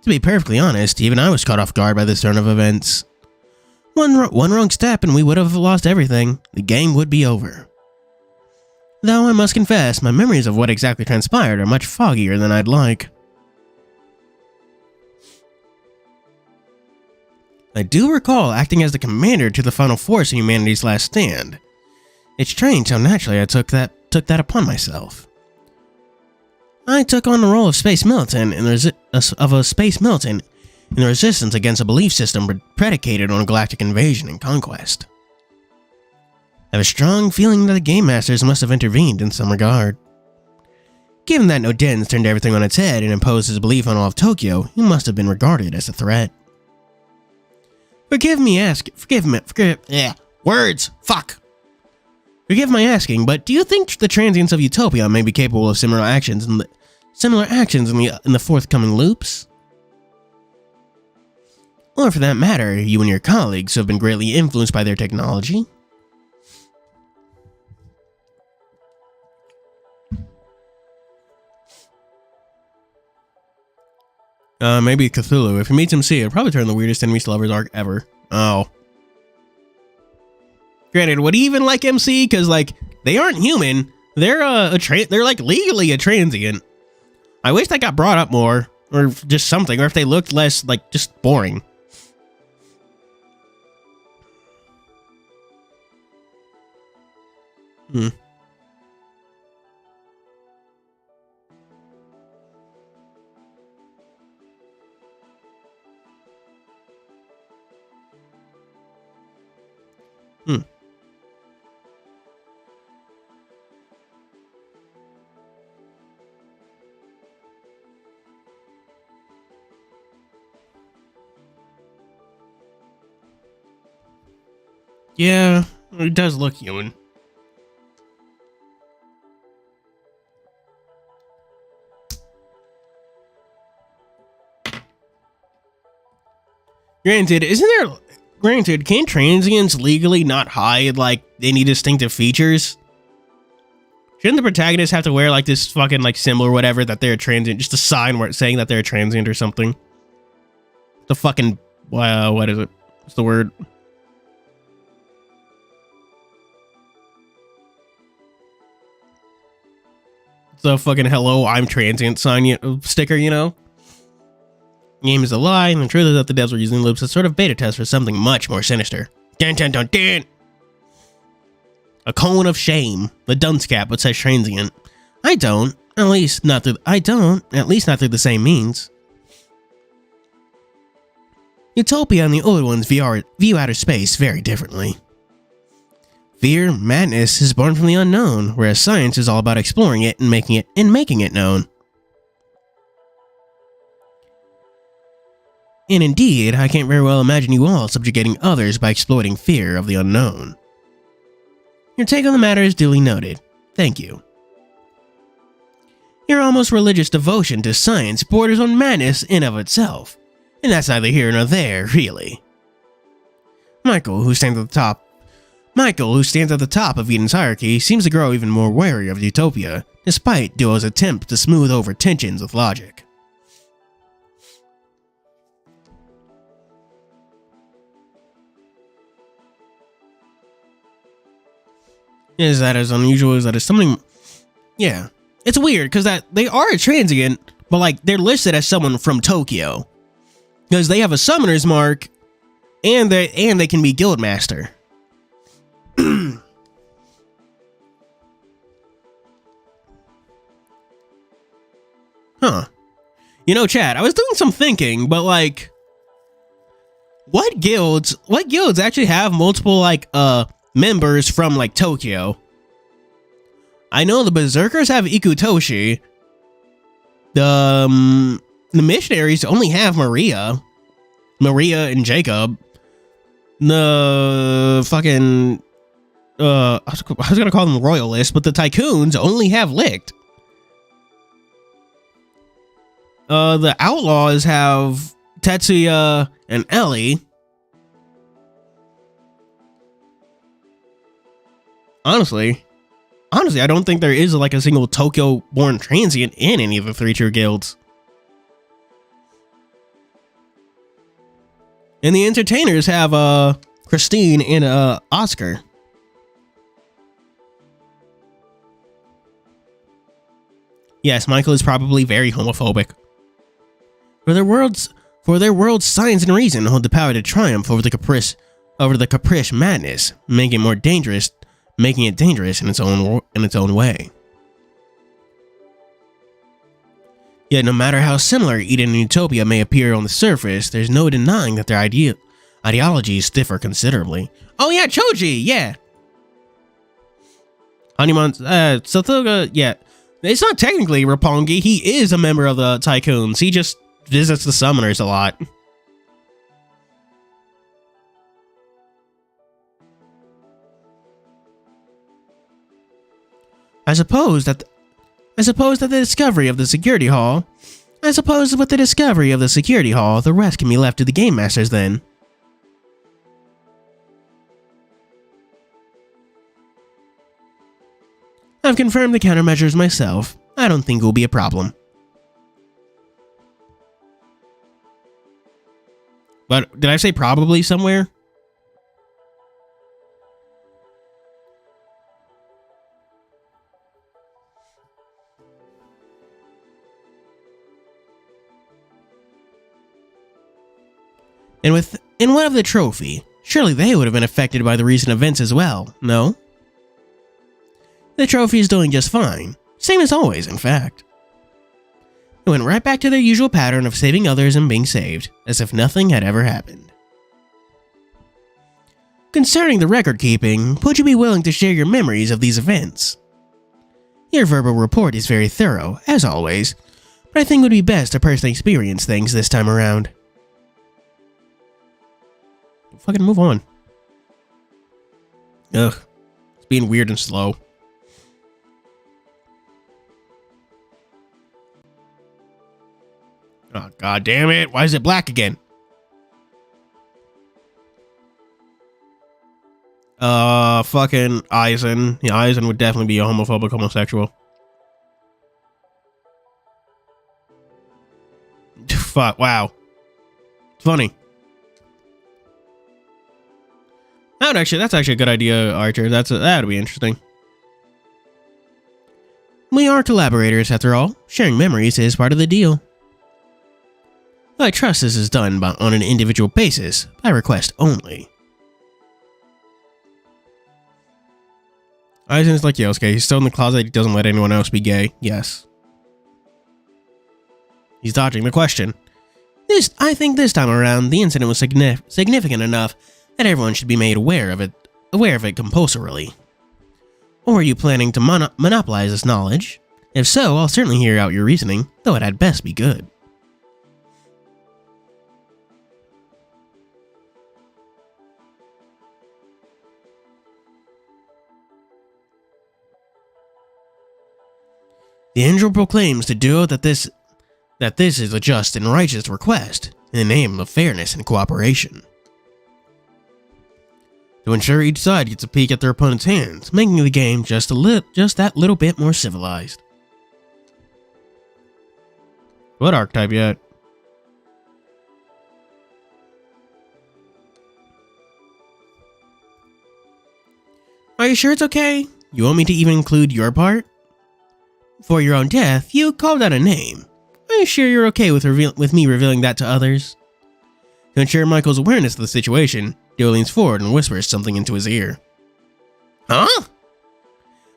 To be perfectly honest, even I was caught off guard by this turn of events. One wrong step and we would have lost everything. The game would be over. Though I must confess, my memories of what exactly transpired are much foggier than I'd like. I do recall acting as the commander to the final force in humanity's last stand. It's strange how naturally I took that upon myself. I took on the role of space militant in the resistance against a belief system predicated on galactic invasion and conquest. I have a strong feeling that the Game Masters must have intervened in some regard. Given that Nodens turned everything on its head and imposed his belief on all of Tokyo, he must have been regarded as a threat. Forgive my asking, but do you think the transients of Utopia may be capable of similar actions in the forthcoming loops? Or for that matter, you and your colleagues who have been greatly influenced by their technology? Maybe Cthulhu. If he meets MC, it'll probably turn the weirdest enemies to lovers arc ever. Oh. Granted, would he even like MC? Because, like, they aren't human. They're they're like legally a transient. I wish that got brought up more, or just something, or if they looked less, like, just boring. Hmm. Hmm. Yeah, it does look human. Granted, isn't there... Granted, can't transients legally not hide, like, any distinctive features? Shouldn't the protagonist have to wear, like, this fucking, like, symbol or whatever that they're a transient? Just a sign where it's saying that they're a transient or something? The fucking... what is it? What's the word? It's a fucking hello, I'm transient sign sticker, you know? Game is a lie, and the truth is that the devs were using loops as sort of beta test for something much more sinister. Dun dun dun dun! A cone of shame. The dunce cap but says transient. I don't. At least not through the same means. Utopia and the old ones view outer space very differently. Fear, madness is born from the unknown, whereas science is all about exploring it and making it known. And indeed, I can't very well imagine you all subjugating others by exploiting fear of the unknown. Your take on the matter is duly noted. Thank you. Your almost religious devotion to science borders on madness in of itself, and that's neither here nor there, really. Michael, who stands at the top of Eden's hierarchy, seems to grow even more wary of Utopia, despite Duo's attempt to smooth over tensions with logic. Is that as unusual as that is something? Yeah. It's weird, because that they are a transient, but like they're listed as someone from Tokyo. Because they have a summoner's mark, and they can be guildmaster. Huh. You know, Chad, I was doing some thinking, but like what guilds actually have multiple like members from like Tokyo? I know the Berserkers have Ikutoshi. The missionaries only have Maria and Jacob. The fucking I was gonna call them royalists, but the tycoons only have Licht. The outlaws have Tetsuya and Ellie. Honestly, I don't think there is like a single Tokyo-born transient in any of the 3 tier guilds. And the entertainers have Christine and Oscar. Yes, Michael is probably very homophobic. For their world's science and reason hold the power to triumph over the caprice madness, making it dangerous in its own way. Yet no matter how similar Eden and Utopia may appear on the surface, there's no denying that their ideologies differ considerably. Oh yeah, Choji, yeah. Hanuman, Satsuga, yeah. It's not technically Roppongi, he is a member of the Tycoons, he just visits the Summoners a lot. I suppose with the discovery of the security hall, the rest can be left to the game masters then. I've confirmed the countermeasures myself. I don't think it will be a problem. But did I say probably somewhere? And what of the trophy? Surely they would have been affected by the recent events as well, no? The trophy is doing just fine. Same as always, in fact. They went right back to their usual pattern of saving others and being saved, as if nothing had ever happened. Concerning the record keeping, would you be willing to share your memories of these events? Your verbal report is very thorough, as always, but I think it would be best to personally experience things this time around. Fucking move on. Ugh. It's being weird and slow. Oh, god damn it. Why is it black again? Fucking Eisen. Yeah, Eisen would definitely be a homophobic homosexual. Fuck, wow. Funny. That's actually a good idea, Archer. That'd be interesting. We are collaborators, after all. Sharing memories is part of the deal. I trust this is done on an individual basis, by request only. Eisen's like Yosuke. He's still in the closet. He doesn't let anyone else be gay. Yes. He's dodging the question. I think this time around, the incident was significant enough that everyone should be made aware of it compulsorily. Or are you planning to monopolize this knowledge? If so, I'll certainly hear out your reasoning, though it had best be good. The angel proclaims to Duo that this is a just and righteous request, in the name of fairness and cooperation. To ensure each side gets a peek at their opponent's hands, making the game just that little bit more civilized. What archetype yet? Are you sure it's okay? You want me to even include your part? For your own death, you called out a name. Are you sure you're okay with me revealing that to others? To ensure Michael's awareness of the situation, Dio leans forward and whispers something into his ear. Huh?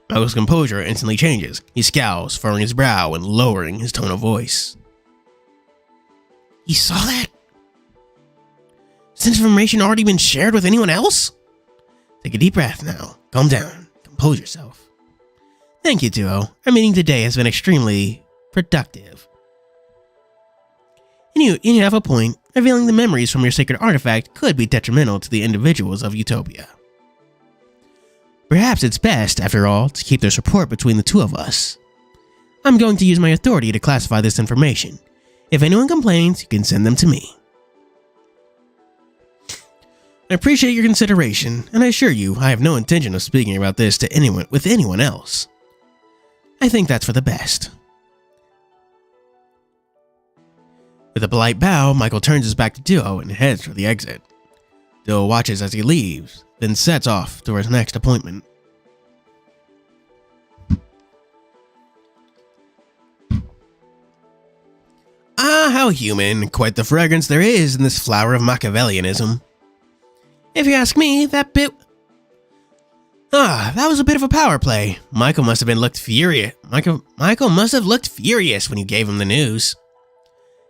Michael's composure instantly changes. He scowls, furrowing his brow and lowering his tone of voice. You saw that? Has this information already been shared with anyone else? Take a deep breath now. Calm down. Compose yourself. Thank you, Duo. Our meeting today has been extremely productive. And you have a point. Revealing the memories from your sacred artifact could be detrimental to the individuals of Utopia. Perhaps it's best, after all, to keep this rapport between the two of us. I'm going to use my authority to classify this information. If anyone complains, you can send them to me. I appreciate your consideration, and I assure you I have no intention of speaking about this to anyone else. I think that's for the best. With a polite bow, Michael turns his back to Duo and heads for the exit. Duo watches as he leaves, then sets off to his next appointment. Ah, how human. Quite the fragrance there is in this flower of Machiavellianism. If you ask me, that was a bit of a power play. Michael must have looked furious. Michael must have looked furious when you gave him the news.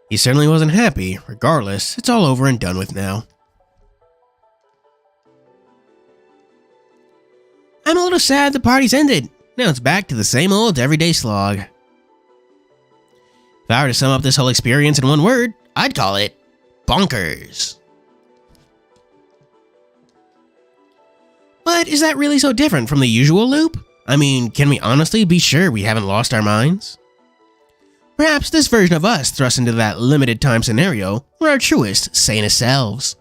He certainly wasn't happy. Regardless, it's all over and done with now. I'm a little sad the party's ended. Now it's back to the same old everyday slog. If I were to sum up this whole experience in one word, I'd call it bonkers. But is that really so different from the usual loop? I mean, can we honestly be sure we haven't lost our minds? Perhaps this version of us thrust into that limited time scenario were our truest, sanest selves.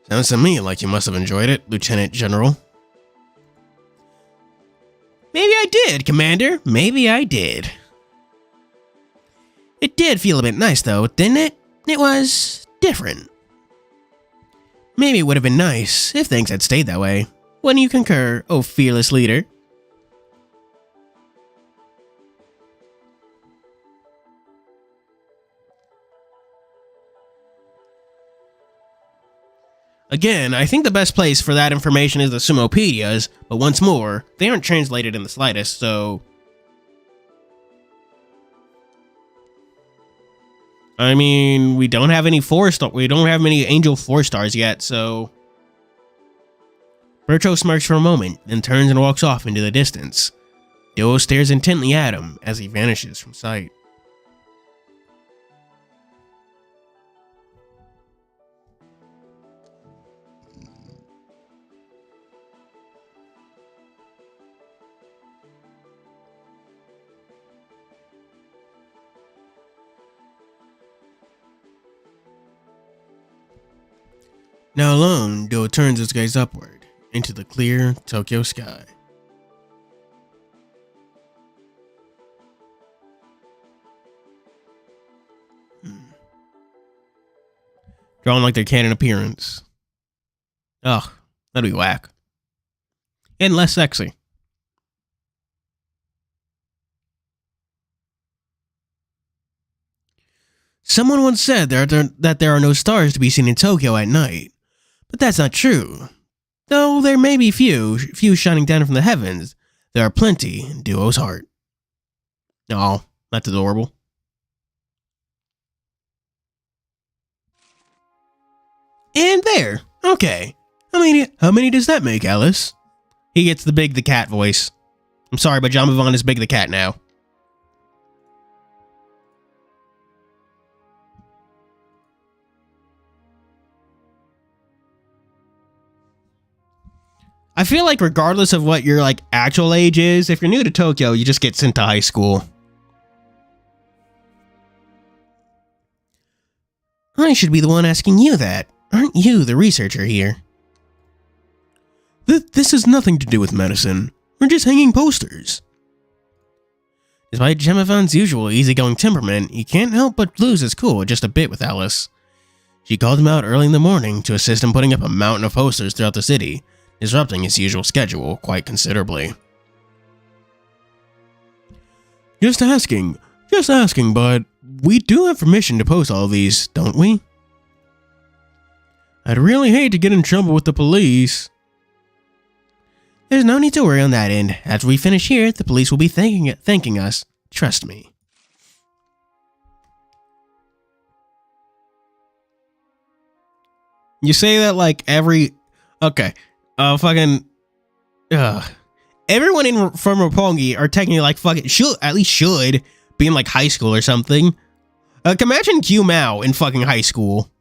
Sounds to me like you must have enjoyed it, Lieutenant General. Maybe I did, Commander. Maybe I did. It did feel a bit nice though, didn't it? It was different. Maybe it would have been nice if things had stayed that way. Wouldn't you concur, oh fearless leader? Again, I think the best place for that information is the Sumopedias, but once more, they aren't translated in the slightest, so... I mean, we don't have any we don't have many Angel 4 stars yet, so... Berto smirks for a moment, then turns and walks off into the distance. Duo stares intently at him as he vanishes from sight. Now alone, Duo turns his gaze upward, into the clear Tokyo sky. Drawn like their canon appearance. Ugh, that'd be whack. And less sexy. Someone once said that there are no stars to be seen in Tokyo at night. But that's not true. Though there may be few shining down from the heavens, there are plenty in Duo's heart. Oh, that's adorable. And there. Okay. How many does that make, Alice? He gets the Big the Cat voice. I'm sorry, but John Bavon is Big the Cat now. I feel like regardless of what your actual age is, if you're new to Tokyo, you just get sent to high school. I should be the one asking you that. Aren't you the researcher here? This has nothing to do with medicine. We're just hanging posters. Despite Gemmafon's usual easygoing temperament, he can't help but lose his cool just a bit with Alice. She called him out early in the morning to assist in putting up a mountain of posters throughout the city, disrupting his usual schedule quite considerably. Just asking, but we do have permission to post all these, don't we? I'd really hate to get in trouble with the police. There's no need to worry on that end. After we finish here, the police will be thanking us. Trust me. You say that like every... Okay. Everyone from Roppongi are technically like should be in like high school or something. Imagine Q Mao in fucking high school.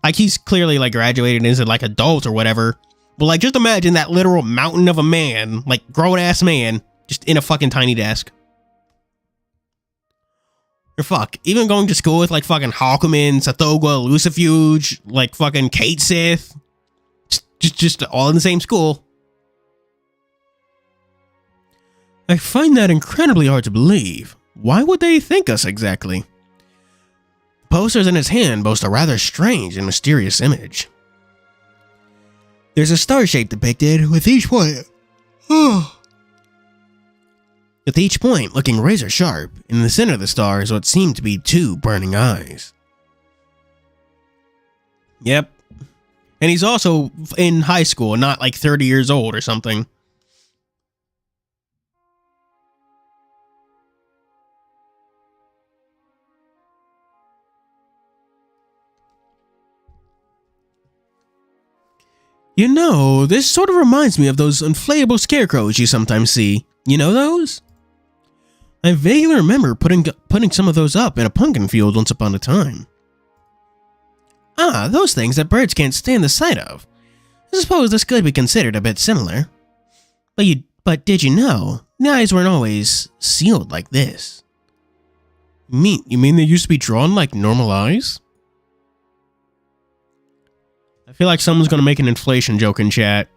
Like he's clearly like graduated and is like adult or whatever. But like just imagine that literal mountain of a man, like grown ass man, just in a fucking tiny desk. Or fuck, even going to school with like fucking Hakumen, Satoga, Lucifuge, like fucking Kate Sith. Just all in the same school. I find that incredibly hard to believe. Why would they thank us exactly? The posters in his hand boast a rather strange and mysterious image. There's a star shape depicted with each point. With each point looking razor sharp, in the center of the star is what seem to be two burning eyes. Yep. And he's also in high school, not like 30 years old or something. You know, this sort of reminds me of those inflatable scarecrows you sometimes see. You know those? I vaguely remember putting some of those up in a pumpkin field once upon a time. Ah, those things that birds can't stand the sight of. I suppose this could be considered a bit similar. But did you know, the eyes weren't always sealed like this? You mean they used to be drawn like normal eyes? I feel like someone's gonna make an inflation joke in chat.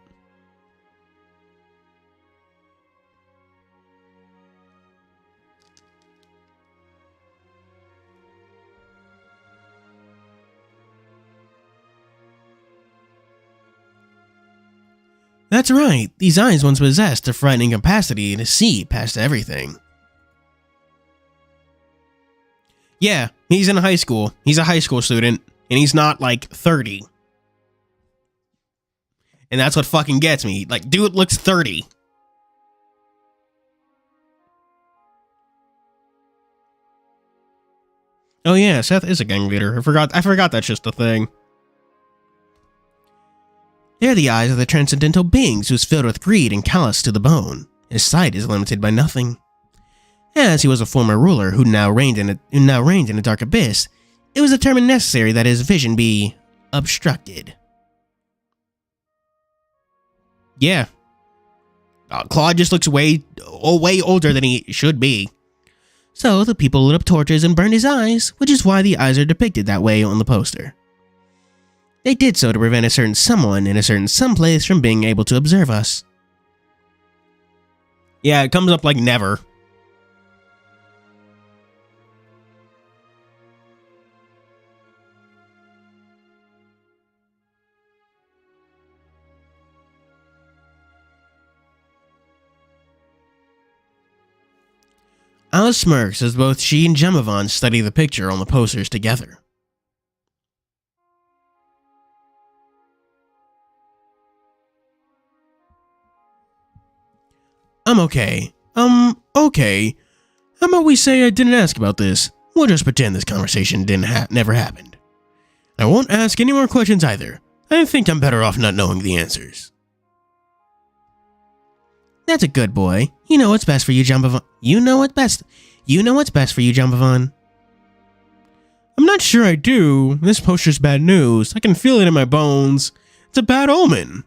That's right, these eyes once possessed a frightening capacity to see past everything. Yeah, he's in high school. He's a high school student, and he's not like 30. And that's what fucking gets me. Like, dude looks 30. Oh yeah, Seth is a gang leader. I forgot that's just a thing. They're the eyes of the transcendental beings who's filled with greed and callous to the bone. His sight is limited by nothing. As he was a former ruler who now reigned in a dark abyss, it was determined necessary that his vision be obstructed. Yeah. Claude just looks way older than he should be. So the people lit up torches and burned his eyes, which is why the eyes are depicted that way on the poster. They did so to prevent a certain someone in a certain someplace from being able to observe us. Yeah, it comes up like never. Alice smirks as both she and Jemavan study the picture on the posters together. I'm okay. Okay. How about we say I didn't ask about this? We'll just pretend this conversation never happened. I won't ask any more questions either. I think I'm better off not knowing the answers. That's a good boy. You know what's best for you, Jemavan. You know what's best for you, Jemavan. I'm not sure I do. This poster's bad news. I can feel it in my bones. It's a bad omen.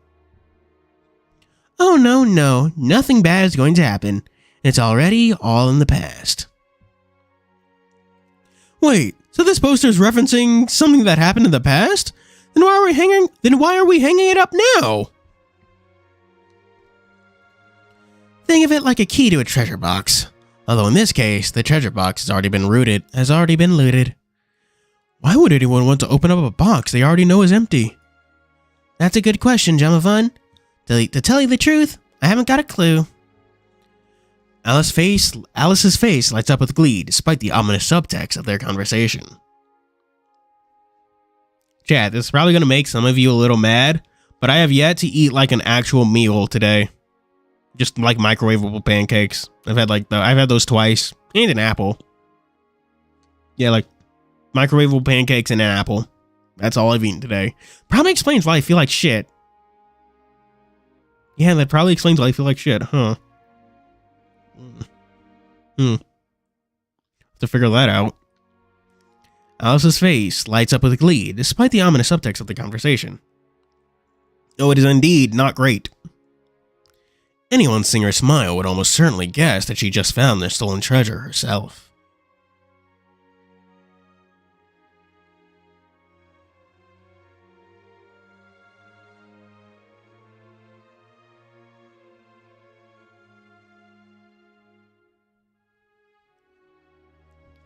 Oh no. Nothing bad is going to happen. It's already all in the past. Wait, so this poster is referencing something that happened in the past? Then why are we hanging it up now? Think of it like a key to a treasure box. Although in this case, the treasure box has already been looted. Why would anyone want to open up a box they already know is empty? That's a good question, Jemavan. To tell you the truth, I haven't got a clue. Alice's face lights up with glee despite the ominous subtext of their conversation. Chat, this is probably going to make some of you a little mad, but I have yet to eat like an actual meal today. Just like microwavable pancakes. I've had those twice. And an apple. Yeah, like microwavable pancakes and an apple. That's all I've eaten today. Probably explains why I feel like shit. Yeah, that probably explains why I feel like shit, huh? Have to figure that out. Alice's face lights up with glee, despite the ominous subtext of the conversation. Oh, it is indeed not great. Anyone seeing her smile would almost certainly guess that she just found their stolen treasure herself.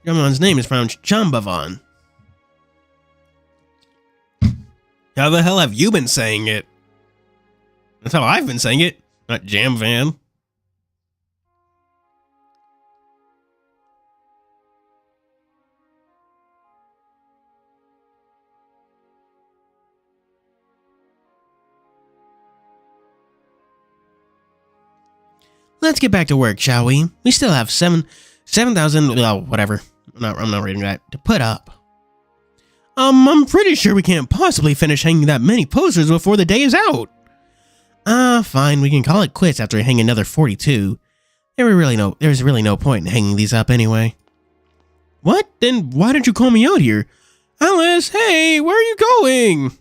Jemavan's name is pronounced Jambavan. How the hell have you been saying it? That's how I've been saying it, not Jamvan. Let's get back to work, shall we? We still have 7,000, well, whatever. I'm not reading that, to put up. I'm pretty sure we can't possibly finish hanging that many posters before the day is out. Fine, we can call it quits after we hang another 42. There's really no point in hanging these up anyway. What? Then why didn't you call me out here? Alice, hey, where are you going?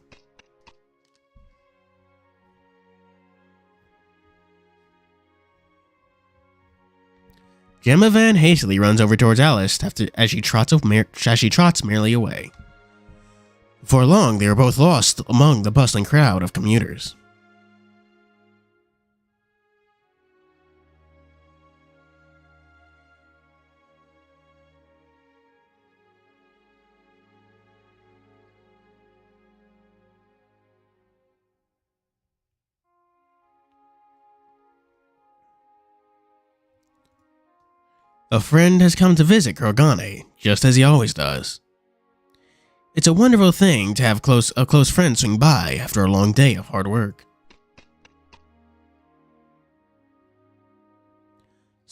Jemavan hastily runs over towards Alice as she trots merrily away. Before long, they are both lost among the bustling crowd of commuters. A friend has come to visit Kurogane, just as he always does. It's a wonderful thing to have a close friend swing by after a long day of hard work.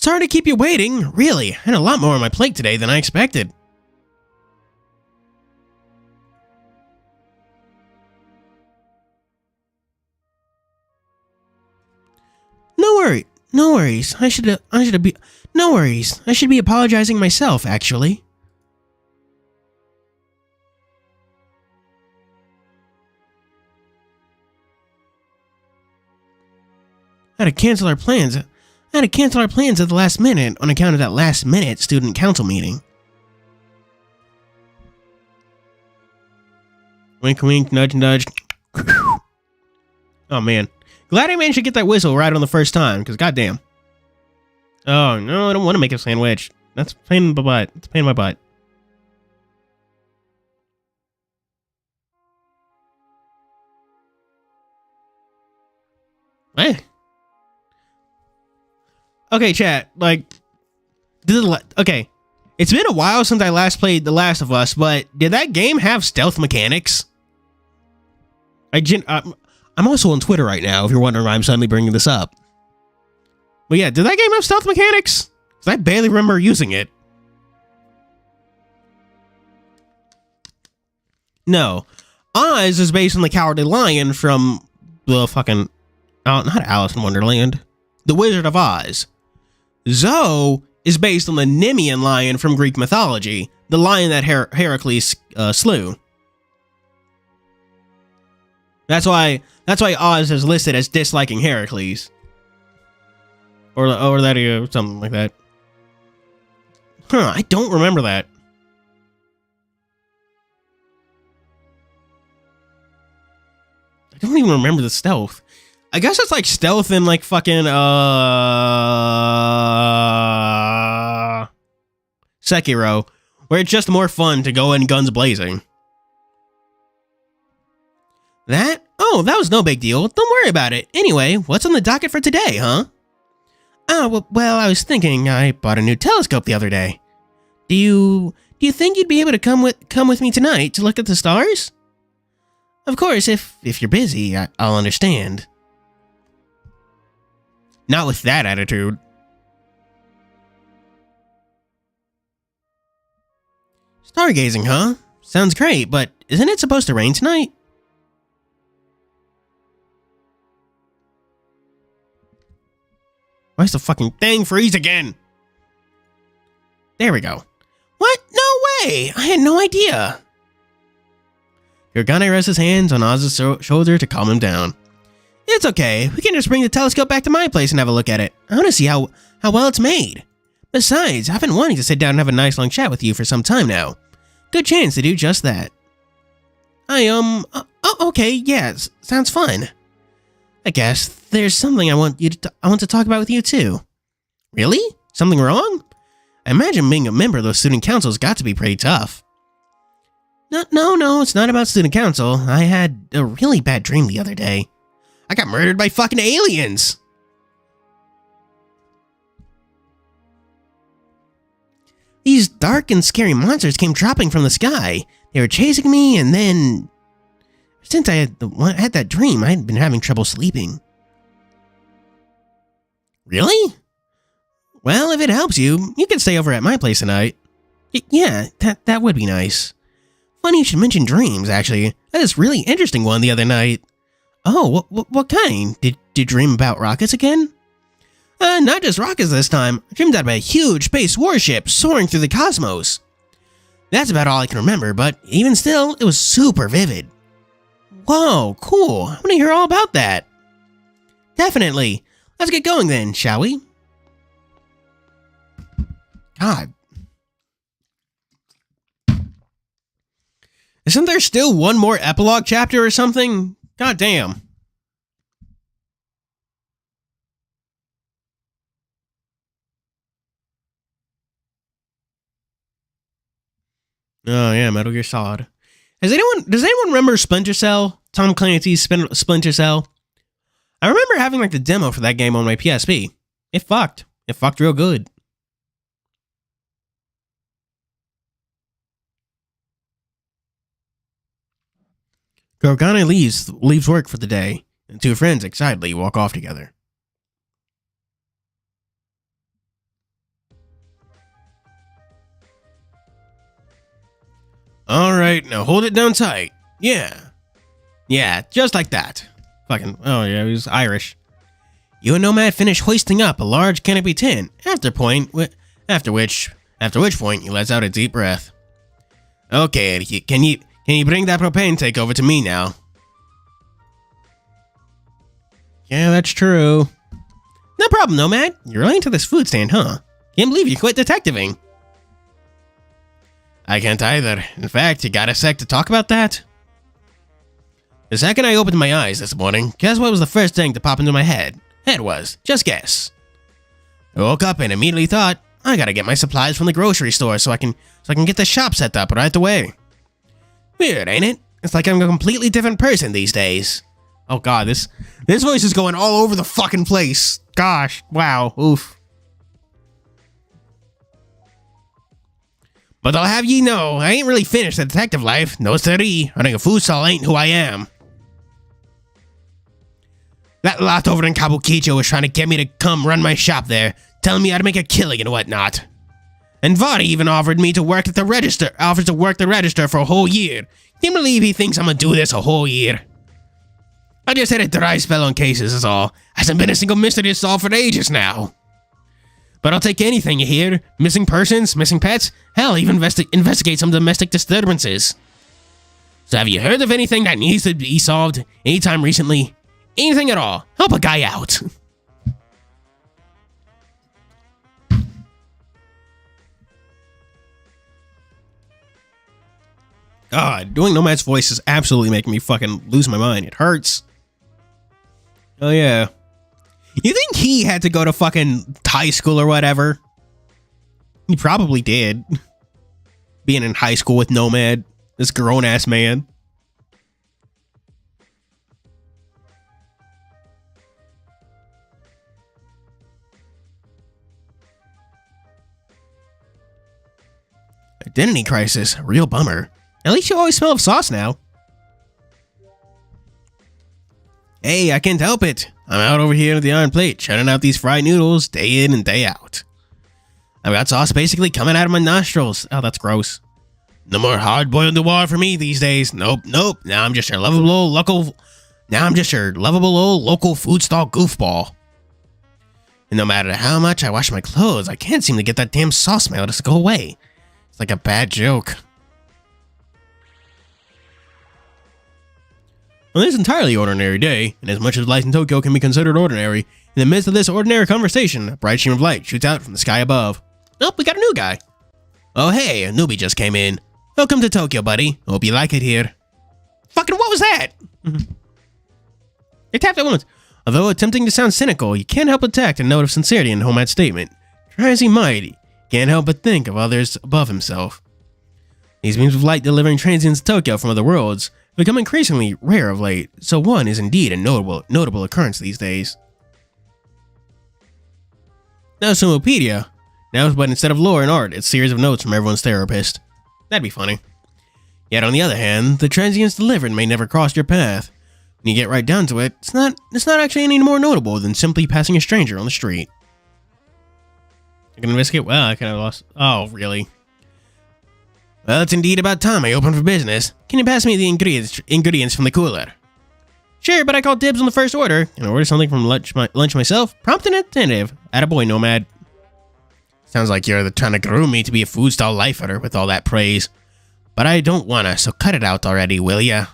Sorry to keep you waiting. Really, I had a lot more on my plate today than I expected. No worries. No worries. I should be apologizing myself, actually. I had to cancel our plans. at the last minute on account of that last-minute student council meeting. Wink, wink, nudge, nudge. Oh, man. Glad I managed to get that whistle right on the first time, because goddamn. Oh, no, I don't want to make a sandwich. That's a pain in my butt. It's a pain in my butt. Eh. Okay, chat, like, okay, it's been a while since I last played The Last of Us, but did that game have stealth mechanics? I'm also on Twitter right now, if you're wondering why I'm suddenly bringing this up. But yeah, did that game have stealth mechanics? Because I barely remember using it. No. Oz is based on the Cowardly Lion from the fucking... Oh, not Alice in Wonderland. The Wizard of Oz. Zoe is based on the Nemean lion from Greek mythology, the lion that Heracles slew. That's why Oz is listed as disliking Heracles, or that something like that. Huh? I don't remember that. I don't even remember the stealth. I guess it's like stealth in like fucking Sekiro, where it's just more fun to go in guns blazing. That? Oh, that was no big deal. Don't worry about it. Anyway, what's on the docket for today, huh? Oh, well, I was thinking I bought a new telescope the other day. Do you think you'd be able to come with me tonight to look at the stars? Of course, if you're busy, I'll understand. Not with that attitude. Stargazing, huh? Sounds great, but isn't it supposed to rain tonight? Why's the fucking thing freeze again? There we go. What? No way! I had no idea. Yorgane rests his hands on Oz's shoulder to calm him down. It's okay. We can just bring the telescope back to my place and have a look at it. I want to see how well it's made. Besides, I've been wanting to sit down and have a nice long chat with you for some time now. Good chance to do just that. Okay, yeah, sounds fun. I guess there's something I want to talk about with you too. Really? Something wrong? I imagine being a member of the student council's got to be pretty tough. No, it's not about student council. I had a really bad dream the other day. I got murdered by fucking aliens! These dark and scary monsters came dropping from the sky. They were chasing me, and then... Since I had that dream, I had been having trouble sleeping. Really? Well, if it helps you, you can stay over at my place tonight. Yeah, that would be nice. Funny you should mention dreams, actually. I had this really interesting one the other night. Oh, what kind? Did you dream about rockets again? Not just rockets this time. I dreamed about a huge space warship soaring through the cosmos. That's about all I can remember, but even still, it was super vivid. Whoa, cool. I want to hear all about that. Definitely. Let's get going then, shall we? God. Isn't there still one more epilogue chapter or something? God damn. Oh yeah, Metal Gear Solid. Does anyone remember Splinter Cell? Tom Clancy's Splinter Cell? I remember having like the demo for that game on my PSP. It fucked. It fucked real good. Gorgana leaves work for the day, and two friends excitedly walk off together. Alright, now hold it down tight. Yeah. Yeah, just like that. Fucking, oh yeah, he was Irish. You and Nomad finish hoisting up a large canopy tent, after which point he lets out a deep breath. Okay, can you bring that propane tank over to me now? Yeah, that's true. No problem, Nomad. You're really into this food stand, huh? Can't believe you quit detectiving. I can't either. In fact, you got a sec to talk about that? The second I opened my eyes this morning, guess what was the first thing to pop into my head? Just guess. I woke up and immediately thought, I gotta get my supplies from the grocery store so I can get the shop set up right away. Weird, ain't it? It's like I'm a completely different person these days. Oh god, this voice is going all over the fucking place. Gosh, wow, oof. But I'll have ye know, I ain't really finished the detective life. No siree, running a food stall ain't who I am. That lot over in Kabukicho was trying to get me to come run my shop there, telling me how to make a killing and whatnot. And Vadi even offered me to work at the register, for a whole year. Can't believe he thinks I'm gonna do this a whole year. I just had a dry spell on cases is all. Hasn't been a single mystery to solve for ages now. But I'll take anything, you hear? Missing persons, missing pets, hell, even investigate some domestic disturbances. So have you heard of anything that needs to be solved anytime recently? Anything at all. Help a guy out. God, doing Nomad's voice is absolutely making me fucking lose my mind. It hurts. Oh yeah. You think he had to go to fucking high school or whatever? He probably did. Being in high school with Nomad, this grown-ass man. Identity crisis, real bummer. At least you always smell of sauce now. Hey, I can't help it. I'm out over here at the Iron Plate, churning out these fried noodles day in and day out. I've got sauce basically coming out of my nostrils. Oh, that's gross. No more hard-boiled noir for me these days. Nope. Now I'm just your lovable old local food stall goofball. And no matter how much I wash my clothes, I can't seem to get that damn sauce smell to go away. It's like a bad joke. On this entirely ordinary day, and as much as life in Tokyo can be considered ordinary, in the midst of this ordinary conversation, a bright stream of light shoots out from the sky above. Oh, we got a new guy. Oh hey, a newbie just came in. Welcome to Tokyo, buddy. Hope you like it here. Fucking what was that? They tapped that once. Although attempting to sound cynical, you can't help but detect a note of sincerity in Nomad's statement. Try as he might, he can't help but think of others above himself. These beams of light delivering transients to Tokyo from other worlds have become increasingly rare of late, so one is indeed a notable occurrence these days. Now Sumopedia. Now, but instead of lore and art, it's a series of notes from everyone's therapist. That'd be funny. Yet on the other hand, the transients delivered may never cross your path. When you get right down to it, it's not actually any more notable than simply passing a stranger on the street. I can investigate. Well, I kind of lost. Oh, really? Well, it's indeed about time I open for business. Can you pass me the ingredients from the cooler? Sure, but I called dibs on the first order and order something from lunch myself. Prompt and attentive. Attaboy, Nomad. Sounds like you're trying to groom me to be a food stall lifer with all that praise. But I don't wanna, so cut it out already, will ya?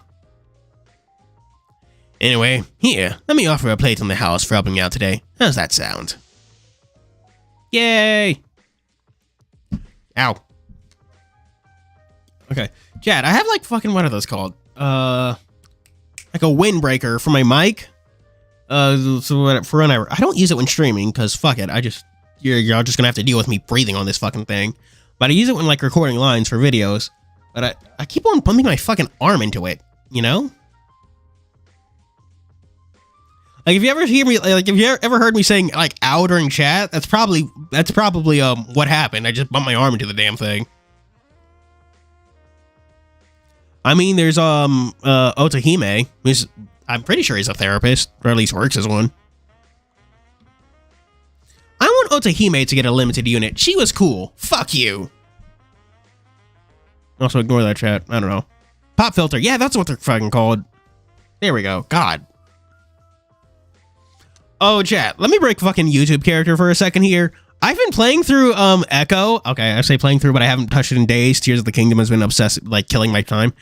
Anyway, here, let me offer a plate on the house for helping me out today. How's that sound? Yay! Ow. Okay, Chad, I have like fucking, what are those called? Like a windbreaker for my mic. So for when I don't use it when streaming, because fuck it, you're just gonna have to deal with me breathing on this fucking thing. But I use it when like recording lines for videos. But I keep on pumping my fucking arm into it, you know? Like if you ever hear me, like if you ever heard me saying like "ow" during chat, that's probably what happened. I just bumped my arm into the damn thing. I mean, there's Otahime, who's I'm pretty sure he's a therapist, or at least works as one. I want Otahime to get a limited unit. She was cool. Fuck you. Also ignore that chat. I don't know. Pop filter. Yeah, that's what they're fucking called. There we go. God. Oh, chat. Let me break fucking YouTube character for a second here. I've been playing through Echo. Okay, I say playing through, but I haven't touched it in days. Tears of the Kingdom has been obsessive, like killing my time.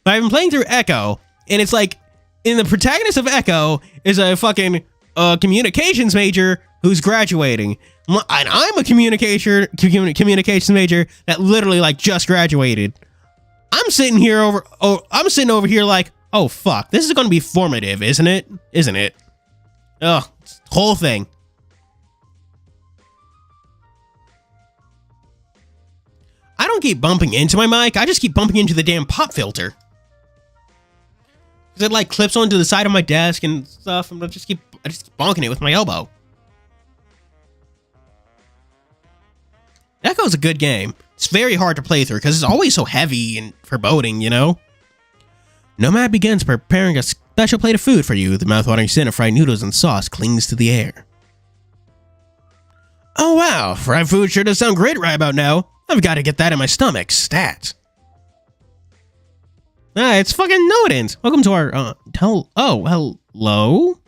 But I've been playing through Echo, and it's like, in the protagonist of Echo is a fucking communications major who's graduating. And I'm a communications major that literally like just graduated. I'm sitting over here like, oh fuck, this is gonna be formative, isn't it? Isn't it? Ugh, whole thing. I don't keep bumping into my mic, I just keep bumping into the damn pop filter. Cause it like clips onto the side of my desk and stuff, and I just keep bonking it with my elbow. Echo's a good game. It's very hard to play through because it's always so heavy and foreboding, you know? Nomad begins preparing a special plate of food for you. The mouth-watering scent of fried noodles and sauce clings to the air. Oh wow, fried food sure does sound great right about now. I've got to get that in my stomach. Stat. Ah, it's fucking Nodens. Welcome to our, hello?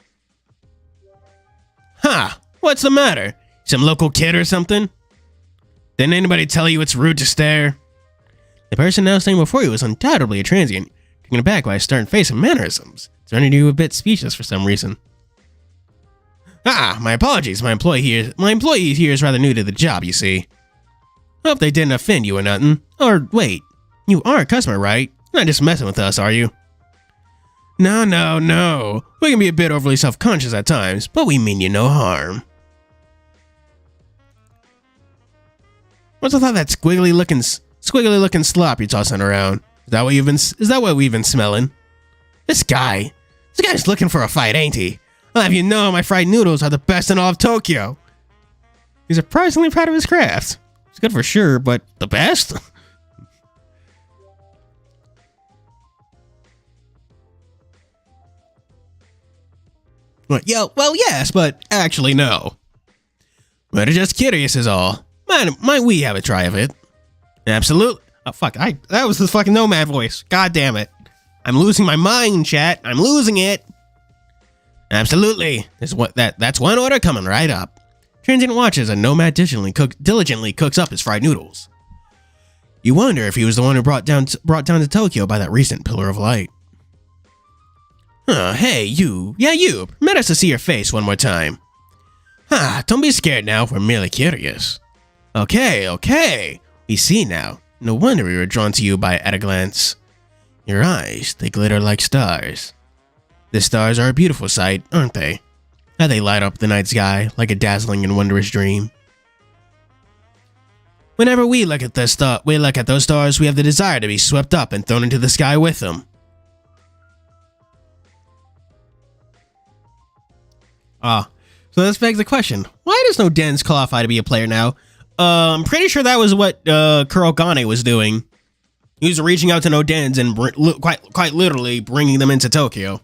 Huh, what's the matter? Some local kid or something? Didn't anybody tell you it's rude to stare? The person now standing before you was undoubtedly a transient, taken aback by his stern face and mannerisms. It's turning you a bit speechless for some reason. Ah, my apologies. My employee here is rather new to the job, you see. Hope they didn't offend you or nothing. Or wait, you are a customer, right? You're not just messing with us, are you? No. We can be a bit overly self-conscious at times, but we mean you no harm. What's with all that squiggly looking slop you're tossing around? Is that what we've been smelling? This guy's looking for a fight, ain't he? I'll have you know my fried noodles are the best in all of Tokyo. He's surprisingly proud of his craft. It's good for sure, but the best? Well, yes, but actually no. But it's just curious is all. Might we have a try of it? Absolutely. Oh, fuck. That was the fucking Nomad voice. God damn it. I'm losing my mind, chat. I'm losing it. Absolutely. That's one order coming right up. Transient watches and Nomad diligently cooks up his fried noodles. You wonder if he was the one who brought down to Tokyo by that recent pillar of light. Hey, you. Yeah, you. Permit us to see your face one more time. Don't be scared now. We're merely curious. Okay. We see now. No wonder we were drawn to you at a glance. Your eyes, they glitter like stars. The stars are a beautiful sight, aren't they? How they light up the night sky like a dazzling and wondrous dream. Whenever we look at those stars, we have the desire to be swept up and thrown into the sky with them. So this begs the question, why does no Dens qualify to be a player now? I'm pretty sure that was what Kurogane was doing. He was reaching out to no Dens and quite literally bringing them into Tokyo.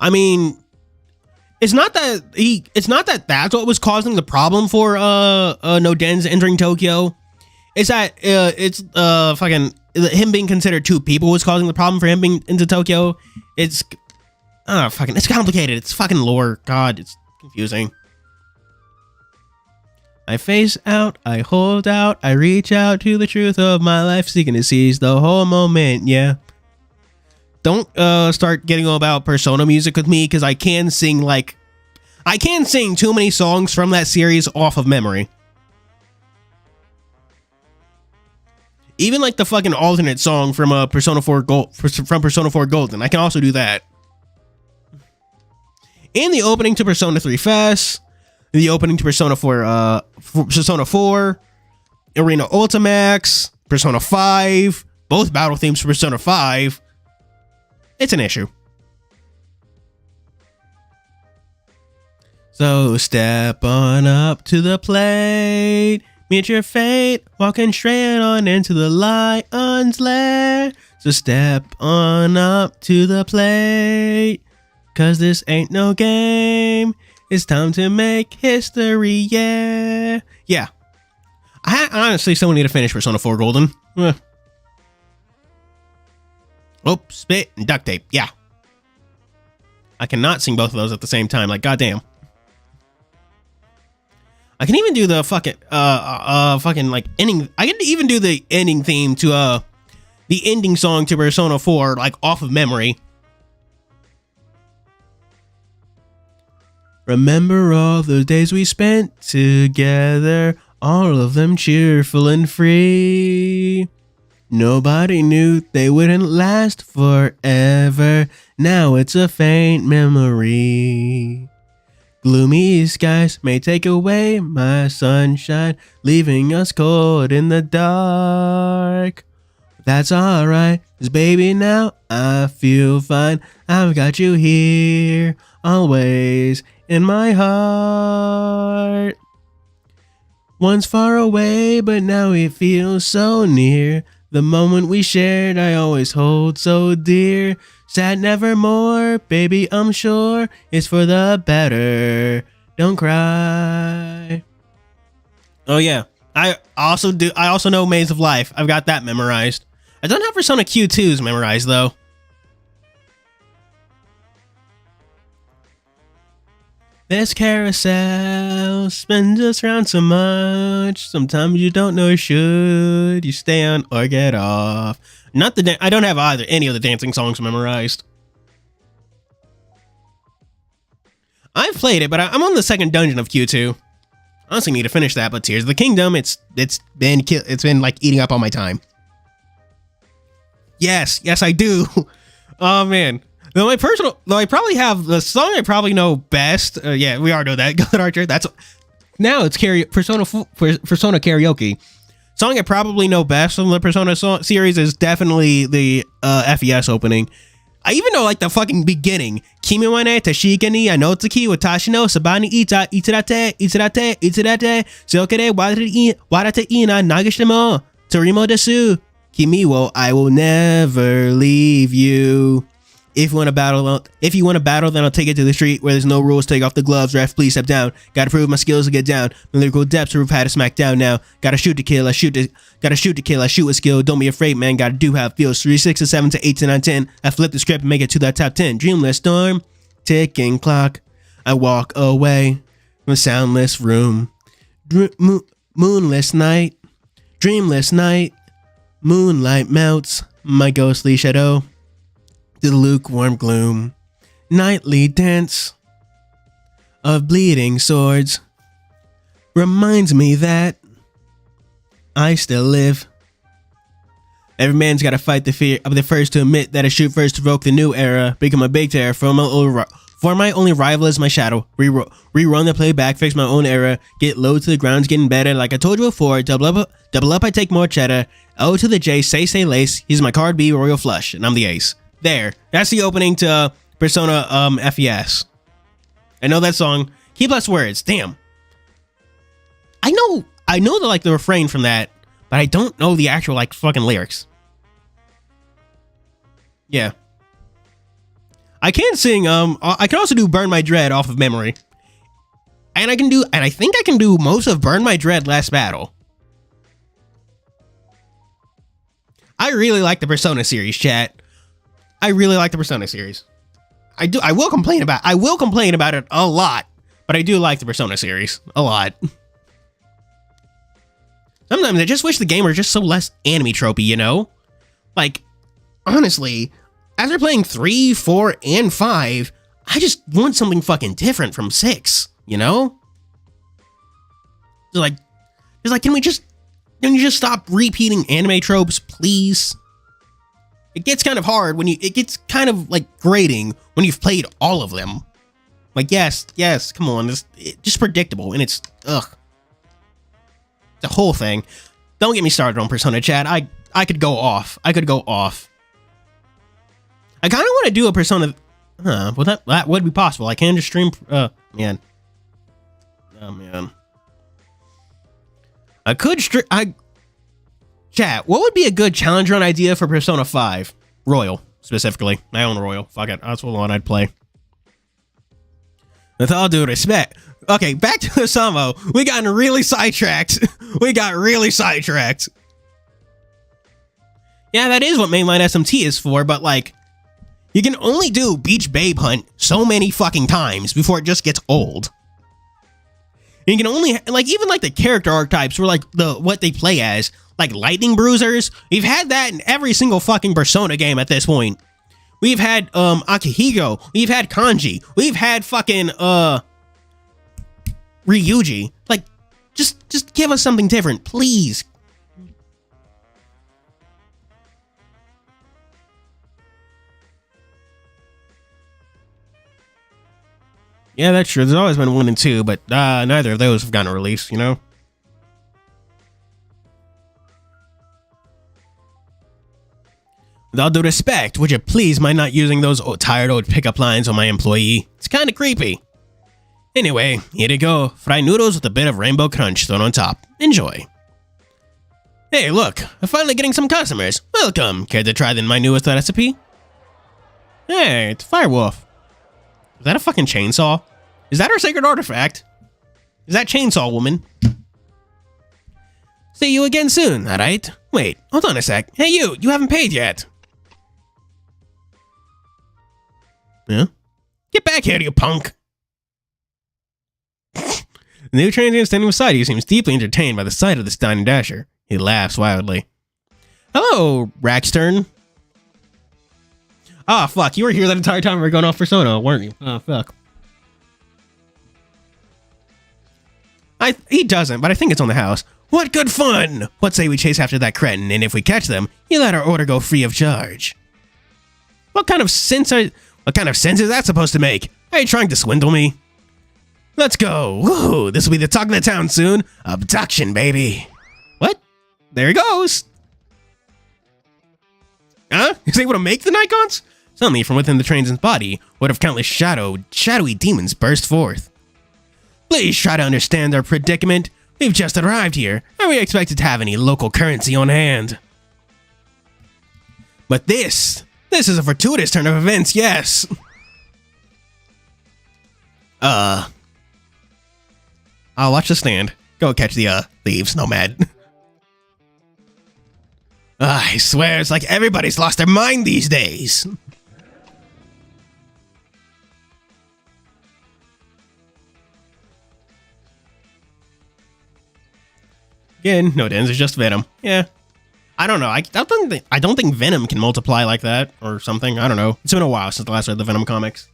I mean, it's not that that's what was causing the problem for no Dens entering Tokyo. It's that fucking him being considered two people was causing the problem for him being into Tokyo. It's complicated. It's fucking lore. God, it's confusing. I face out, I hold out, I reach out to the truth of my life, seeking to seize the whole moment, yeah. Don't start getting all about Persona music with me, because I can sing too many songs from that series off of memory. Even like the fucking alternate song from Persona 4 Golden, I can also do that. And the opening to Persona 3 Fest, the opening to Persona 4, Arena Ultimax, Persona 5, both battle themes for Persona 5. It's an issue. So step on up to the plate, meet your fate, walking straight on into the lion's lair. So step on up to the plate, 'cause this ain't no game. It's time to make history, yeah. Yeah. I honestly still need to finish Persona 4 Golden. Oh, spit and duct tape. Yeah. I cannot sing both of those at the same time. Like, goddamn. I can even do the fucking like ending. I can even do the ending theme to the ending song to Persona 4 like off of memory. Remember all those days we spent together, all of them cheerful and free. Nobody knew they wouldn't last forever. Now it's a faint memory. Gloomy skies may take away my sunshine, leaving us cold in the dark. That's alright, 'cause baby now I feel fine. I've got you here, always in my heart. Once far away, but now it feels so near. The moment we shared, I always hold so dear. Sad nevermore, baby, I'm sure it's for the better. Don't cry. Oh yeah, I also know Maze of Life. I've got that memorized. I don't have Persona Q2's memorized though. This carousel spins us around so much. Sometimes you don't know should you stay on or get off. Not the I don't have any of the dancing songs memorized. I've played it, but I'm on the second dungeon of Q2. Honestly, need to finish that. But Tears of the Kingdom, it's been like eating up all my time. Yes, I do. Oh man. Though I probably have the song I probably know best. Yeah, we already know that. Good Archer. That's now it's Persona karaoke. Song I probably know best from the Persona series is definitely the FES opening. I even know like the fucking beginning. Kimi wa ne tashika ni anotsuki watashi no sabani ita itarate soukere warate ina nagashimo torimo desu. Kimi wo I will never leave you. If you want to battle, then I'll take it to the street where there's no rules. Take off the gloves, ref, please step down. Gotta prove my skills to get down. My lyrical depths prove how to smack down now. Gotta shoot to kill, I shoot with skill. Don't be afraid, man. Gotta do how it feels. 3, 6, 7 to 8 to 9, 10. I flip the script and make it to that top 10. Dreamless storm, ticking clock. I walk away from a soundless room. Moonless night, dreamless night. Moonlight melts my ghostly shadow. The lukewarm gloom, nightly dance of bleeding swords reminds me that I still live. Every man's gotta fight the fear. I'm the first to admit that I shoot first to evoke the new era. Become a big terror for my only rival is my shadow. Rerun the playback, fix my own error. Get low to the ground's getting better. Like I told you before, double up, I take more cheddar. O to the J, say lace. He's my card B, royal flush, and I'm the ace. There. That's the opening to Persona FES. I know that song. Key plus words. Damn. I know the like the refrain from that, but I don't know the actual like fucking lyrics. Yeah. I can sing I can also do Burn My Dread off of memory. And I think I can do most of Burn My Dread Last Battle. I really like the Persona series, chat. I really like the Persona series. I will complain about it a lot, but I do like the Persona series a lot. Sometimes I just wish the game were just so less anime tropey, you know? Like, honestly, after playing 3, 4, and 5, I just want something fucking different from 6, you know? It's like, can you just stop repeating anime tropes, please? It gets kind of hard it gets kind of like grating when you've played all of them. Like, yes, come on, it's just predictable, and it's, ugh. The whole thing. Don't get me started on Persona, chat. I could go off. I kind of want to do a Persona, well, that would be possible. I can just stream, man. Oh, man. I could Chat, what would be a good challenge run idea for Persona 5? Royal, specifically. I own Royal. Fuck it. That's the one I'd play. With all due respect, Okay, back to Housamo. We got really sidetracked. Yeah, that is what mainline SMT is for, but like, you can only do Beach Babe Hunt so many fucking times before it just gets old. You can only, like, even like the character archetypes were like what they play as, like Lightning Bruisers. We've had that in every single fucking Persona game at this point. We've had Akihiko, we've had Kanji, we've had fucking Ryuji. Like, just give us something different, please. Yeah, that's true. There's always been 1 and 2, but neither of those have gotten a release, you know? With all due respect, would you please mind not using those tired old pickup lines on my employee? It's kinda creepy. Anyway, here you go. Fried noodles with a bit of rainbow crunch thrown on top. Enjoy. Hey, look. I'm finally getting some customers. Welcome. Care to try my newest recipe? Hey, it's Firewolf. Is that a fucking chainsaw? Is that our sacred artifact? Is that Chainsaw Woman? See you again soon, alright? Wait, hold on a sec. Hey you haven't paid yet. Yeah? Get back here, you punk! The new transient standing beside you seems deeply entertained by the sight of this dining dasher. He laughs wildly. Hello, Rackstern. Ah, fuck, you were here that entire time we were going off Persona, weren't you? Oh, fuck. He doesn't, but I think it's on the house. What good fun! What say we chase after that cretin, and if we catch them, you let our order go free of charge. What kind of sense is that supposed to make? Are you trying to swindle me? Let's go. Woo, this will be the talk of the town soon. Abduction, baby. What? There he goes. Huh? Is he able to make the Nikons? Suddenly, from within the transient's body, what if countless shadowy demons burst forth? Please try to understand our predicament. We've just arrived here. Are we expected to have any local currency on hand? But this is a fortuitous turn of events, yes. I'll watch the stand. Go catch the thieves, Nomad. I swear, it's like everybody's lost their mind these days. Again, no dens, it's just Venom. Yeah. I don't know. I don't think Venom can multiply like that or something. I don't know. It's been a while since the last read the Venom comics.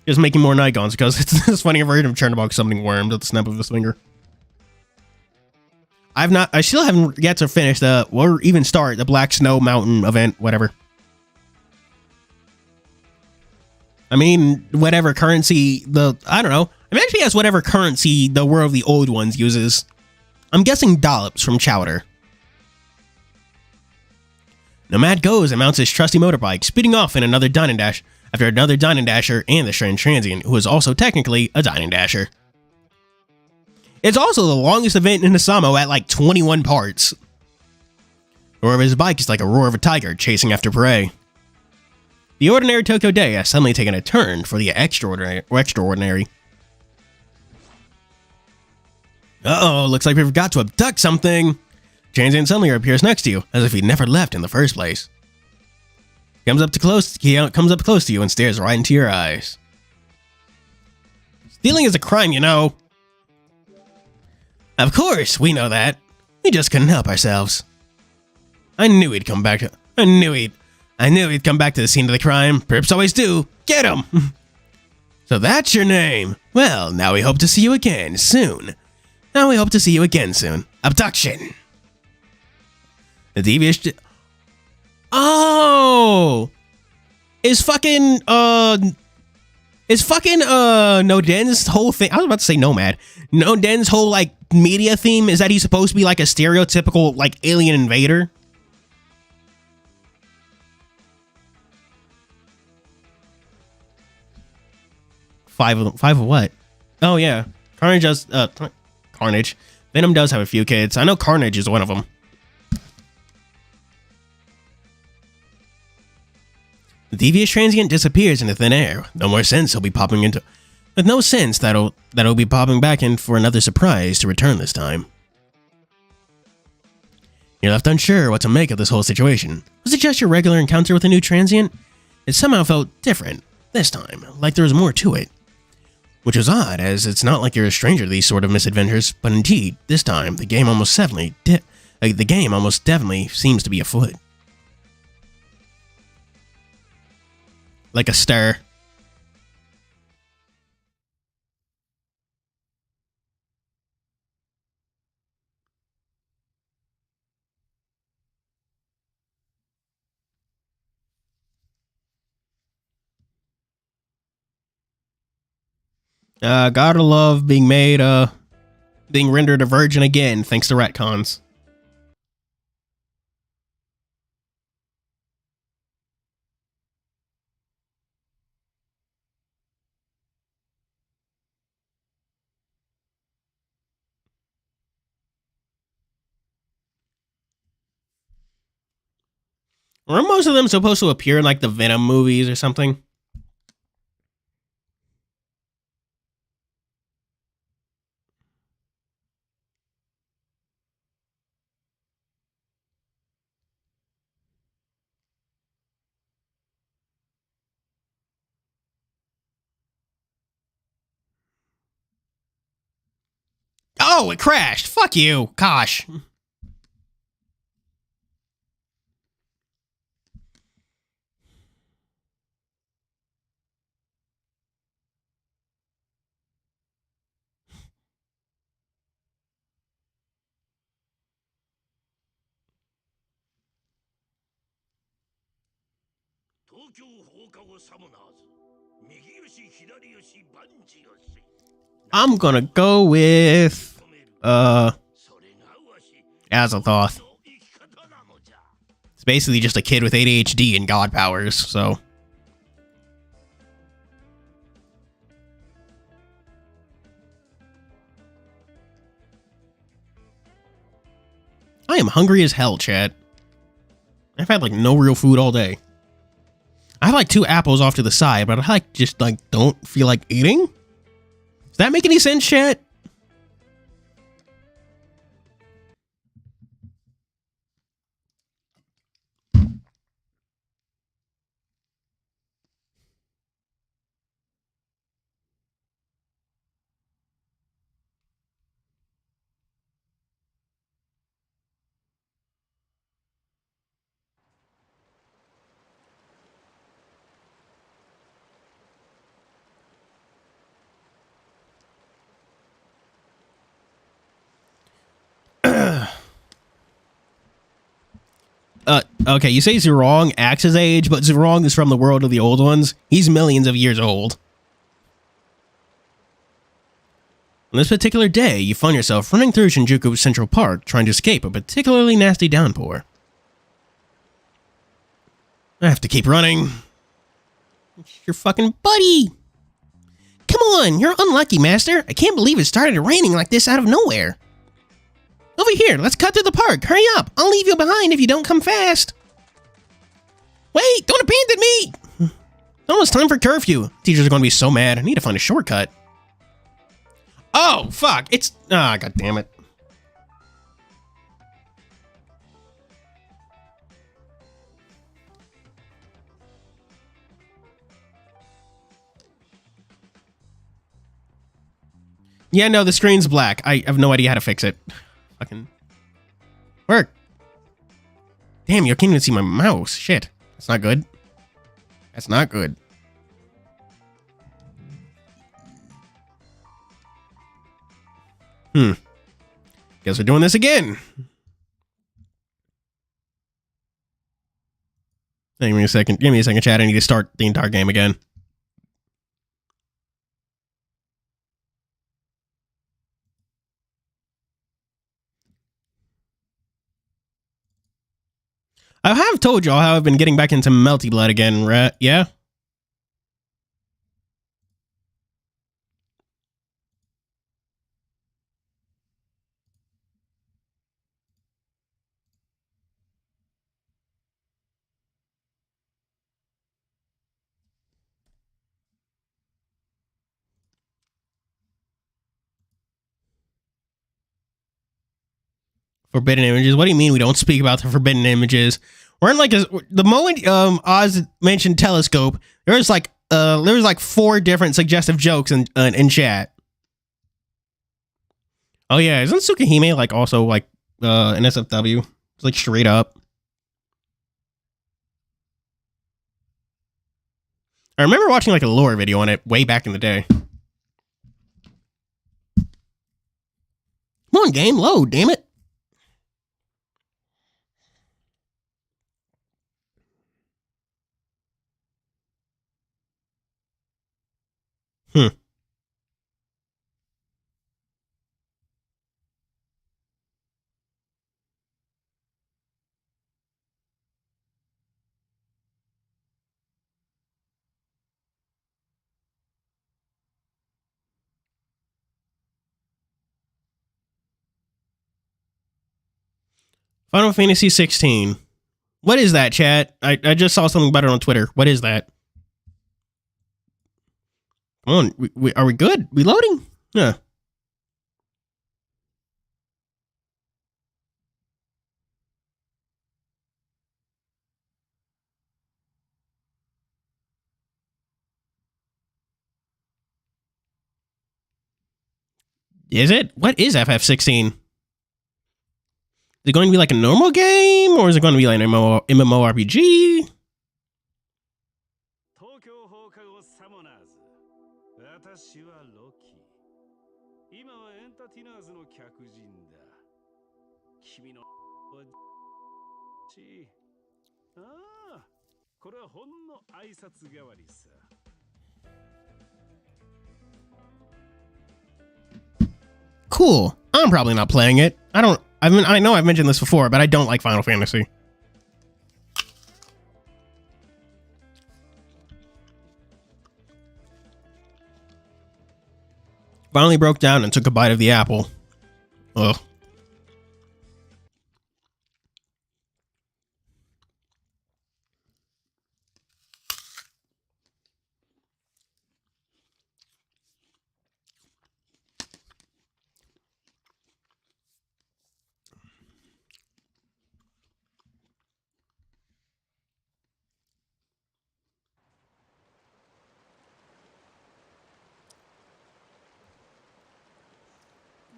Just making more Nigons because it's this funny version of Chernobog summoning worms at the snap of his finger. I still haven't yet to finish or even start the Black Snow Mountain event, whatever. I mean, whatever currency I don't know. I mean, actually has whatever currency the War of the Old Ones uses. I'm guessing dollops from Chowder. Nomad goes and mounts his trusty motorbike, speeding off in another Dine and Dash after another Dine and Dasher and the Strange Transient, who is also technically a Dine and Dasher. It's also the longest event in Housamo at like 21 parts. The roar of his bike is like a roar of a tiger chasing after prey. The ordinary Tokyo day has suddenly taken a turn for the extraordinary. Uh-oh, looks like we forgot to abduct something. Transient suddenly appears next to you, as if he never left in the first place. He comes up close to you and stares right into your eyes. Stealing is a crime, you know. Of course, we know that. We just couldn't help ourselves. I knew he'd come back to the scene of the crime. Perps always do. Get him! So that's your name. Well, now we hope to see you again soon. Abduction. The devious... Oh! Is fucking Noden's whole thing... I was about to say Nomad. Noden's whole, like, media theme is that he's supposed to be, like, a stereotypical, like, alien invader? Five of what? Oh, yeah. Carnage. Venom does have a few kids. I know Carnage is one of them. The devious transient disappears into thin air. No more sense he'll be popping into... With no sense that'll be popping back in for another surprise to return this time. You're left unsure what to make of this whole situation. Was it just your regular encounter with a new transient? It somehow felt different, this time, like there was more to it. Which was odd, as it's not like you're a stranger to these sort of misadventures, but indeed, this time, the game almost definitely seems to be afoot. Like a stir. Gotta love being rendered a virgin again, thanks to retcons. Were most of them supposed to appear in like the Venom movies or something? Oh, it crashed. Fuck you. Gosh. I'm gonna go with Azathoth. It's basically just a kid with ADHD and god powers, so. I am hungry as hell, chat. I've had like no real food all day. I have like 2 apples off to the side, but I just don't feel like eating. Does that make any sense, chat? Okay, you say Zurong acts his age, but Zurong is from the world of the old ones. He's millions of years old. On this particular day, you find yourself running through Shinjuku Central Park trying to escape a particularly nasty downpour. I have to keep running. It's your fucking buddy. Come on, you're unlucky, Master. I can't believe it started raining like this out of nowhere. Over here, let's cut through the park. Hurry up. I'll leave you behind if you don't come fast. Wait, don't abandon me. It's almost time for curfew. Teachers are going to be so mad. I need to find a shortcut. Oh, fuck. It's... Ah, god damn it. Yeah, no, the screen's black. I have no idea how to fix it. Fucking... Work. Damn, you can't even see my mouse. Shit. That's not good. That's not good. Guess we're doing this again. Give me a second. Give me a second, chat. I need to start the entire game again. I have told y'all how I've been getting back into Melty Blood again, right? Yeah? Forbidden images. What do you mean we don't speak about the forbidden images? We're in like the moment Oz mentioned telescope, there was like 4 different suggestive jokes in chat. Oh yeah, isn't Tsukihime like also like an SFW? It's like straight up. I remember watching like a lore video on it way back in the day. Come on, game, load, damn it. Final Fantasy 16. What is that, chat? I just saw something about it on Twitter. What is that? Come on, are we good? We loading? Yeah. Is it? What is FF16? Is it going to be like a normal game, or is it going to be like an MMORPG? Cool. I'm probably not playing it. I know I've mentioned this before, but I don't like Final Fantasy. Finally broke down and took a bite of the apple. Ugh.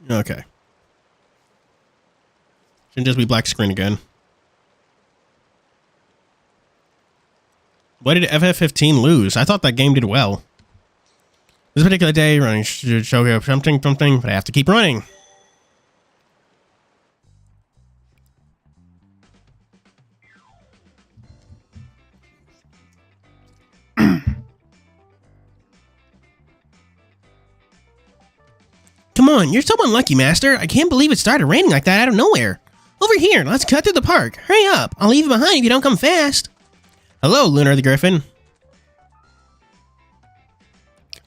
Okay. Shouldn't just be black screen again. What did FF15 lose? I thought that game did well. This particular day, running show something, but I have to keep running. Come on, you're so unlucky, Master. I can't believe it started raining like that out of nowhere. Over here, let's cut through the park. Hurry up. I'll leave you behind if you don't come fast. Hello, Lunar the Griffin.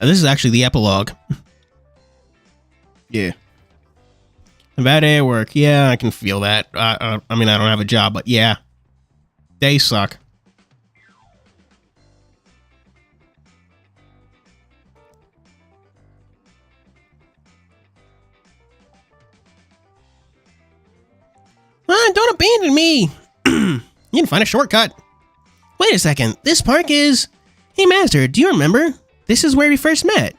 This is actually the epilogue. Yeah. A bad day at work. Yeah, I can feel that. I mean, I don't have a job, but yeah. Days suck. Don't abandon me. You can find a shortcut. Wait a second. This park is... Hey, Master, do you remember? This is where we first met.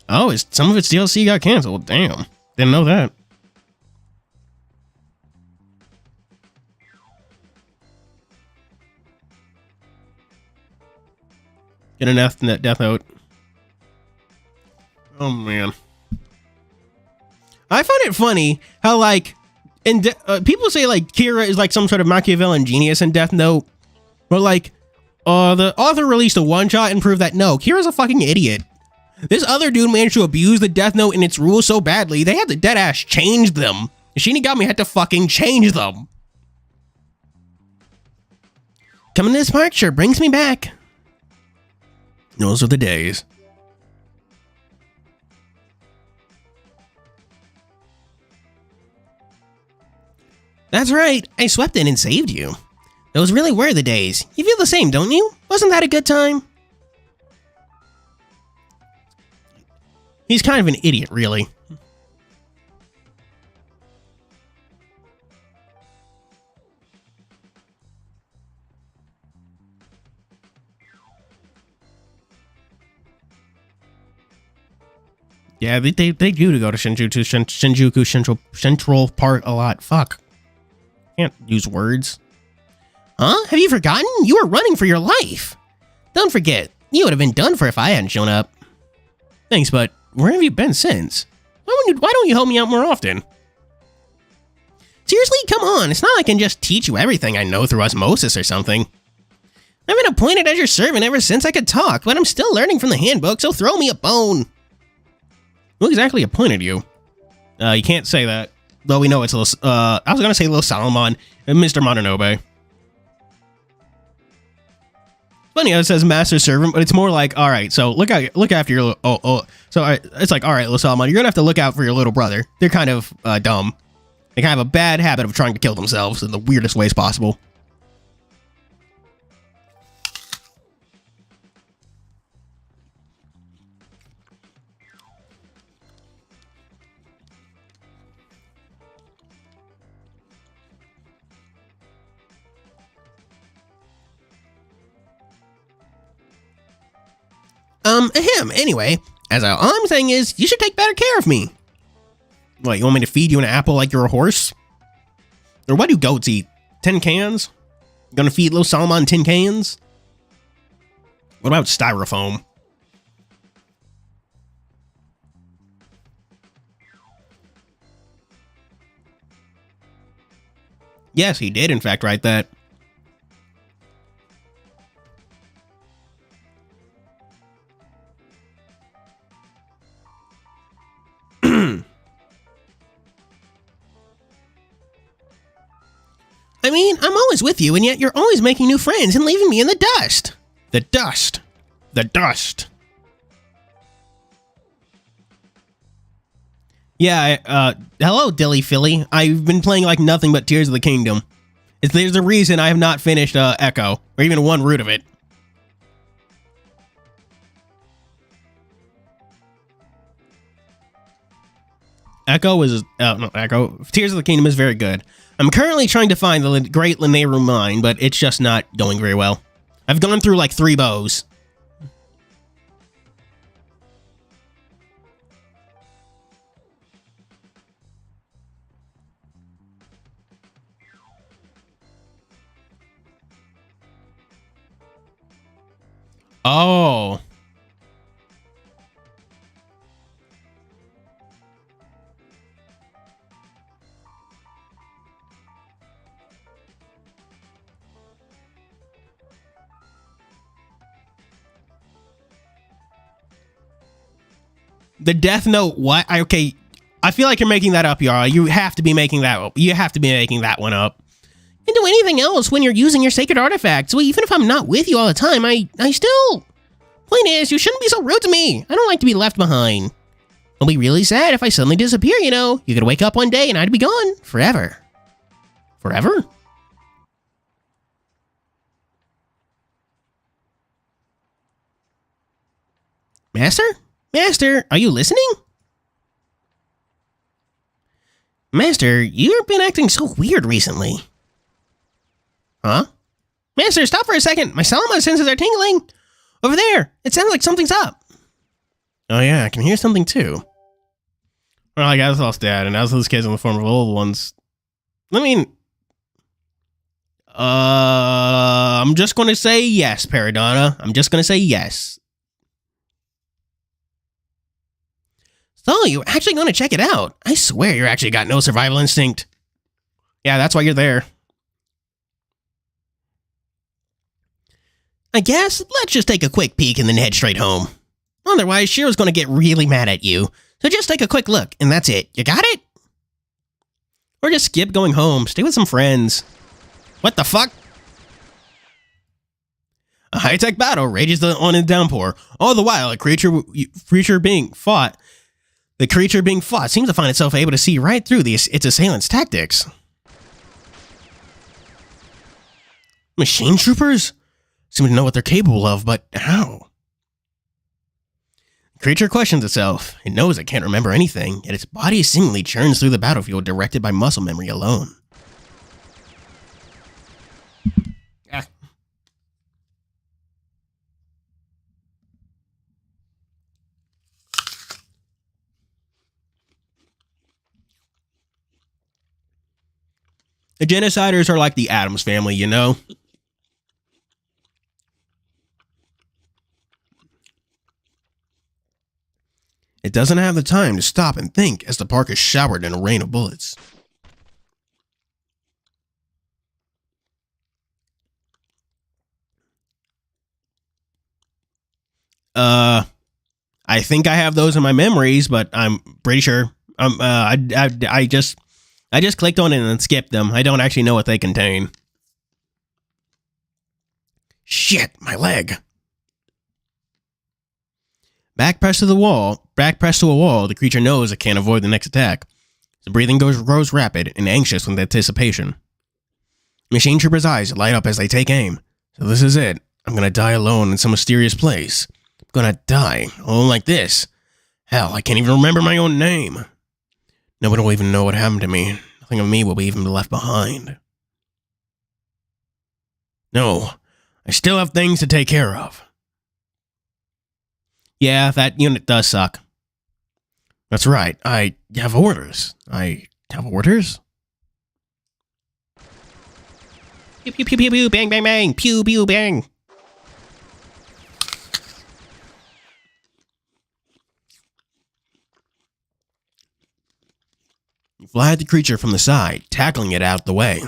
Oh, some of its DLC got canceled. Damn. Didn't know that. Get an Death Note. Oh, man. I find it funny how, like, people say, like, Kira is, like, some sort of Machiavellian genius in Death Note. But, like, the author released a one-shot and proved that, no, Kira's a fucking idiot. This other dude managed to abuse the Death Note and its rules so badly, they had to deadass change them. Shinigami had to fucking change them. Coming to this park sure brings me back. Those are the days. That's right, I swept in and saved you. Those really were the days. You feel the same, don't you? Wasn't that a good time? He's kind of an idiot, really. Yeah, they do to go to Shinjuku Central Park a lot. Fuck. Can't use words. Huh? Have you forgotten? You were running for your life. Don't forget, you would have been done for if I hadn't shown up. Thanks, but where have you been since? Why don't you help me out more often? Seriously, come on. It's not like I can just teach you everything I know through osmosis or something. I've been appointed as your servant ever since I could talk, but I'm still learning from the handbook, so throw me a bone. Who exactly appointed you? You can't say that. Though we know it's I was gonna say Little Solomon and Mr. Mononobe. Funny how it says master servant, but it's more like, all right, so look after your little, it's like, all right, Little Solomon, you're gonna have to look out for your little brother. They're kind of dumb. They kind of have a bad habit of trying to kill themselves in the weirdest ways possible. Anyway, all I'm saying is, you should take better care of me. What, you want me to feed you an apple like you're a horse? Or what do goats eat? Tin cans? You gonna feed Little Solomon tin cans? What about styrofoam? Yes, he did in fact write that. I mean, I'm always with you, and yet you're always making new friends and leaving me in the dust. The dust. The dust. Yeah, hello, Dilly Philly. I've been playing like nothing but Tears of the Kingdom. There's a reason I have not finished Echo, or even one root of it. Tears of the Kingdom is very good. I'm currently trying to find the Great Linearu Mine, but it's just not going very well. I've gone through like 3 bows. Oh. The Death Note, what? Okay, I feel like you're making that up, Yara. You have to be making that up. You have to be making that one up. You can do anything else when you're using your sacred artifacts. So even if I'm not with you all the time, I still... Point is, you shouldn't be so rude to me. I don't like to be left behind. I'll be really sad if I suddenly disappear, you know. You could wake up one day and I'd be gone. Forever. Forever? Master? Master, are you listening? Master, you've been acting so weird recently. Huh? Master, stop for a second. My Solomon senses are tingling. Over there. It sounds like something's up. Oh yeah, I can hear something too. Well, I guess I'll stay and as those kids in the form of old ones. I mean... I'm just going to say yes, Paradonna. I'm just going to say yes. So, you're actually going to check it out. I swear you actually got no survival instinct. Yeah, that's why you're there. I guess let's just take a quick peek and then head straight home. Otherwise, Shiro's going to get really mad at you. So just take a quick look, and that's it. You got it? Or just skip going home. Stay with some friends. What the fuck? A high-tech battle rages on in the downpour. All the while, the creature being fought seems to find itself able to see right through its assailant's tactics. Machine troopers? Seem to know what they're capable of, but how? The creature questions itself. It knows it can't remember anything, yet its body seemingly churns through the battlefield directed by muscle memory alone. Ah. The genociders are like the Addams family, you know? It doesn't have the time to stop and think as the park is showered in a rain of bullets. I think I have those in my memories, but I'm pretty sure. I just clicked on it and skipped them. I don't actually know what they contain. Shit, my leg. Back pressed to a wall, the creature knows it can't avoid the next attack. The breathing grows rapid and anxious with anticipation. Machine Trooper's eyes light up as they take aim. So this is it. I'm gonna die alone in some mysterious place. I'm gonna die, alone like this. Hell, I can't even remember my own name. No one will even know what happened to me. Nothing of me will be even left behind. No, I still have things to take care of. Yeah, that unit does suck. That's right, I have orders. I have orders? Pew pew pew pew pew, bang bang bang, pew pew bang. You fly at the creature from the side, tackling it out the way.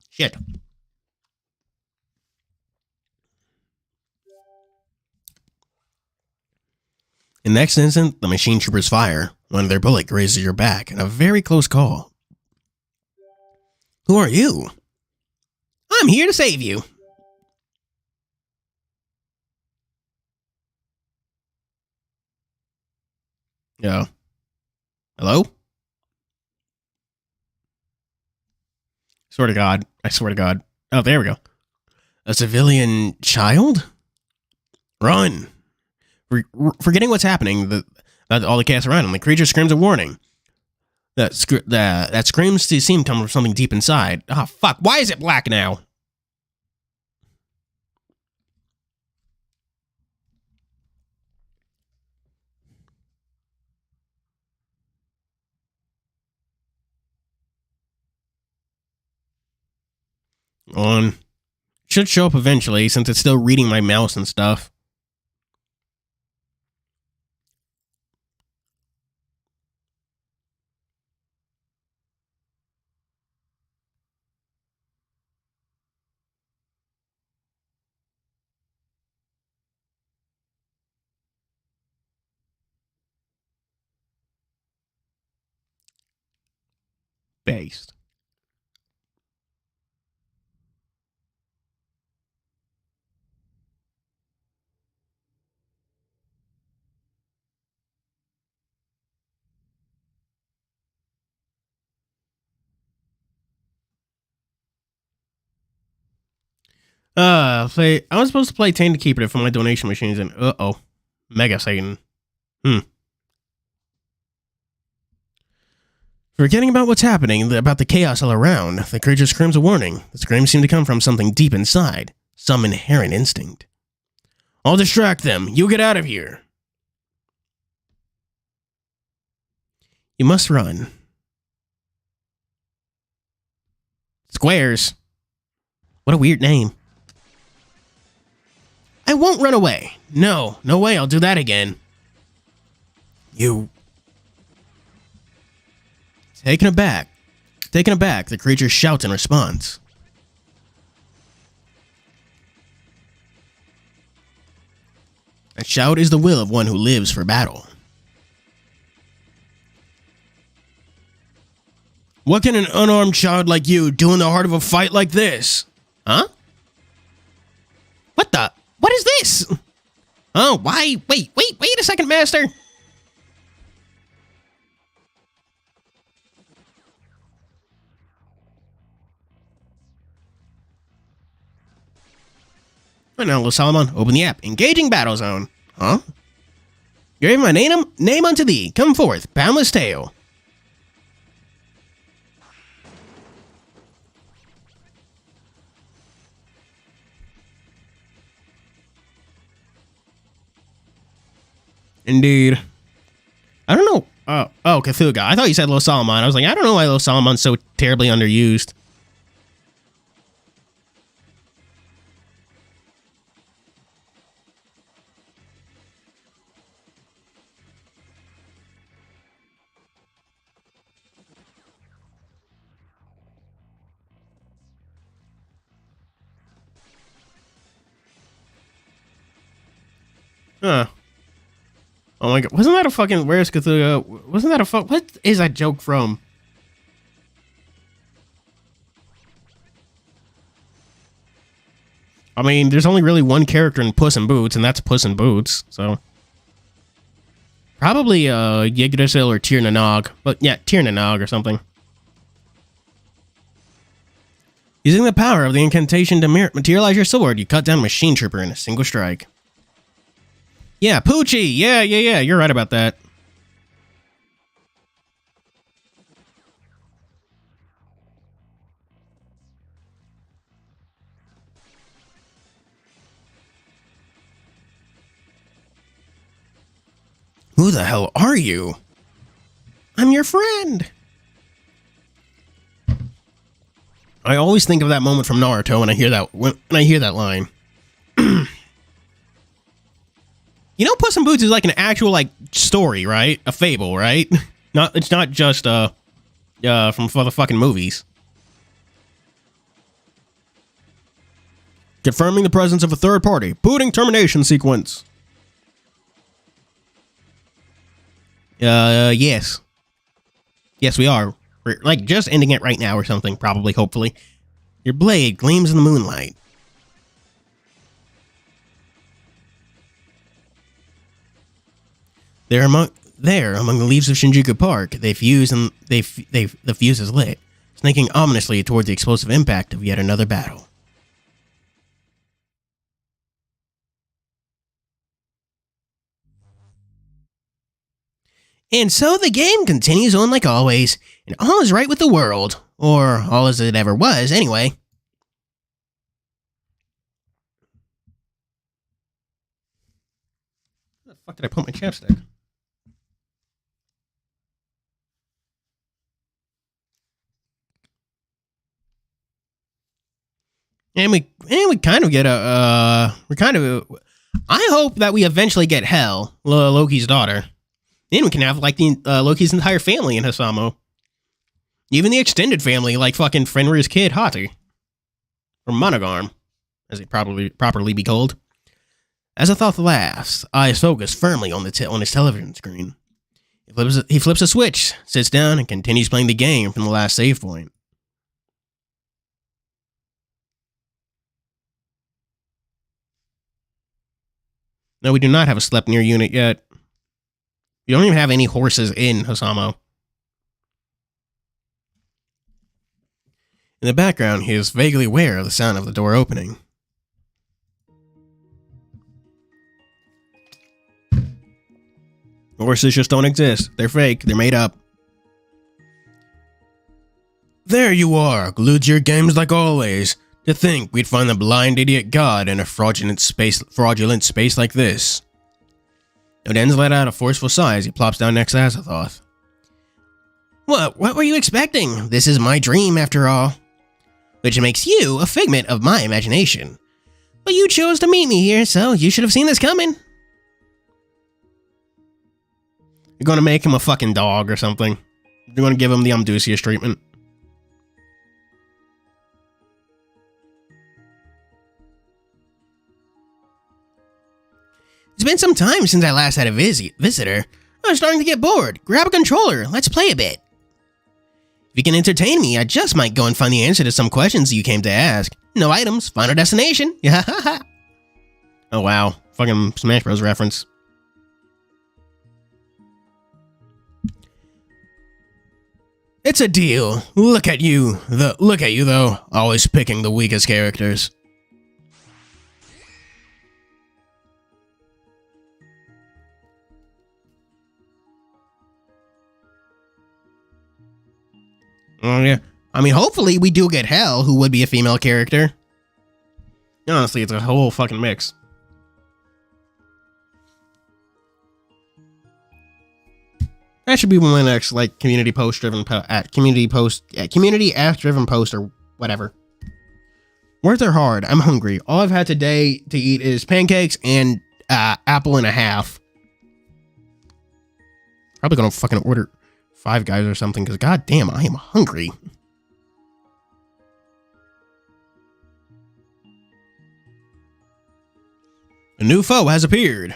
Shit. In the next instant, the machine troopers fire. One of their bullet grazes your back in a very close call. Who are you? I'm here to save you. Yeah. Hello? Swear to God. I swear to God. Oh, there we go. A civilian child? Run. Forgetting what's happening, all the chaos around him, the creature screams a warning. That screams to seem to come from something deep inside. Oh, fuck. Why is it black now? On. Should show up eventually, since it's still reading my mouse and stuff. Based. I was supposed to play Tame to Keep It for my donation machines, and Mega Satan. Forgetting about what's happening, about the chaos all around, the creature screams a warning. The screams seem to come from something deep inside, some inherent instinct. I'll distract them. You get out of here. You must run. Squares. What a weird name. I won't run away. No way I'll do that again. You... Taken aback, the creature shouts in response. A shout is the will of one who lives for battle. What can an unarmed child like you do in the heart of a fight like this? Huh? What is this? Oh, why? Wait a second, Master. Right now, Solomon, open the app. Engaging battle zone. Huh? Give my name unto thee. Come forth, boundless tale. Indeed. I don't know. Oh, Cthulhu. I thought you said Los Solomon. I was like, I don't know why Los Solomon's so terribly underused. Huh. Oh my god. Wasn't that a fucking... Where's Cthulhu? Wasn't that a fuck... What is that joke from? I mean, there's only really one character in Puss in Boots, and that's Puss in Boots, so... Probably, Yggdrasil or Tir na Nog. But, yeah, Tir na Nog or something. Using the power of the incantation to materialize your sword, you cut down a machine trooper in a single strike. Yeah, Poochie! Yeah, you're right about that. Who the hell are you? I'm your friend! I always think of that moment from Naruto when I hear that line. You know, Puss in Boots is like an actual, like, story, right? A fable, right? It's not just, from the fucking movies. Confirming the presence of a third party. Booting termination sequence. Yes. Yes, we are. We're, like, just ending it right now or something, probably, hopefully. Your blade gleams in the moonlight. There, among the leaves of Shinjuku Park, the fuse is lit, snaking ominously toward the explosive impact of yet another battle. And so the game continues on like always, and all is right with the world. Or all as it ever was, anyway. Where the fuck did I put my chapstick? And we kind of get I hope that we eventually get Hel, Loki's daughter. Then we can have, like, the Loki's entire family in Housamo. Even the extended family, like fucking Fenrir's kid, Hati. Or Monogarm, as it properly be called. As a thought laughs, eyes focus firmly on his television screen. He flips a switch, sits down, and continues playing the game from the last save point. No, we do not have a Sleipnir unit yet. We don't even have any horses in Housamo. In the background, he is vaguely aware of the sound of the door opening. Horses just don't exist. They're fake. They're made up. There you are, glued to your games like always. To think we'd find the blind idiot god in a fraudulent space like this. Odin's let out a forceful sigh as he plops down next to Azathoth. What were you expecting? This is my dream, after all. Which makes you a figment of my imagination. But you chose to meet me here, so you should have seen this coming. You're gonna make him a fucking dog or something. You're gonna give him the Amdusias treatment. It's been some time since I last had a visitor. I'm starting to get bored. Grab a controller. Let's play a bit. If you can entertain me, I just might go and find the answer to some questions you came to ask. No items. Final destination. Oh, wow. Fucking Smash Bros. Reference. It's a deal. Look at you, though. Always picking the weakest characters. Oh, yeah. I mean, hopefully we do get Hell, who would be a female character. Honestly, it's a whole fucking mix. That should be one of my next, like, community app driven post or whatever. Worth or hard? I'm hungry. All I've had today to eat is pancakes and apple and a half. Probably gonna fucking order Five Guys or something, because goddamn, I am hungry. A new foe has appeared.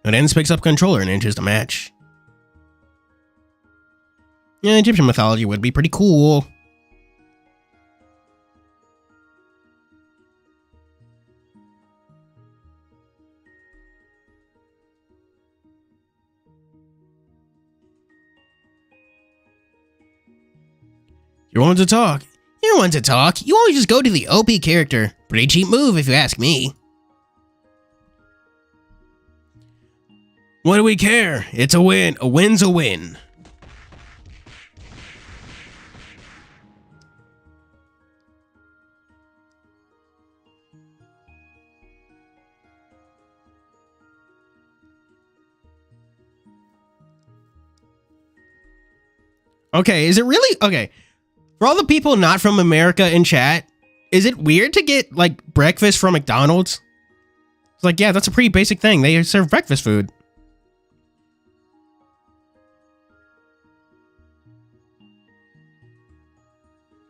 Nodens picks up controller and enters the match. Yeah, Egyptian mythology would be pretty cool. You want to talk? You want to talk? You always just go to the OP character. Pretty cheap move if you ask me. What do we care? It's a win. A win's a win. Okay, is it really? Okay. For all the people not from America in chat, is it weird to get, like, breakfast from McDonald's? It's like, yeah, that's a pretty basic thing. They serve breakfast food.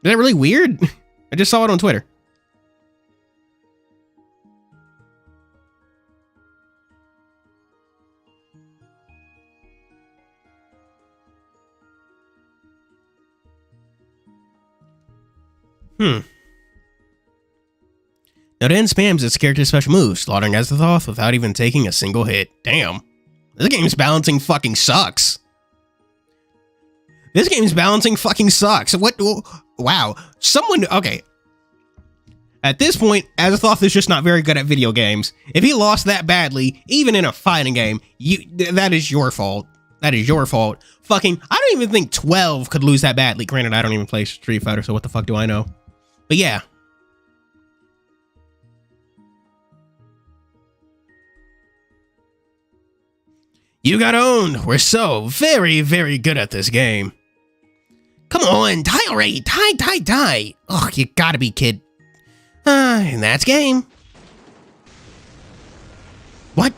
Is that really weird? I just saw it on Twitter. Nodens spams its character's special move, slaughtering Azathoth without even taking a single hit. Damn. This game's balancing fucking sucks. This game's balancing fucking sucks. What? Wow. Someone... Okay. At this point, Azathoth is just not very good at video games. If he lost that badly, even in a fighting game, that is your fault. That is your fault. Fucking... I don't even think 12 could lose that badly. Granted, I don't even play Street Fighter, so what the fuck do I know? But yeah. You got owned. We're so very, very good at this game. Come on, die already. Die. Oh, you gotta be kid. And that's game. What?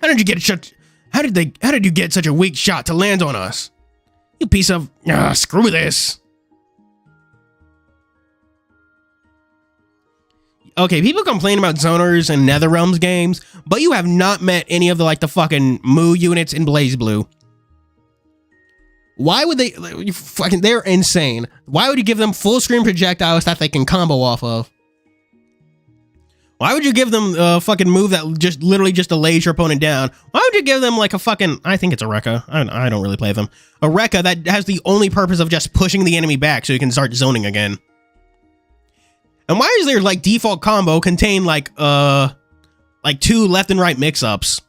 How did you get such... How did you get such a weak shot to land on us? You piece of... screw this. Okay, people complain about zoners and Netherrealms games, but you have not met any of the fucking Moo units in BlazBlue. Why would they fucking... They're insane. Why would you give them full screen projectiles that they can combo off of? Why would you give them a fucking move that just literally just delays your opponent down? Why would you give them like a fucking... I think it's a Rekka. I don't really play them. A Rekka that has the only purpose of just pushing the enemy back so you can start zoning again. And why is their like default combo contain like 2 left and right mix-ups?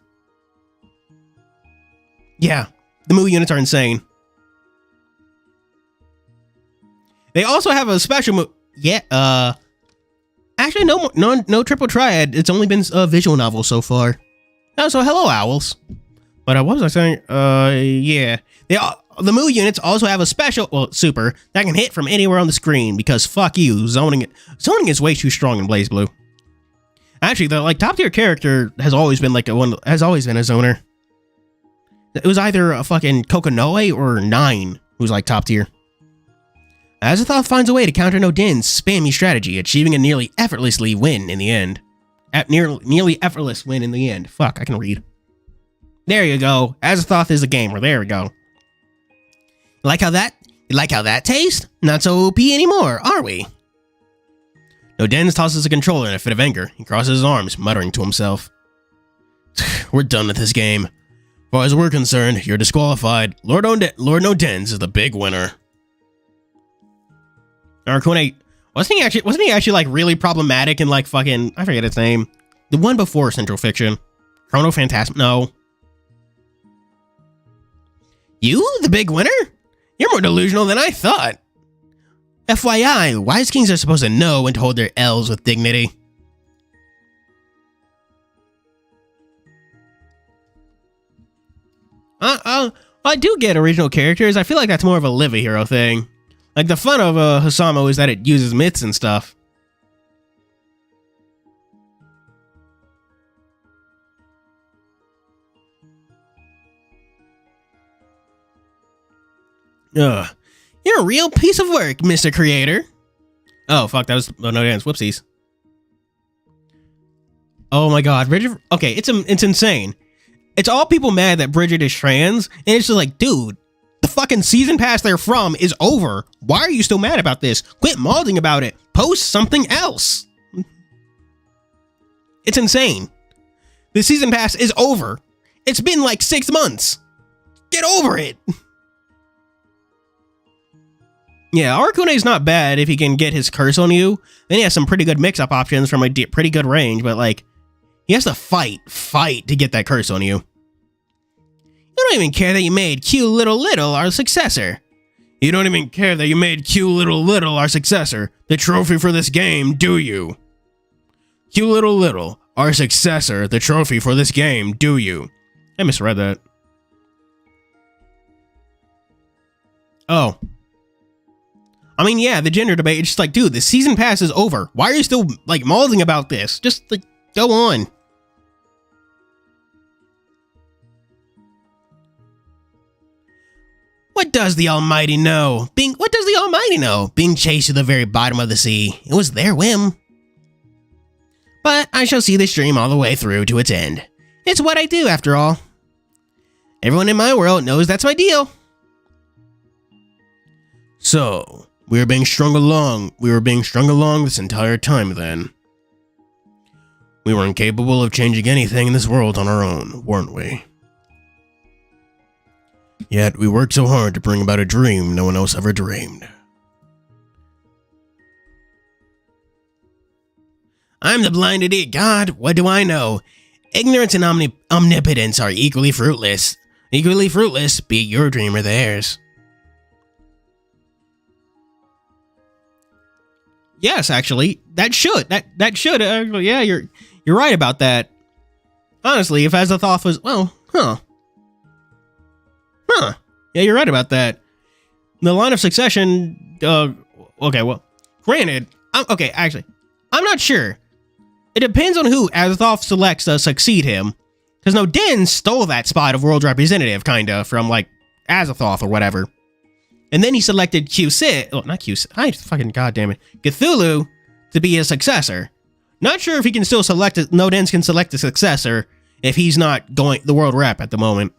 Yeah, the Moo units are insane. They also have a special move. Yeah, actually no triple triad. It's only been a visual novel so far. Oh, so hello owls. But what was I saying? Yeah. The Moo units also have a special, super, that can hit from anywhere on the screen because fuck you, zoning is way too strong in BlazBlue. Actually, the top tier character has always been a zoner. It was either a fucking Kokonoe or 9 who's like top tier. Azathoth finds a way to counter Nodin's spammy strategy, achieving a nearly effortlessly win in the end. Nearly effortless win in the end. Fuck, I can read. There you go. Azathoth is a gamer. There we go. You like how that tastes? Not so OP anymore, are we? Nodens tosses a controller in a fit of anger. He crosses his arms, muttering to himself. We're done with this game. As far as we're concerned, you're disqualified. Lord Nodens is the big winner. Arcone, wasn't he actually like really problematic and like fucking, I forget its name. The one before Central Fiction. Chrono Phantasm, no. You, the big winner? You're more delusional than I thought. FYI, wise kings are supposed to know when to hold their L's with dignity. I do get original characters. I feel like that's more of a live a hero thing. Like, the fun of Housamo is that it uses myths and stuff. Ugh. You're a real piece of work, Mr. Creator. Oh, fuck, that was no dance. Whoopsies. Oh my god, Bridget. Okay, it's insane. It's all people mad that Bridget is trans, and it's just like, dude, the fucking season pass they're from is over. Why are you still mad about this? Quit malding about it. Post something else. It's insane. The season pass is over. It's been like 6 months. Get over it. Yeah, Arkune's not bad if he can get his curse on you. Then he has some pretty good mix-up options from a pretty good range, but like, he has to fight to get that curse on you. You don't even care that you made Q Little our successor. You don't even care that you made Q Little our successor, the trophy for this game, do you? Q Little, our successor, the trophy for this game, do you? I misread that. Oh. I mean, yeah, the gender debate, it's just like, dude, the season pass is over. Why are you still, like, malding about this? Just, like, go on. What does the Almighty know? What does the Almighty know? Being chased to the very bottom of the sea. It was their whim. But I shall see this dream all the way through to its end. It's what I do, after all. Everyone in my world knows that's my deal. So, we were being strung along this entire time then. We were incapable of changing anything in this world on our own, weren't we? Yet, we worked so hard to bring about a dream no one else ever dreamed. I'm the blind idiot god, what do I know? Ignorance and omnipotence are equally fruitless. Equally fruitless, be it your dream or theirs. Yes, actually, that should actually, yeah, you're right about that. Honestly, if Azathoth was, well, yeah, you're right about that. The line of succession, okay, well, granted, I'm not sure. It depends on who Azathoth selects to succeed him, because Nodin stole that spot of world representative, kinda, from, like, Azathoth or whatever. And then he selected Cthulhu to be his successor. Not sure if he can still select Nodens can select a successor if he's not going the world rep at the moment.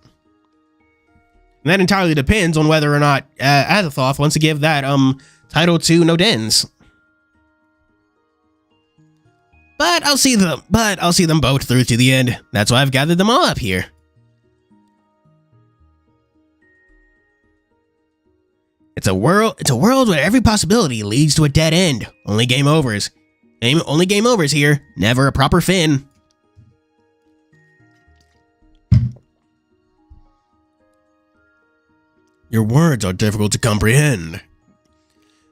And that entirely depends on whether or not Azathoth wants to give that title to Nodens. But I'll see them both through to the end. That's why I've gathered them all up here. It's a world where every possibility leads to a dead end. Only game overs. Only game overs here. Never a proper fin. Your words are difficult to comprehend.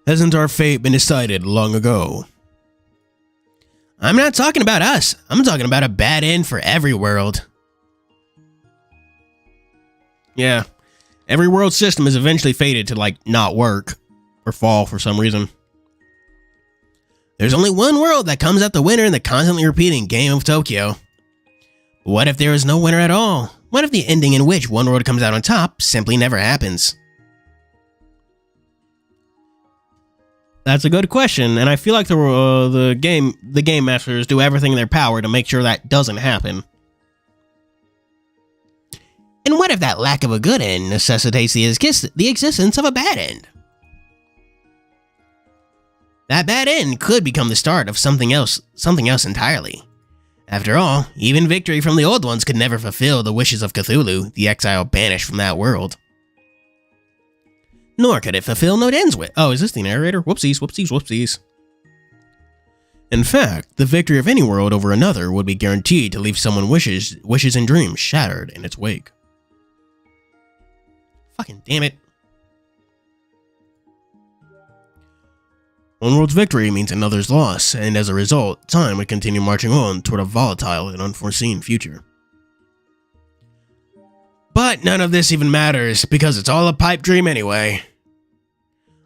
Hasn't our fate been decided long ago? I'm not talking about us. I'm talking about a bad end for every world. Yeah. Every world system is eventually fated to, like, not work or fall for some reason. There's only one world that comes out the winner in the constantly repeating game of Tokyo. What if there is no winner at all? What if the ending in which one world comes out on top simply never happens? That's a good question, and I feel like the game masters do everything in their power to make sure that doesn't happen. And what if that lack of a good end necessitates the existence of a bad end? That bad end could become the start of something else entirely. After all, even victory from the old ones could never fulfill the wishes of Cthulhu, the exile banished from that world. Nor could it fulfill Nodin's wish. Oh, is this the narrator? Whoopsies, whoopsies, whoopsies. In fact, the victory of any world over another would be guaranteed to leave someone's wishes and dreams shattered in its wake. Fucking damn it. One world's victory means another's loss, and as a result, time would continue marching on toward a volatile and unforeseen future. But none of this even matters, because it's all a pipe dream anyway.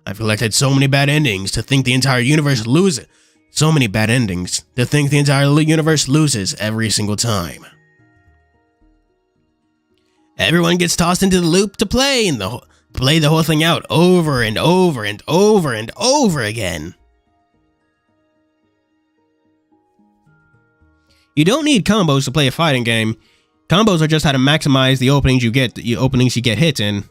I've collected so many bad endings to think the entire universe loses. So many bad endings to think the entire universe loses every single time. Everyone gets tossed into the loop to play the whole thing out over and over and over and over again. You don't need combos to play a fighting game. Combos are just how to maximize the openings you get hits in.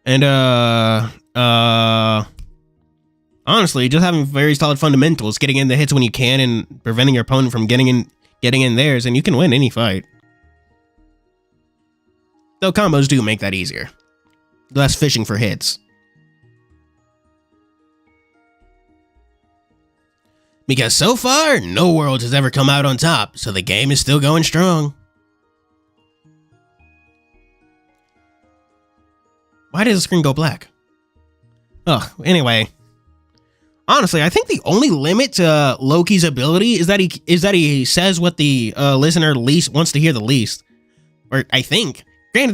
And honestly, just having very solid fundamentals, getting in the hits when you can, and preventing your opponent from getting in theirs, and you can win any fight. Though combos do make that easier. Less fishing for hits. Because so far, no world has ever come out on top, so the game is still going strong. Why does the screen go black? Oh, anyway. Honestly, I think the only limit to Loki's ability is that he says what the listener least wants to hear the least. Or I think. I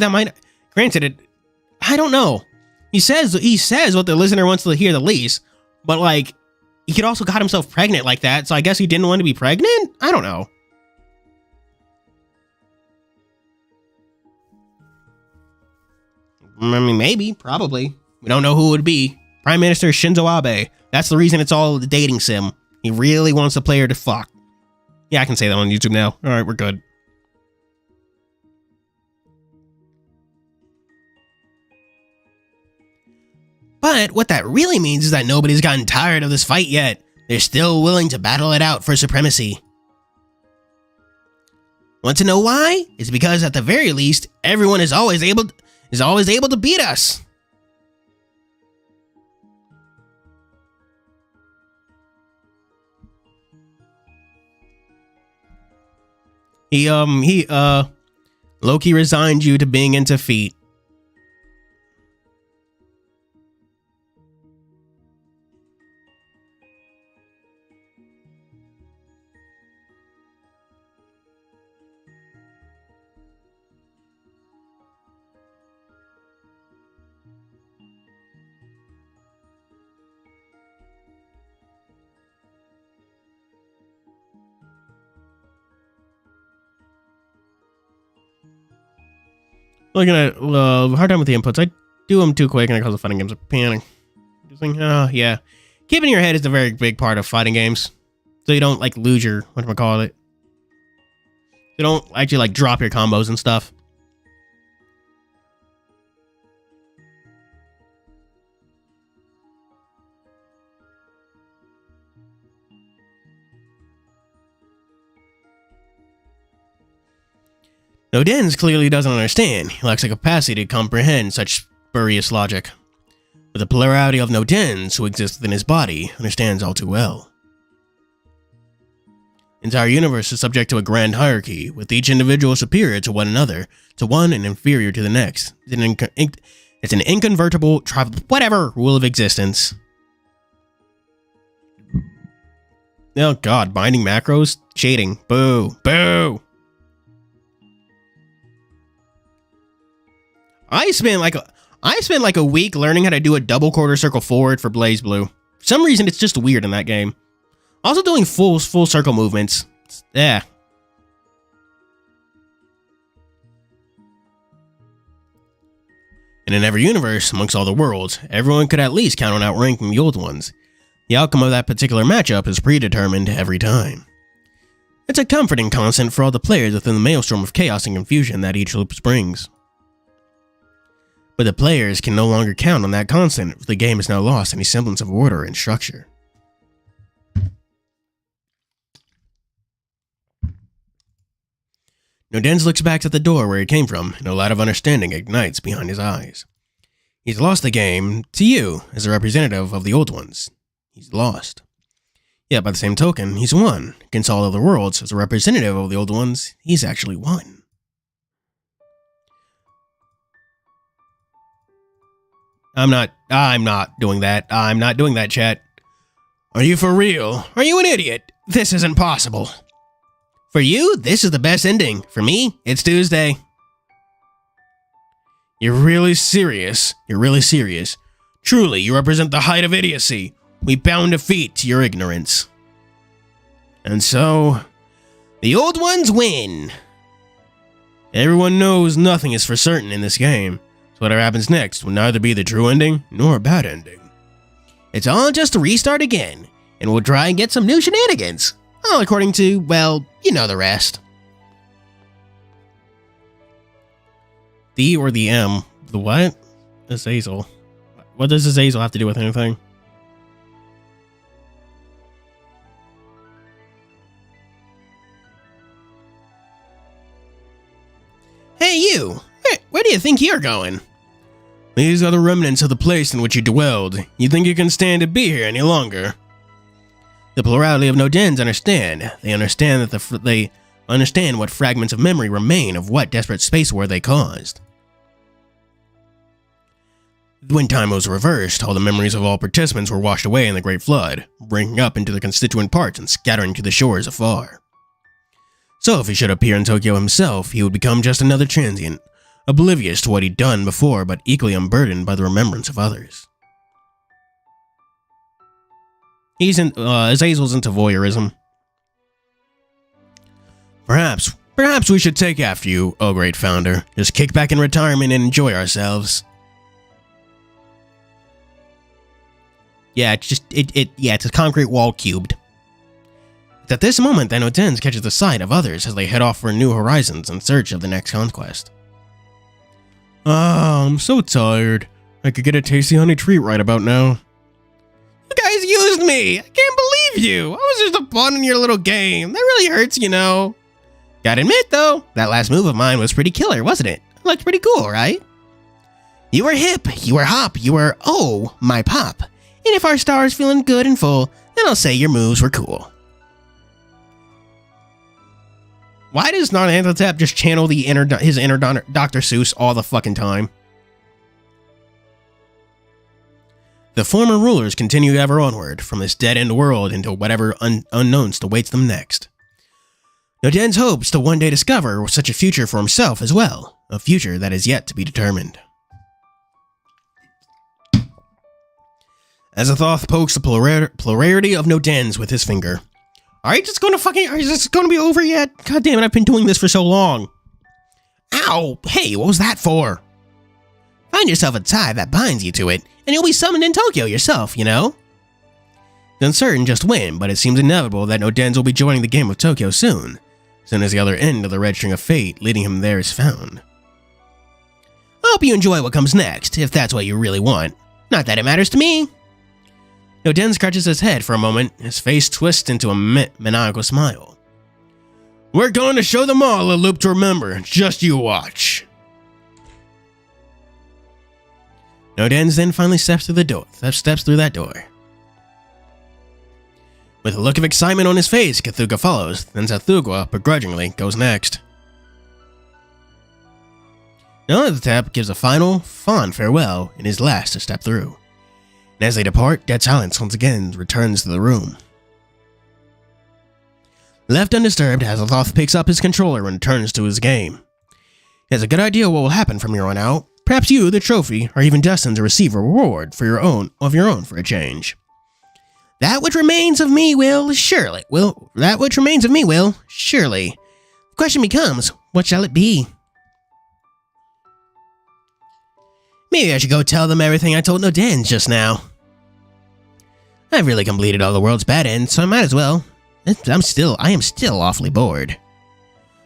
don't know. He says what the listener wants to hear the least, but like he could also got himself pregnant like that, so I guess he didn't want to be pregnant? I don't know. I mean, maybe, probably. We don't know who it would be. Prime Minister Shinzo Abe. That's the reason it's all the dating sim. He really wants the player to fuck. Yeah, I can say that on YouTube now. Alright, we're good. But what that really means is that nobody's gotten tired of this fight yet. They're still willing to battle it out for supremacy. Want to know why? It's because at the very least, everyone is always able to beat us. Loki resigned you to being into feet. Looking at hard time with the inputs. I do them too quick and it causes fighting games a panic. Yeah. Keeping your head is a very big part of fighting games. So you don't like lose your whatchamacallit. You don't actually like drop your combos and stuff. Nodens clearly doesn't understand. He lacks the capacity to comprehend such spurious logic. But the plurality of Nodens who exist within his body understands all too well. The entire universe is subject to a grand hierarchy, with each individual superior to one another, to one and inferior to the next. It's an inconvertible, rule of existence. Oh god, binding macros? Shading. Boo. Boo! I spent like a week learning how to do a double quarter circle forward for Blaze Blue. For some reason, it's just weird in that game. Also doing full circle movements. Yeah. And in every universe, amongst all the worlds, everyone could at least count on outranking the old ones. The outcome of that particular matchup is predetermined every time. It's a comforting constant for all the players within the maelstrom of chaos and confusion that each loop brings. But the players can no longer count on that constant if the game has now lost any semblance of order and structure. Nodens looks back at the door where he came from, and a light of understanding ignites behind his eyes. He's lost the game to you as a representative of the old ones. He's lost. Yet by the same token, he's won. Against all other worlds, as a representative of the old ones, he's actually won. I'm not doing that. I'm not doing that, chat. Are you for real? Are you an idiot? This isn't possible. For you, this is the best ending. For me, it's Tuesday. You're really serious. You're really serious. Truly, you represent the height of idiocy. We bow in defeat to your ignorance. And so, the old ones win. Everyone knows nothing is for certain in this game, so whatever happens next will neither be the true ending nor a bad ending. It's all just a restart again, and we'll try and get some new shenanigans. All according to, well, you know the rest. The or the M? The what? Azazel. What does Azazel have to do with anything? Hey you! Where do you think you're going? These are the remnants of the place in which you dwelled. You think you can stand to be here any longer? The plurality of Nodens understand. They understand that they understand what fragments of memory remain of what desperate space war they caused. When time was reversed, all the memories of all participants were washed away in the Great Flood, breaking up into their constituent parts and scattering to the shores afar. So if he should appear in Tokyo himself, he would become just another transient, oblivious to what he'd done before but equally unburdened by the remembrance of others. Azazel's into voyeurism. Perhaps we should take after you, oh great founder. Just kick back in retirement and enjoy ourselves. Yeah, it's a concrete wall cubed. It's at this moment that Nodens catches the sight of others as they head off for new horizons in search of the next conquest. Ah, I'm so tired. I could get a tasty honey treat right about now. You guys used me! I can't believe you! I was just a pawn in your little game. That really hurts, you know. Gotta admit, though, that last move of mine was pretty killer, wasn't it? It looked pretty cool, right? You were hip, you were hop, you were, oh, my pop. And if our star's feeling good and full, then I'll say your moves were cool. Why does Non-Antotep just channel his inner Dr. Seuss all the fucking time? The former rulers continue ever onward from this dead-end world into whatever unknowns awaits them next. Nodens hopes to one day discover such a future for himself as well, a future that is yet to be determined. Azathoth pokes the plurality of Nodens with his finger. Are you just gonna is this gonna be over yet? God damn it, I've been doing this for so long. Ow! Hey, what was that for? Find yourself a tie that binds you to it, and you'll be summoned in Tokyo yourself, you know? It's uncertain just when, but it seems inevitable that Nodens will be joining the game of Tokyo soon as the other end of the red string of fate leading him there is found. I hope you enjoy what comes next, if that's what you really want. Not that it matters to me. Nodens scratches his head for a moment, his face twists into a maniacal smile. We're going to show them all a loop to remember, just you watch. Nodens then finally steps through that door. With a look of excitement on his face, Cthulhu follows, then Cthulhu, begrudgingly, goes next. Nonantotep gives a final, fond farewell and is last to step through. And as they depart, dead silence once again returns to the room. Left undisturbed, Azathoth picks up his controller and returns to his game. He has a good idea what will happen from here on out. Perhaps you, the trophy, are even destined to receive a reward for your own for a change. That which remains of me will, surely. The question becomes, what shall it be? Maybe I should go tell them everything I told Nodens just now. I've really completed all the world's bad ends, so I might as well. I am still awfully bored.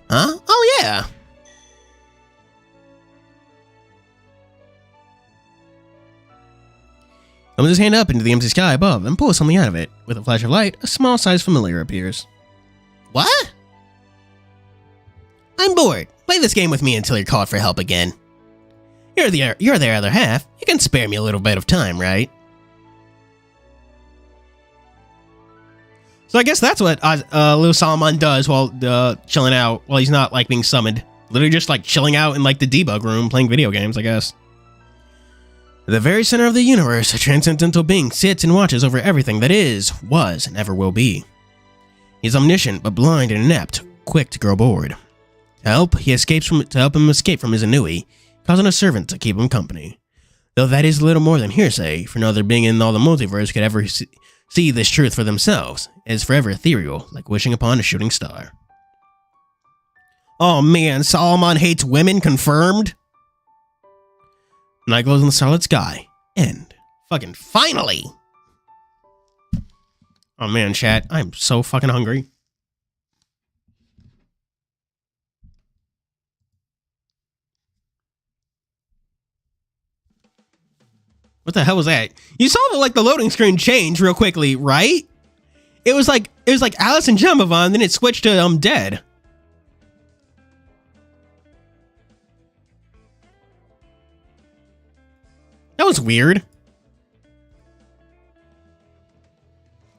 Huh? Oh yeah. Thumbs his hand up into the empty sky above and pulls something out of it. With a flash of light, a small-sized familiar appears. What? I'm bored. Play this game with me until you're called for help again. You're their other half. You can spare me a little bit of time, right? So I guess that's what Lil Solomon does while chilling out, while he's not, like, being summoned. Literally just, like, chilling out in, like, the debug room, playing video games, I guess. At the very center of the universe, a transcendental being sits and watches over everything that is, was, and ever will be. He is omniscient, but blind and inept, quick to grow bored. To help him escape from his ennui, causing a servant to keep him company. Though that is little more than hearsay, for no other being in all the multiverse could ever see this truth for themselves. It is forever ethereal, like wishing upon a shooting star. Oh man, Solomon hates women, confirmed? Nightglows in the Starlit Sky. End. Fucking finally! Oh man, chat, I'm so fucking hungry. What the hell was that? You saw the loading screen change real quickly, right? It was like Alice and Jumavon, then it switched to dead. That was weird.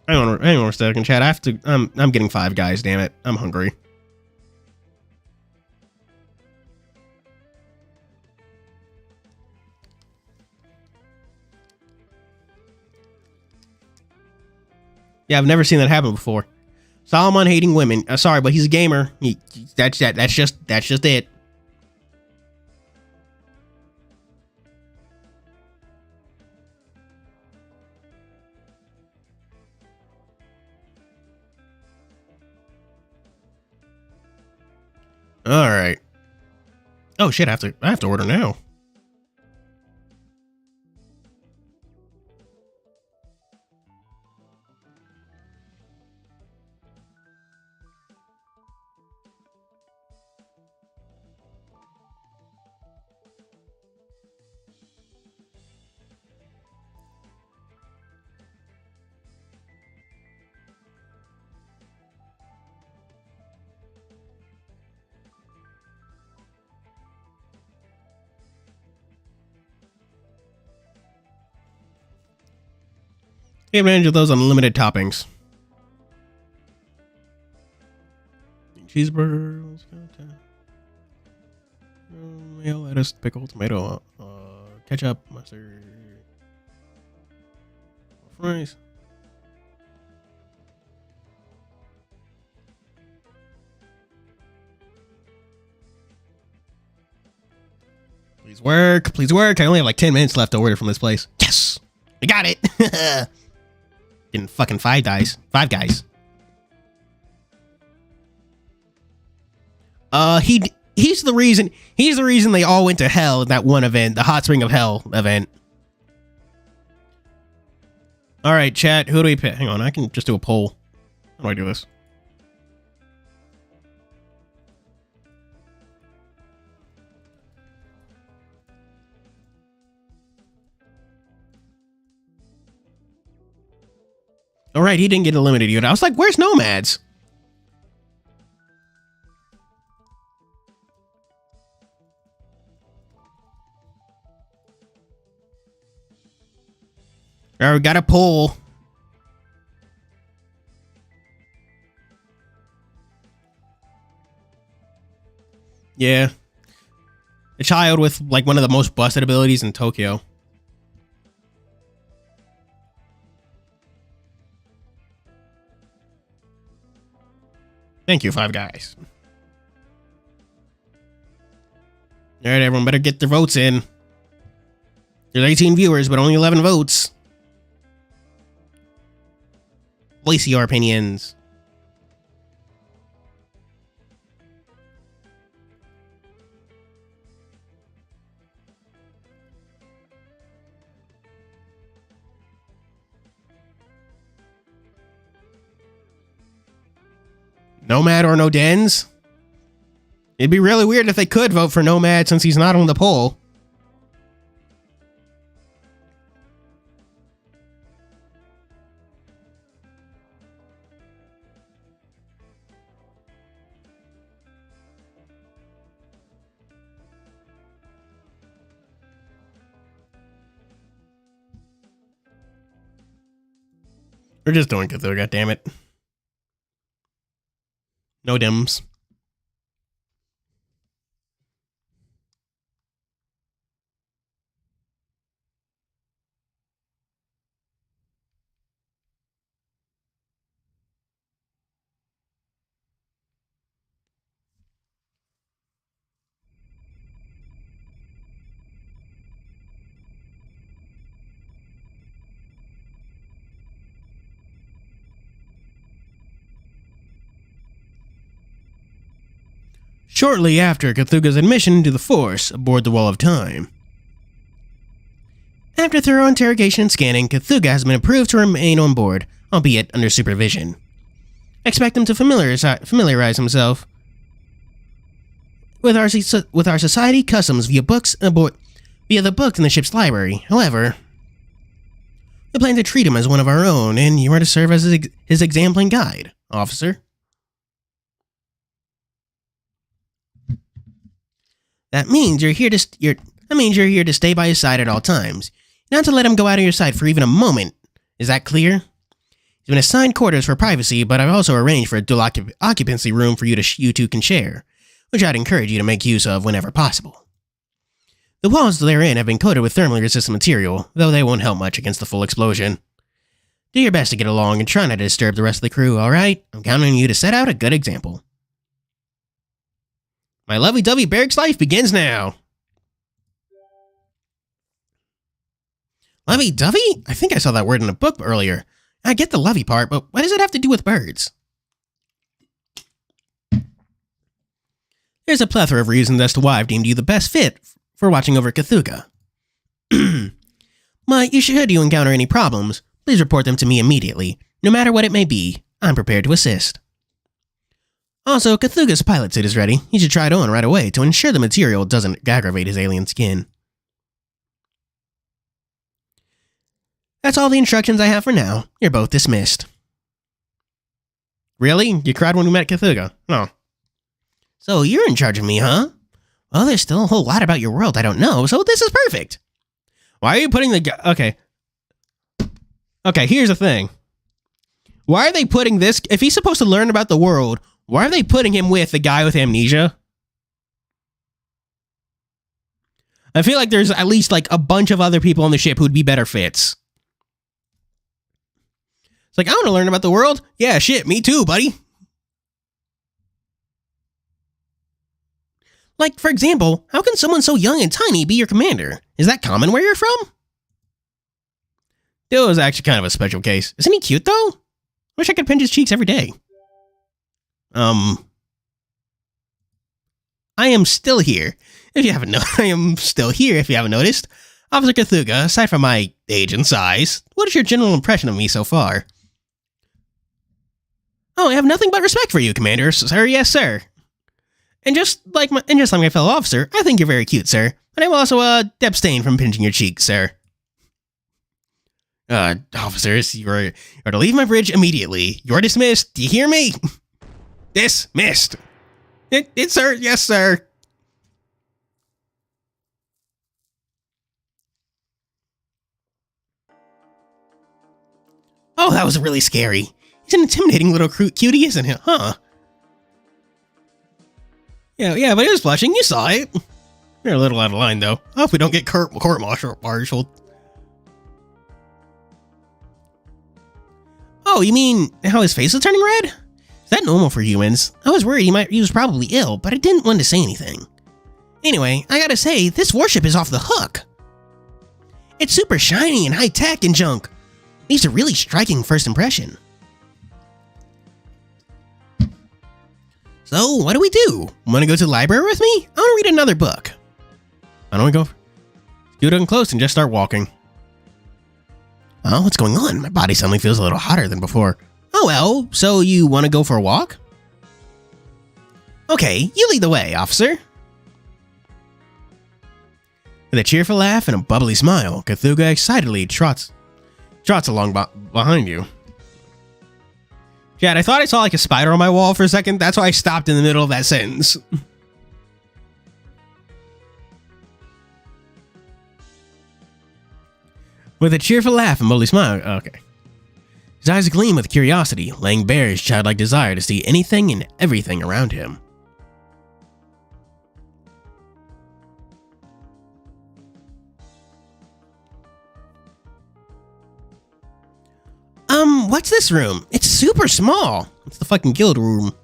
Hang on a second, chat. I have to. I'm getting Five Guys. Damn it, I'm hungry. Yeah, I've never seen that happen before. Solomon hating women. Sorry, but he's a gamer. That's just it. All right. Oh shit! I have to order now. Take advantage of those unlimited toppings. Cheeseburgers, mayo, lettuce, pickle, tomato, ketchup, mustard, fries. Please work, please work. I only have like 10 minutes left to order from this place. Yes, we got it. Getting fucking Five Guys. He's the reason they all went to hell in that one event, the Hot Spring of Hell event. All right, chat, who do we pick? Hang on, I can just do a poll. How do I do this? All right, he didn't get eliminated yet. I was like, where's Nomads? All right, we got a poll. Yeah. A child with like one of the most busted abilities in Tokyo. Thank you, Five Guys. All right, everyone better get their votes in. There's 18 viewers, but only 11 votes. Voice your opinions. Nomad or no Dens? It'd be really weird if they could vote for Nomad since he's not on the poll. We're just doing it though, goddammit. No dims. shortly after Cthulhu's admission into the Force aboard the Wall of Time. After thorough interrogation and scanning, Cthulhu has been approved to remain on board, albeit under supervision. Expect him to familiarize himself with our society customs via the books in the ship's library. However, we plan to treat him as one of our own, and you are to serve as his example guide, officer. That means you're here to stay by his side at all times, not to let him go out of your sight for even a moment. Is that clear? He's been assigned quarters for privacy, but I've also arranged for a dual occupancy room for you two can share, which I'd encourage you to make use of whenever possible. The walls therein have been coated with thermally resistant material, though they won't help much against the full explosion. Do your best to get along and try not to disturb the rest of the crew, alright? I'm counting on you to set out a good example. My lovey-dovey barracks life begins now. Lovey-dovey? I think I saw that word in a book earlier. I get the lovey part, but what does it have to do with birds? There's a plethora of reasons as to why I've deemed you the best fit for watching over Cthulhu. But should you encounter any problems, please report them to me immediately. No matter what it may be, I'm prepared to assist. Also, Cthulhu's pilot suit is ready. You should try it on right away to ensure the material doesn't aggravate his alien skin. That's all the instructions I have for now. You're both dismissed. Really? You cried when we met Cthulhu? Oh. So you're in charge of me, huh? Well, there's still a whole lot about your world I don't know, so this is perfect. Why are you putting the... Okay, here's the thing. Why are they putting this... If he's supposed to learn about the world, why are they putting him with the guy with amnesia? I feel like there's at least like a bunch of other people on the ship who'd be better fits. It's like, I want to learn about the world. Yeah, shit, me too, buddy. Like, for example, how can someone so young and tiny be your commander? Is that common where you're from? Dill is actually kind of a special case. Isn't he cute, though? Wish I could pinch his cheeks every day. I am still here. If you haven't noticed. Officer Cthulhu, aside from my age and size, what is your general impression of me so far? Oh, I have nothing but respect for you, Commander. Sir, yes, sir. And just like my fellow officer, I think you're very cute, sir. And I will also abstain from pinching your cheeks, sir. Officers, you're to leave my bridge immediately. You're dismissed. Do you hear me? Dismissed. It, sir. Yes, sir. Oh, that was really scary. He's an intimidating little cutie, isn't he? Huh? Yeah, but he was blushing. You saw it. You're a little out of line, though. I hope we don't get court-martialed. Oh, you mean how his face is turning red? Is that normal for humans? I was worried he was probably ill, but I didn't want to say anything. Anyway, I gotta say, this warship is off the hook. It's super shiny and high-tech and junk. Leaves a really striking first impression. So, what do we do? Want to go to the library with me? I want to read another book. Why don't we go? Scoot in close and just start walking. Oh, what's going on? My body suddenly feels a little hotter than before. Oh well, so you want to go for a walk? Okay, you lead the way, officer. With a cheerful laugh and a bubbly smile, Cthulhu excitedly trots along behind you. Chad, I thought I saw like a spider on my wall for a second. That's why I stopped in the middle of that sentence. With a cheerful laugh and bubbly smile. Okay. His eyes gleam with curiosity, laying bare his childlike desire to see anything and everything around him. What's this room? It's super small. It's the fucking guild room.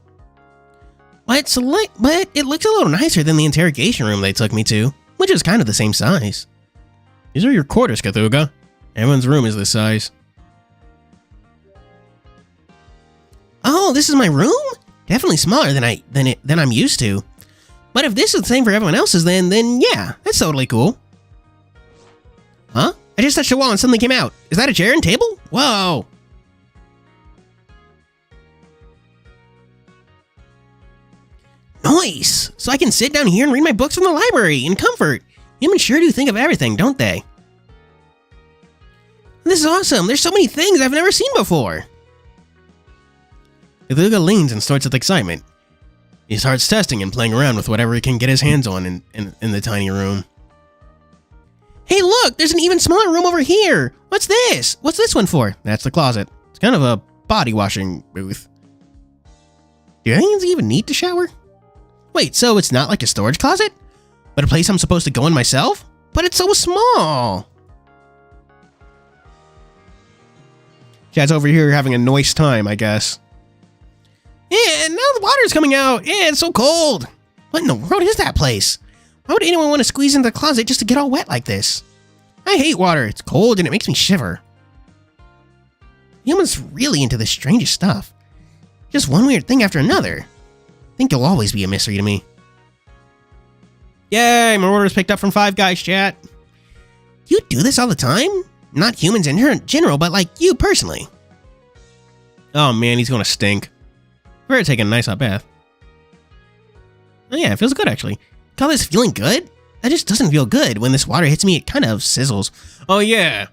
But it looks a little nicer than the interrogation room they took me to, which is kind of the same size. These are your quarters, Cthulhu. Everyone's room is this size. Oh, this is my room? Definitely smaller than I'm used to. But if this is the same for everyone else's, then yeah, that's totally cool. Huh? I just touched a wall and something came out. Is that a chair and table? Whoa! Nice! So I can sit down here and read my books from the library in comfort. Humans sure do think of everything, don't they? This is awesome! There's so many things I've never seen before! Cthulhu leans and snorts with excitement. He starts testing and playing around with whatever he can get his hands on in the tiny room. Hey look! There's an even smaller room over here! What's this? What's this one for? That's the closet. It's kind of a body washing booth. Do aliens even need to shower? Wait, so it's not like a storage closet? But a place I'm supposed to go in myself? But it's so small! Chad's over here having a nice time, I guess. Yeah, now the water's coming out! Yeah, it's so cold! What in the world is that place? Why would anyone want to squeeze into the closet just to get all wet like this? I hate water. It's cold and it makes me shiver. Humans really into the strangest stuff. Just one weird thing after another. I think you'll always be a mystery to me. Yay, my order's picked up from Five Guys, chat. You do this all the time? Not humans in general, but like you personally. Oh man, he's gonna stink. Better take a nice hot bath. Oh yeah, it feels good actually. Call this feeling good? That just doesn't feel good. When this water hits me, it kind of sizzles. Oh yeah.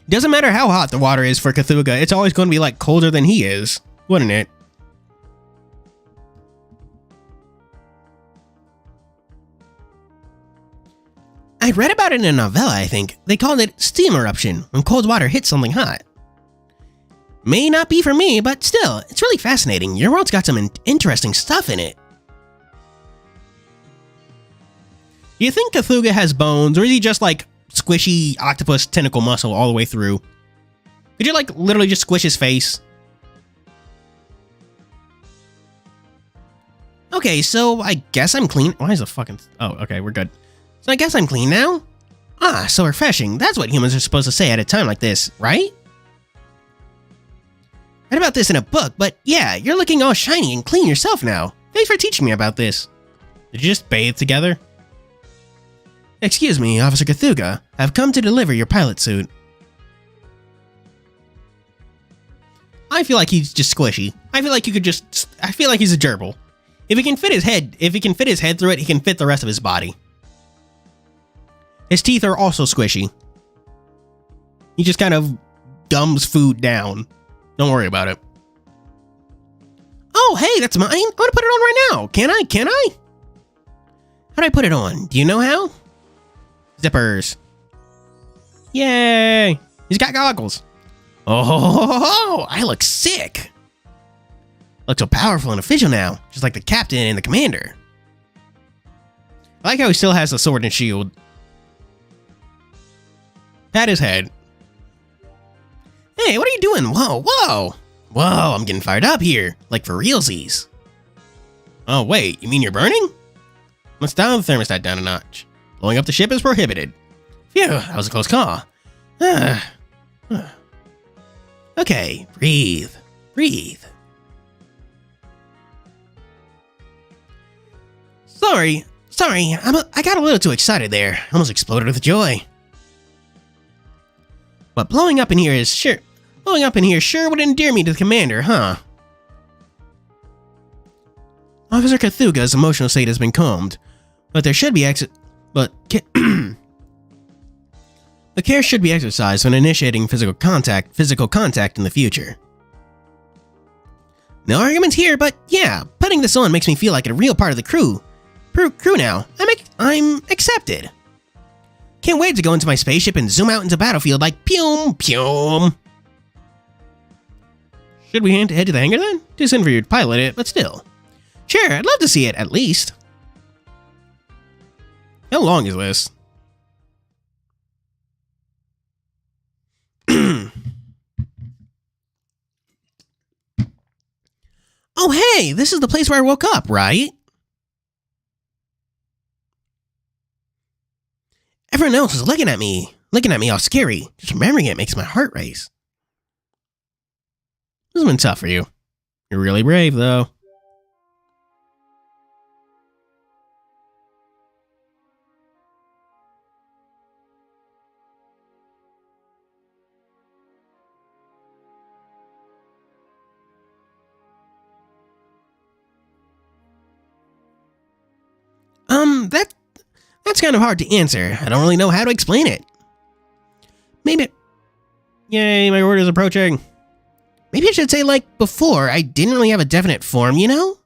Doesn't matter how hot the water is for Cthulhu, it's always going to be like colder than he is, wouldn't it? I read about it in a novella, I think. They called it steam eruption, when cold water hits something hot. May not be for me, but still, it's really fascinating. Your world's got some interesting stuff in it. Do you think Cthulhu has bones, or is he just like squishy octopus tentacle muscle all the way through? Could you like literally just squish his face? Okay, so I guess I'm clean. Why is the fucking... Oh, okay, we're good. So I guess I'm clean now? Ah, so refreshing. That's what humans are supposed to say at a time like this, right? Read about this in a book, but yeah, you're looking all shiny and clean yourself now. Thanks for teaching me about this. Did you just bathe together? Excuse me, Officer Cthulhu. I've come to deliver your pilot suit. I feel like he's just squishy. I feel like you could just... I feel like he's a gerbil. If he can fit his head through it, he can fit the rest of his body. His teeth are also squishy. He just kind of gums food down. Don't worry about it. Oh, hey, that's mine. I'm gonna put it on right now. Can I? How do I put it on? Do you know how? Zippers. Yay! He's got goggles. Oh, I look sick. I look so powerful and official now, just like the captain and the commander. I like how he still has the sword and shield. Pat his head. Hey, what are you doing? Whoa, I'm getting fired up here, like for realsies. Oh wait, you mean you're burning? Let's dial the thermostat down a notch. Blowing up the ship is prohibited. Phew, that was a close call. Okay, breathe. Sorry, I got a little too excited there. Almost exploded with joy. But blowing up in here sure would endear me to the commander, huh? Officer Cthulhu's emotional state has been calmed, but there should be But care should be exercised when initiating physical contact in the future. No arguments here, but yeah, putting this on makes me feel like a real part of the crew now. I'm accepted. Can't wait to go into my spaceship and zoom out into battlefield like pew pew. Should we head to the hangar then? Too soon for you to pilot it, but still. Sure, I'd love to see it, at least. How long is this? Oh hey, this is the place where I woke up, right? Everyone else is looking at me all scary. Just remembering it makes my heart race. This has been tough for you. You're really brave, though. That's kind of hard to answer. I don't really know how to explain it. Maybe... Yay, my order's approaching. Maybe I should say, like, before, I didn't really have a definite form, you know?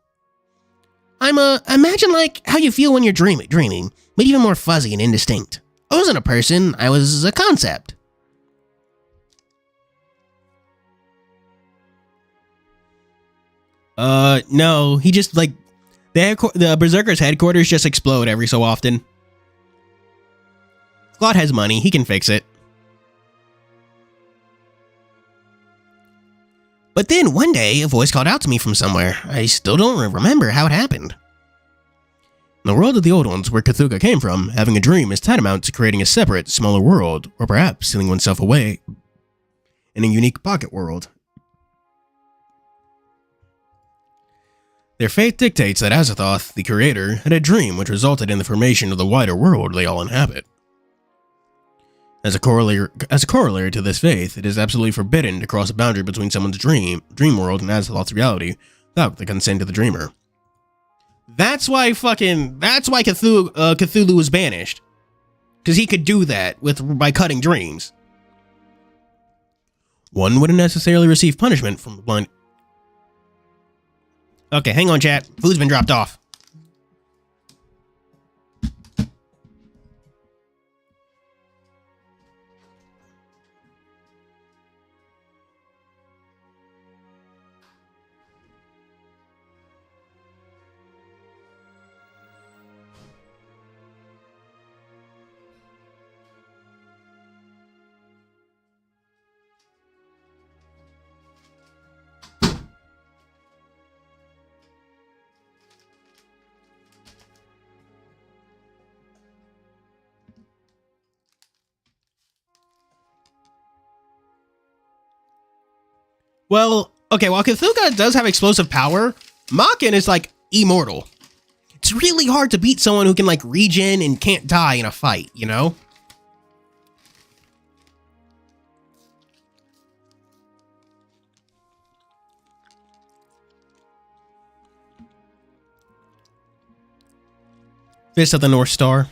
Imagine, like, how you feel when you're dreaming, but even more fuzzy and indistinct. I wasn't a person, I was a concept. No, he just, like, the Berserker's headquarters just explode every so often. Claude has money, he can fix it. But then, one day, a voice called out to me from somewhere. I still don't remember how it happened. In the world of the Old Ones, where Cthulhu came from, having a dream is tantamount to creating a separate, smaller world, or perhaps sealing oneself away in a unique pocket world. Their fate dictates that Azathoth, the creator, had a dream which resulted in the formation of the wider world they all inhabit. As a corollary to this faith, it is absolutely forbidden to cross a boundary between someone's dream world and Azathoth's reality without the consent of the dreamer. That's why Cthulhu was banished. Because he could do that by cutting dreams. One wouldn't necessarily receive punishment from the blind. Okay, hang on, chat. Food's been dropped off. Well, okay, while Cthulhu does have explosive power, Makin is, like, immortal. It's really hard to beat someone who can, like, regen and can't die in a fight, you know? Fist of the North Star.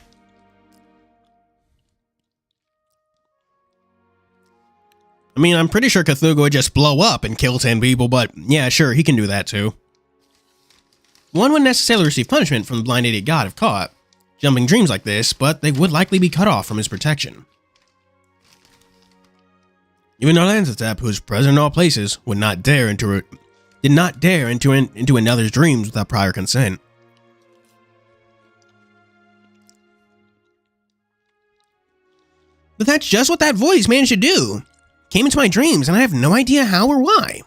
I mean, I'm pretty sure Cthulhu would just blow up and kill 10 people, but yeah, sure, he can do that too. One wouldn't necessarily receive punishment from the blind idiot god if caught, jumping dreams like this, but they would likely be cut off from his protection. Even Narlanzatap, who is present in all places, did not dare enter into another's dreams without prior consent. But that's just what that voice managed to do. Came into my dreams, and I have no idea how or why.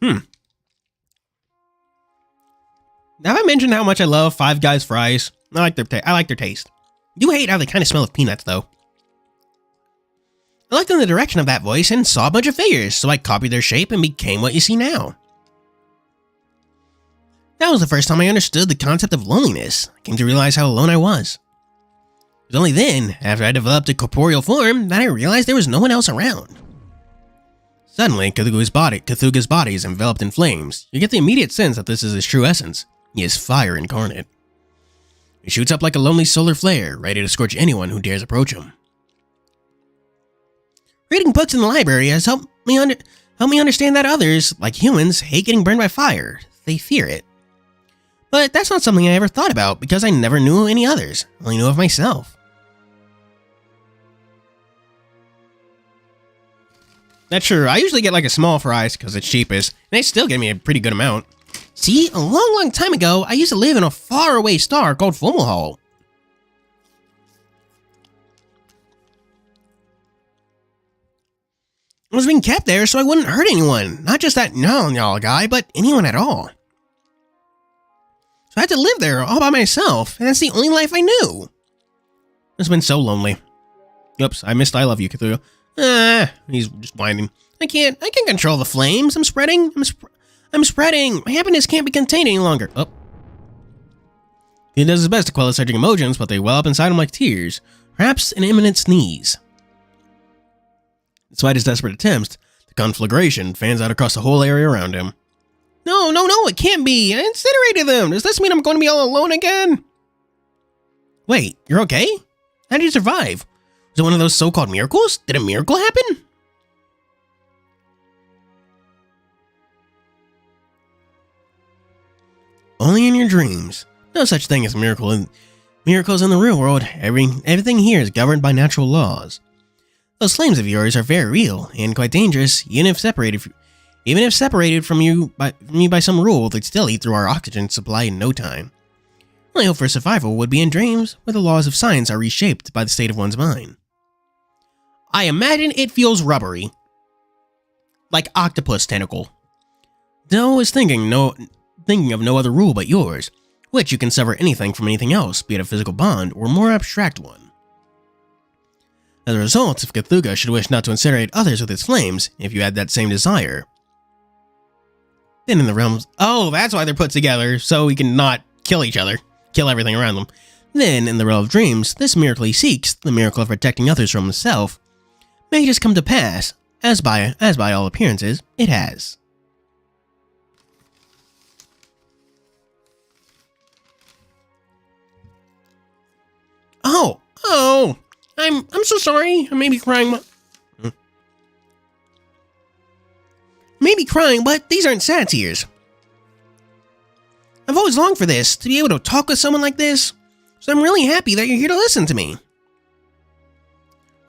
Have I mentioned how much I love Five Guys fries? I like their taste. I do hate how they kind of smell of peanuts, though. I looked in the direction of that voice and saw a bunch of figures, so I copied their shape and became what you see now. That was the first time I understood the concept of loneliness. I came to realize how alone I was. It was only then, after I developed a corporeal form, that I realized there was no one else around. Suddenly, Cthulhu's body is enveloped in flames. You get the immediate sense that this is his true essence. He is fire incarnate. He shoots up like a lonely solar flare, ready to scorch anyone who dares approach him. Reading books in the library has helped me understand that others, like humans, hate getting burned by fire. They fear it. But that's not something I ever thought about because I never knew any others. I only knew of myself. That's true. I usually get like a small fries because it's cheapest, and they still give me a pretty good amount. See, a long time ago, I used to live in a faraway star called Fomalhaul. I was being kept there so I wouldn't hurt anyone. Not just that y'all guy, but anyone at all. So I had to live there all by myself, and that's the only life I knew. It's been so lonely. Oops, I missed I love you, Cthulhu. He's just whining. I can't control the flames. I'm spreading. My happiness can't be contained any longer. Oh. He does his best to quell his surging emotions, but they well up inside him like tears. Perhaps an imminent sneeze. Despite his desperate attempts, the conflagration fans out across the whole area around him. No No, it can't be. I incinerated them. Does this mean I'm going to be all alone again? Wait, you're okay? How did you survive? Was it one of those so-called miracles? Did a miracle happen? Only in your dreams. No such thing as miracles in the real world. Everything here is governed by natural laws. Those flames of yours are very real and quite dangerous, even if separated from you by some rule, they'd still eat through our oxygen supply in no time. Only hope for survival would be in dreams, where the laws of science are reshaped by the state of one's mind. I imagine it feels rubbery. Like octopus tentacle. Though I was thinking of no other rule but yours, which you can sever anything from anything else, be it a physical bond or a more abstract one. As a result, if Cthulhu should wish not to incinerate others with its flames, if you had that same desire, then in the realms... Oh, that's why they're put together, so we can not kill each other. Kill everything around them. Then, in the realm of dreams, this miracle he seeks, the miracle of protecting others from himself, may just come to pass, as by all appearances, it has. Oh, I'm so sorry. I may be crying. Maybe crying, but these aren't sad tears. I've always longed for this, to be able to talk with someone like this, so I'm really happy that you're here to listen to me.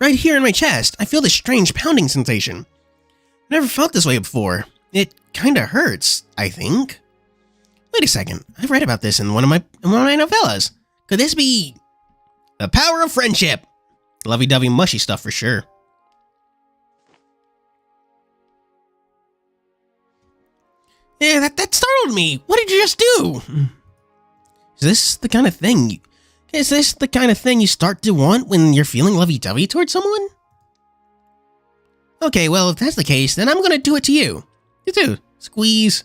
Right here in my chest, I feel this strange pounding sensation. I never felt this way before. It kinda hurts, I think. Wait a second, I've read about this in one of my novellas. Could this be... the power of friendship? Lovey-dovey mushy stuff for sure. Yeah, that startled me. What did you just do? Is this the kind of thing you start to want when you're feeling lovey-dovey towards someone? Okay, well, if that's the case, then I'm gonna do it to you. You too. Squeeze.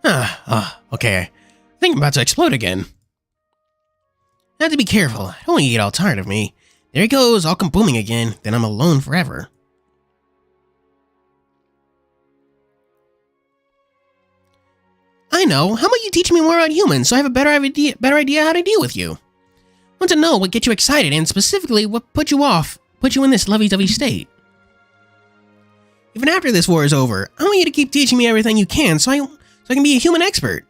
Okay. I think I'm about to explode again. I have to be careful. I don't want you to get all tired of me. There he goes, all kabooming again. Then I'm alone forever. I know. How about you teach me more about humans so I have a better idea how to deal with you? I want to know what gets you excited and specifically what put you in this lovey-dovey state. Even after this war is over, I want you to keep teaching me everything you can so I can be a human expert.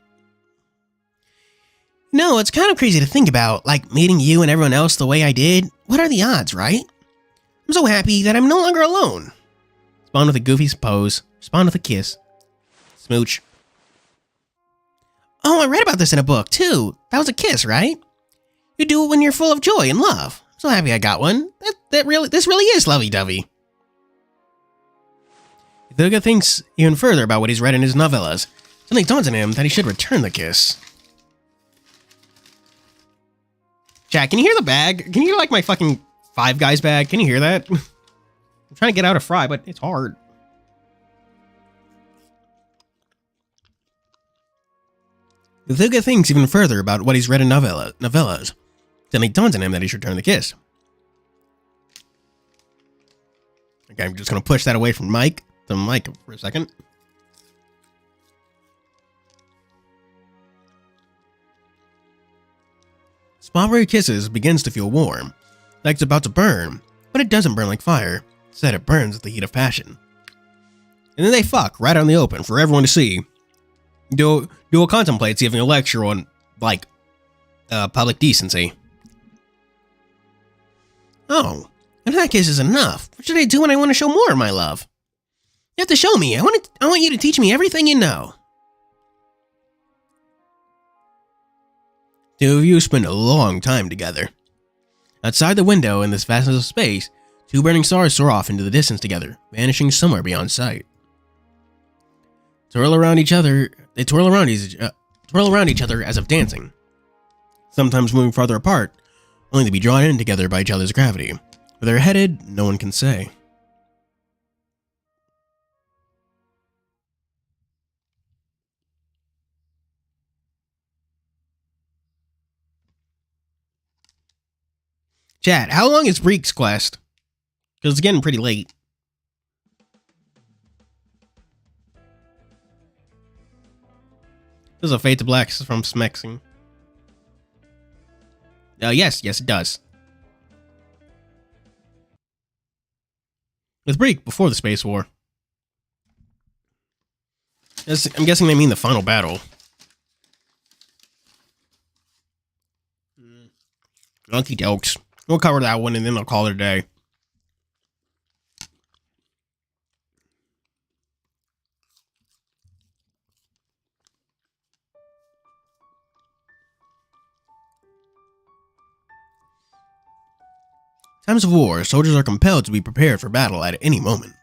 No, it's kind of crazy to think about, like meeting you and everyone else the way I did. What are the odds, right? I'm so happy that I'm no longer alone. Spawn with a goofy pose. Spawn with a kiss. Smooch. Oh, I read about this in a book, too. That was a kiss, right? You do it when you're full of joy and love. I'm so happy I got one. This really is lovey-dovey. Cthulhu thinks even further about what he's read in his novellas. Suddenly dawns on him that he should return the kiss. Jack, can you hear the bag? Can you hear, like, my fucking Five Guys bag? Can you hear that? I'm trying to get out of fry, but it's hard. Cthulhu thinks even further about what he's read in novellas. Then it dawns on him that he should return the kiss. Okay, I'm just going to push that away from Mike to Mike for a second. Spot where he kisses begins to feel warm, like it's about to burn, but it doesn't burn like fire. Instead, it burns with the heat of passion. And then they fuck right out in the open for everyone to see. Duo contemplates giving a lecture on, like, public decency. Oh, if that kiss is enough, what should I do when I want to show more of my love? You have to show me. I want you to teach me everything you know. Two of you spend a long time together. Outside the window in this vastness of space, two burning stars soar off into the distance together, vanishing somewhere beyond sight. They twirl around each other as if dancing, sometimes moving farther apart, only to be drawn in together by each other's gravity. Where they're headed, no one can say. Chat, how long is Breek's quest? Because it's getting pretty late. Does a fade to black from smexing? Yes, it does. With Breek before the Space War. I'm guessing they mean the final battle. Okie dokes. We'll cover that one and then I'll call it a day. Times of war, soldiers are compelled to be prepared for battle at any moment.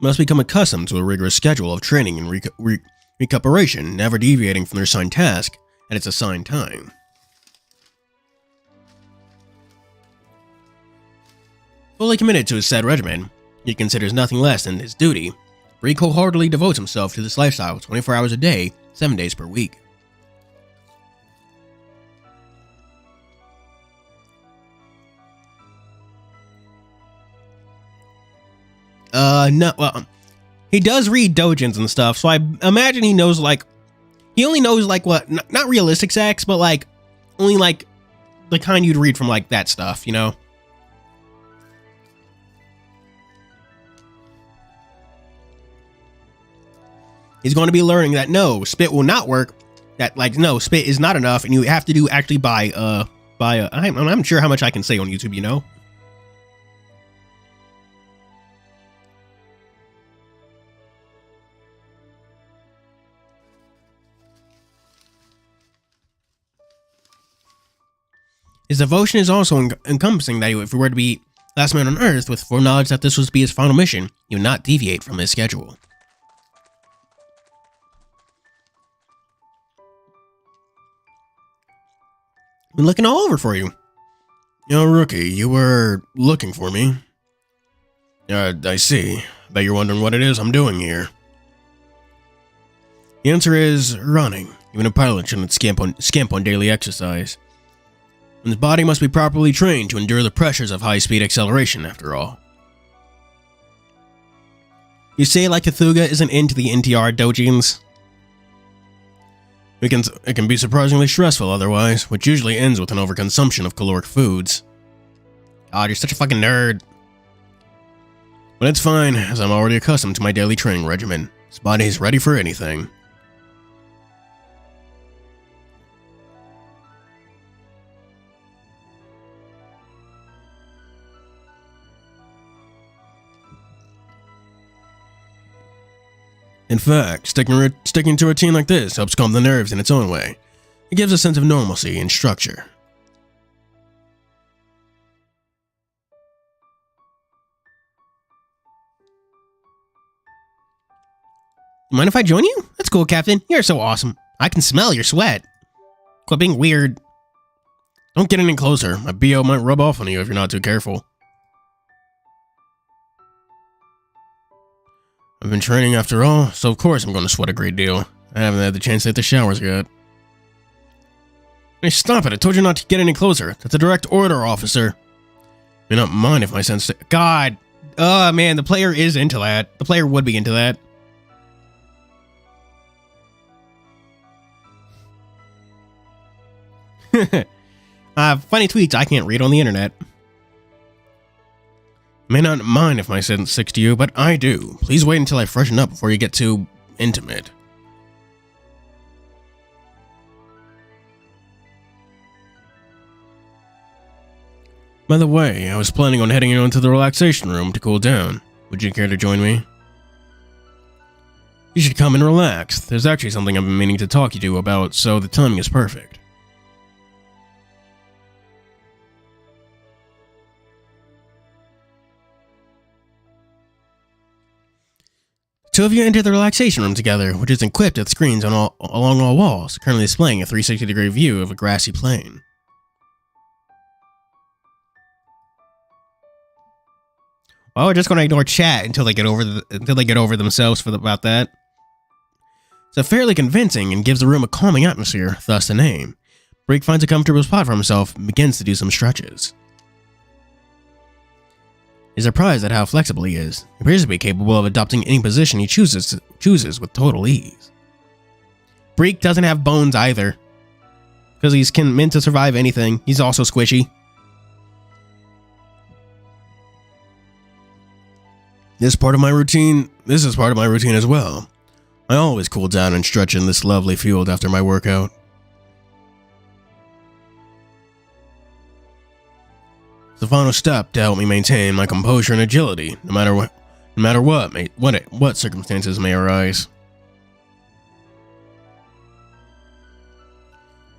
Must become accustomed to a rigorous schedule of training and recuperation, never deviating from their assigned task at its assigned time. Fully committed to his said regimen, he considers nothing less than his duty. Breek wholeheartedly devotes himself to this lifestyle 24 hours a day, 7 days per week. No, well, he does read dojins and stuff, so I imagine he knows, like, he only knows, like, what, not realistic sex, but, like, only, like, the kind you'd read from, like, that stuff, you know? He's going to be learning that, no, spit will not work, that, like, no, spit is not enough, and you have to do, actually buy, I'm not sure how much I can say on YouTube, you know? His devotion is also encompassing that if he were to be last man on Earth with foreknowledge that this was to be his final mission, he would not deviate from his schedule. Been looking all over for you. Yo, rookie, you were looking for me. I see. Bet you're wondering what it is I'm doing here. The answer is running. Even a pilot shouldn't skimp on daily exercise. And his body must be properly trained to endure the pressures of high-speed acceleration, after all. You say like Cthulhu isn't into the NTR dojins? It can be surprisingly stressful otherwise, which usually ends with an overconsumption of caloric foods. God, you're such a fucking nerd. But it's fine, as I'm already accustomed to my daily training regimen. His body is ready for anything. In fact, sticking to a routine like this helps calm the nerves in its own way. It gives a sense of normalcy and structure. Mind if I join you? That's cool, Captain. You're so awesome. I can smell your sweat. Quit being weird. Don't get any closer. My BO might rub off on you if you're not too careful. I've been training after all, so of course I'm going to sweat a great deal. I haven't had the chance to hit the showers yet. Hey, stop it. I told you not to get any closer. That's a direct order, officer. May not mind if my sense... God. Oh, man, the player is into that. The player would be into that. Funny tweets I can't read on the internet. May not mind if my sentence sticks to you, but I do. Please wait until I freshen up before you get too intimate. By the way, I was planning on heading into the relaxation room to cool down. Would you care to join me? You should come and relax. There's actually something I've been meaning to talk to you about, so the timing is perfect. Two of you enter the relaxation room together, which is equipped with screens along all walls, currently displaying a 360-degree view of a grassy plain. Well, we're just going to ignore chat until they get over themselves about that. It's fairly convincing and gives the room a calming atmosphere, thus the name. Breek finds a comfortable spot for himself and begins to do some stretches. is surprised at how flexible he is. He appears to be capable of adopting any position he chooses with total ease. Breek doesn't have bones either, because he's meant to survive anything. He's also squishy. This is part of my routine as well. I always cool down and stretch in this lovely field after my workout. It's the final step to help me maintain my composure and agility, no matter what circumstances may arise.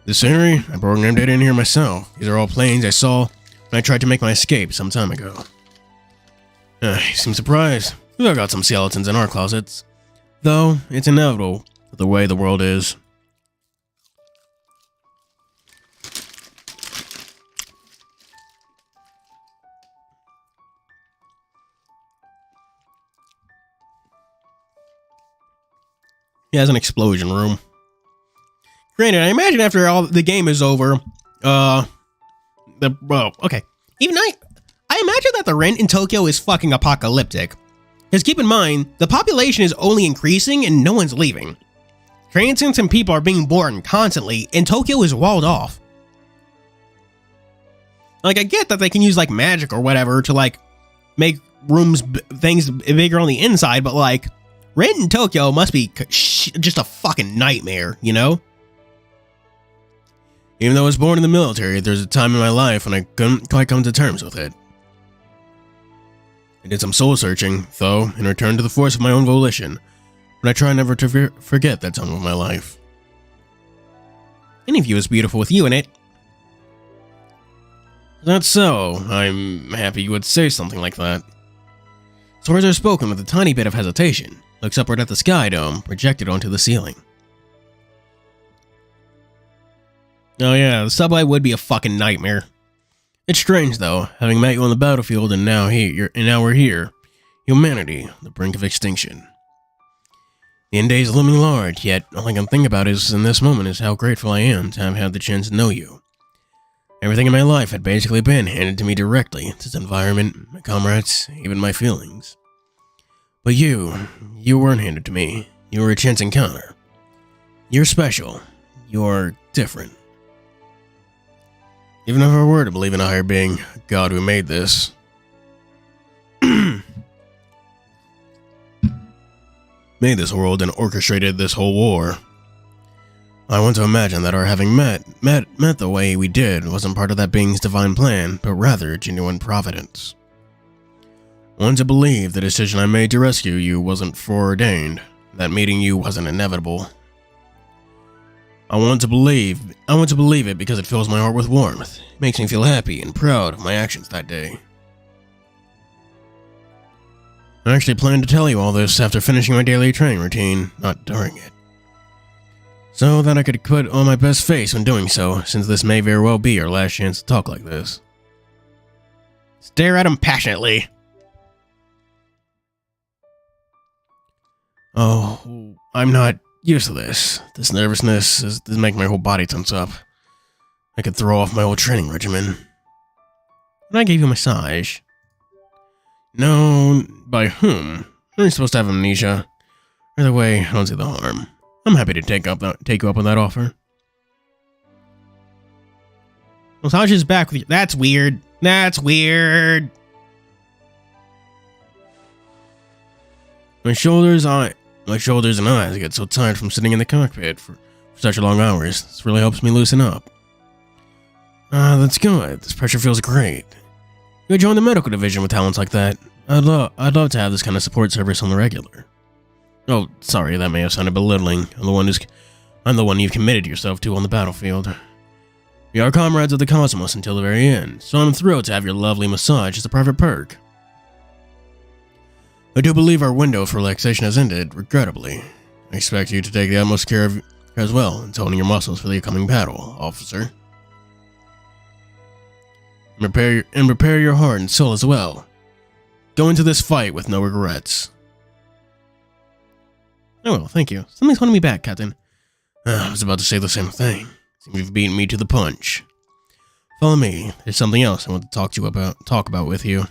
This scenery, I programmed it in here myself. These are all planes I saw when I tried to make my escape some time ago. You seem surprised. We've got some skeletons in our closets. Though, it's inevitable the way the world is. He has an explosion room. Granted, I imagine after all the game is over, okay. Even I imagine that the rent in Tokyo is fucking apocalyptic. Because keep in mind, the population is only increasing and no one's leaving. Transients and people are being born constantly, and Tokyo is walled off. Like, I get that they can use, like, magic or whatever to, like, make things bigger on the inside, but, like, rent in Tokyo must be just a fucking nightmare, you know? Even though I was born in the military, there's a time in my life when I couldn't quite come to terms with it. I did some soul searching, though, and returned to the force of my own volition, but I try never to forget that time of my life. Any view is beautiful with you in it. That's so. I'm happy you would say something like that. So words are spoken with a tiny bit of hesitation, looks upward at the sky dome, projected onto the ceiling. Oh yeah, the subway would be a fucking nightmare. It's strange though, having met you on the battlefield and now we're here. Humanity, the brink of extinction. The end day is looming large, yet all I can think about in this moment is how grateful I am to have had the chance to know you. Everything in my life had basically been handed to me directly, its environment, my comrades, even my feelings. But you weren't handed to me. You were a chance encounter. You're special. You're different. Even if I were to believe in a higher being, a God who made this, made this world and orchestrated this whole war, I want to imagine that our having met the way we did wasn't part of that being's divine plan, but rather genuine providence. I want to believe the decision I made to rescue you wasn't foreordained, that meeting you wasn't inevitable. I want to believe it because it fills my heart with warmth. It makes me feel happy and proud of my actions that day. I actually planned to tell you all this after finishing my daily training routine, not during it. So that I could put on my best face when doing so, since this may very well be our last chance to talk like this. Stare at him passionately. Oh, I'm not used to this. This nervousness is making my whole body tense up. I could throw off my whole training regimen. And I gave you a massage. No, by whom? Aren't you supposed to have amnesia? Either way, I don't see the harm. I'm happy to take you up on that offer. Massage is back with you. That's weird. That's weird. My shoulders and eyes get so tired from sitting in the cockpit for such long hours. This really helps me loosen up. That's good. This pressure feels great. You could join the medical division with talents like that. I'd love to have this kind of support service on the regular. Oh, sorry, that may have sounded belittling. I'm the one you've committed yourself to on the battlefield. We are comrades of the cosmos until the very end, so I'm thrilled to have your lovely massage as a private perk. I do believe our window for relaxation has ended, regrettably. I expect you to take the utmost care of as well in toning your muscles for the upcoming battle, officer. And prepare your heart and soul as well. Go into this fight with no regrets. Oh well, thank you. Something's holding me back, Captain. I was about to say the same thing. Seems you've beaten me to the punch. Follow me. There's something else I want to talk about with you.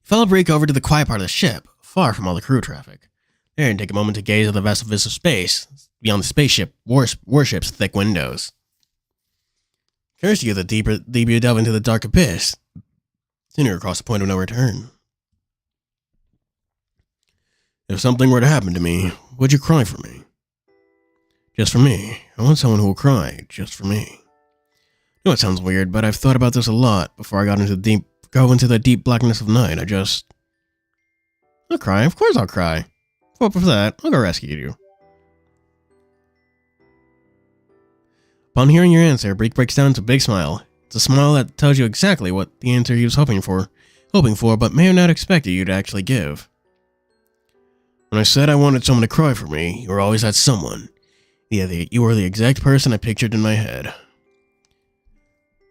Follow Breek over to the quiet part of the ship, far from all the crew traffic. There, and take a moment to gaze at the vast abyss of space, beyond the spaceship warship's thick windows. Curse you, the deeper you delve into the dark abyss, sooner across the point of no return. If something were to happen to me, would you cry for me? Just for me. I want someone who will cry, just for me. I know it sounds weird, but I've thought about this a lot before I go into the deep blackness of night. I'll cry. Of course I'll cry. For that, I'll go rescue you. Upon hearing your answer, Breek breaks down into a big smile. It's a smile that tells you exactly what the answer he was hoping for, but may have not expected you to actually give. When I said I wanted someone to cry for me, you were always that someone. Yeah, you were the exact person I pictured in my head.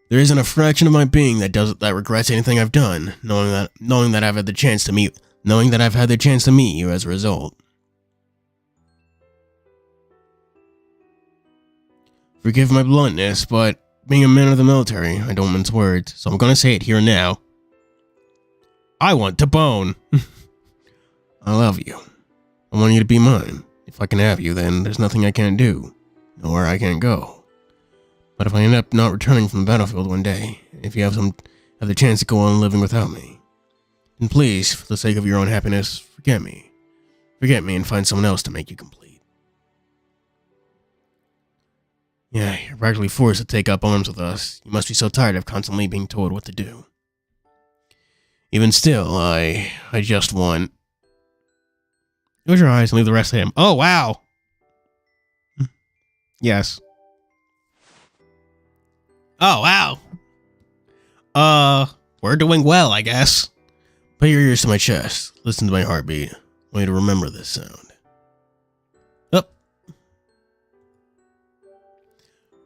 There isn't a fraction of my being that regrets anything I've done, knowing that I've had the chance to meet you as a result. Forgive my bluntness, but being a man of the military, I don't mince words, so I'm gonna say it here and now. I want to bone. I love you. I want you to be mine. If I can have you, then there's nothing I can't do, nowhere I can't go. But if I end up not returning from the battlefield one day, if you have the chance to go on living without me, then please, for the sake of your own happiness, forget me. Forget me and find someone else to make you complete. Yeah, you're practically forced to take up arms with us. You must be so tired of constantly being told what to do. Even still, I just want... Close your eyes and leave the rest to him. Oh, wow! Yes. Oh, wow! We're doing well, I guess. Put your ears to my chest. Listen to my heartbeat. I want you to remember this sound. Up.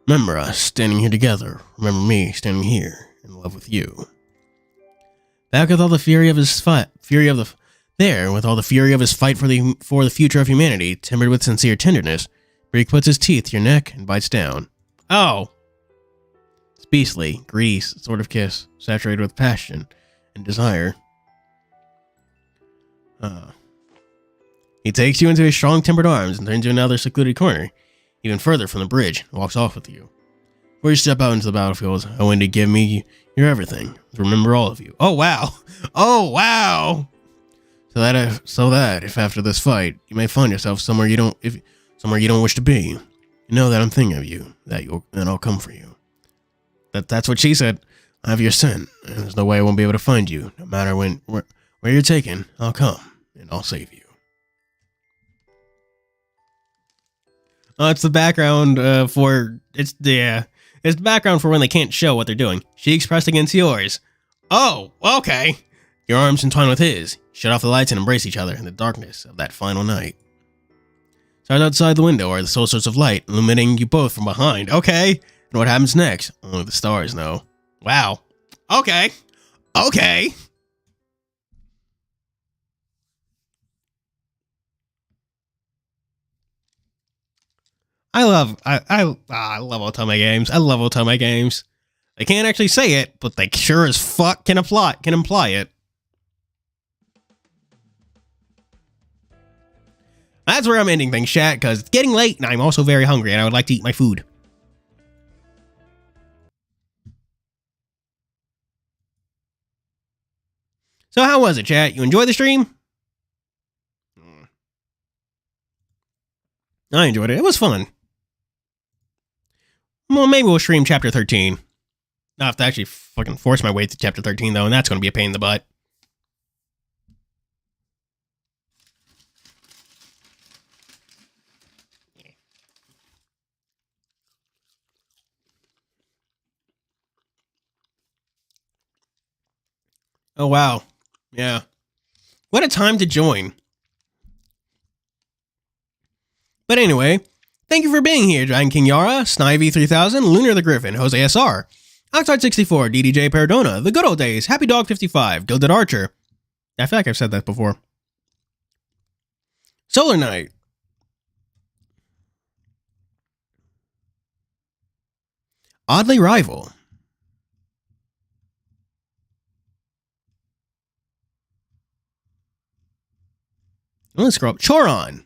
Remember us standing here together. Remember me standing here in love with you. Back with all the fury of his fight, with all the fury of his fight for the future of humanity, tempered with sincere tenderness, Breek puts his teeth to your neck and bites down. Oh! It's beastly, greedy sort of kiss, saturated with passion and desire. He takes you into his strong-tempered arms and turns you another secluded corner, even further from the bridge, and walks off with you. Before you step out into the battlefield, I want you to give me your everything. Remember all of you. Oh, wow! Oh, wow! So that if after this fight you may find yourself somewhere you don't wish to be, you know that I'm thinking of you, and I'll come for you. That's what she said. I have your scent, and there's no way I won't be able to find you. No matter where you're taken, I'll come and I'll save you. It's the background it's the background for when they can't show what they're doing. She expressed against yours. Oh, okay. Your arms entwine with his. Shut off the lights and embrace each other in the darkness of that final night. Right outside the window are the sole source of light, illuminating you both from behind. Okay. And what happens next? Only the stars know. Wow. Okay. Okay. I love Otome games. I love Otome games. They can't actually say it, but they sure as fuck can imply it. That's where I'm ending things, chat, because it's getting late, and I'm also very hungry, and I would like to eat my food. So how was it, chat? You enjoyed the stream? I enjoyed it. It was fun. Well, maybe we'll stream chapter 13. I'll have to actually fucking force my way to chapter 13, though, and that's going to be a pain in the butt. Oh, wow. Yeah. What a time to join. But anyway, thank you for being here, Dragon King Yara, Snivy 3000, Lunar the Griffin, Jose SR, Oxide 64, DDJ Paradona, The Good Old Days, Happy Dog 55, Gilded Archer. I feel like I've said that before. Solar Knight. Oddly Rival. Let's scroll up. Choron.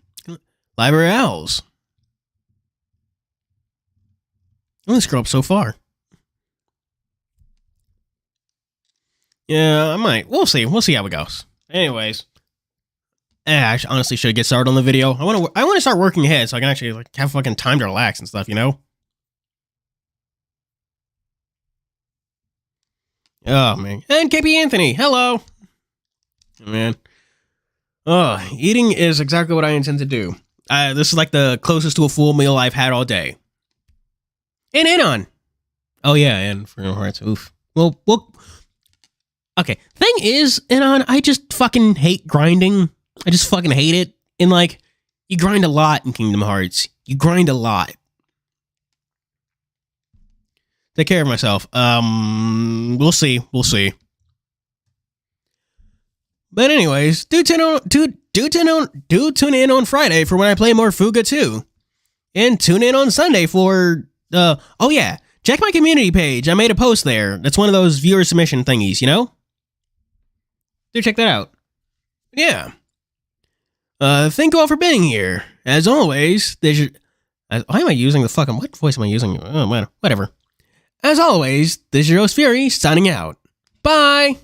Library Owls. Let's scroll up so far. Yeah, I might. We'll see. We'll see how it goes. Anyways. I honestly should get started on the video. I want to start working ahead so I can actually like have fucking time to relax and stuff, you know? Oh, man. And KP Anthony. Hello. Man. Oh, eating is exactly what I intend to do. This is like the closest to a full meal I've had all day. And Anon. Oh, yeah, and for your hearts. Oof. Well, okay. Thing is, Anon, I just fucking hate grinding. I just fucking hate it. And, like, you grind a lot in Kingdom Hearts. You grind a lot. Take care of myself. We'll see. We'll see. But anyways, do tune in on Friday for when I play more Fuga 2. And tune in on Sunday for, oh yeah, check my community page. I made a post there. That's one of those viewer submission thingies, you know? Do check that out. Yeah. Thank you all for being here. As always, why am I using the fucking, what voice am I using? Oh, man, whatever. As always, this is your host Fury, signing out. Bye!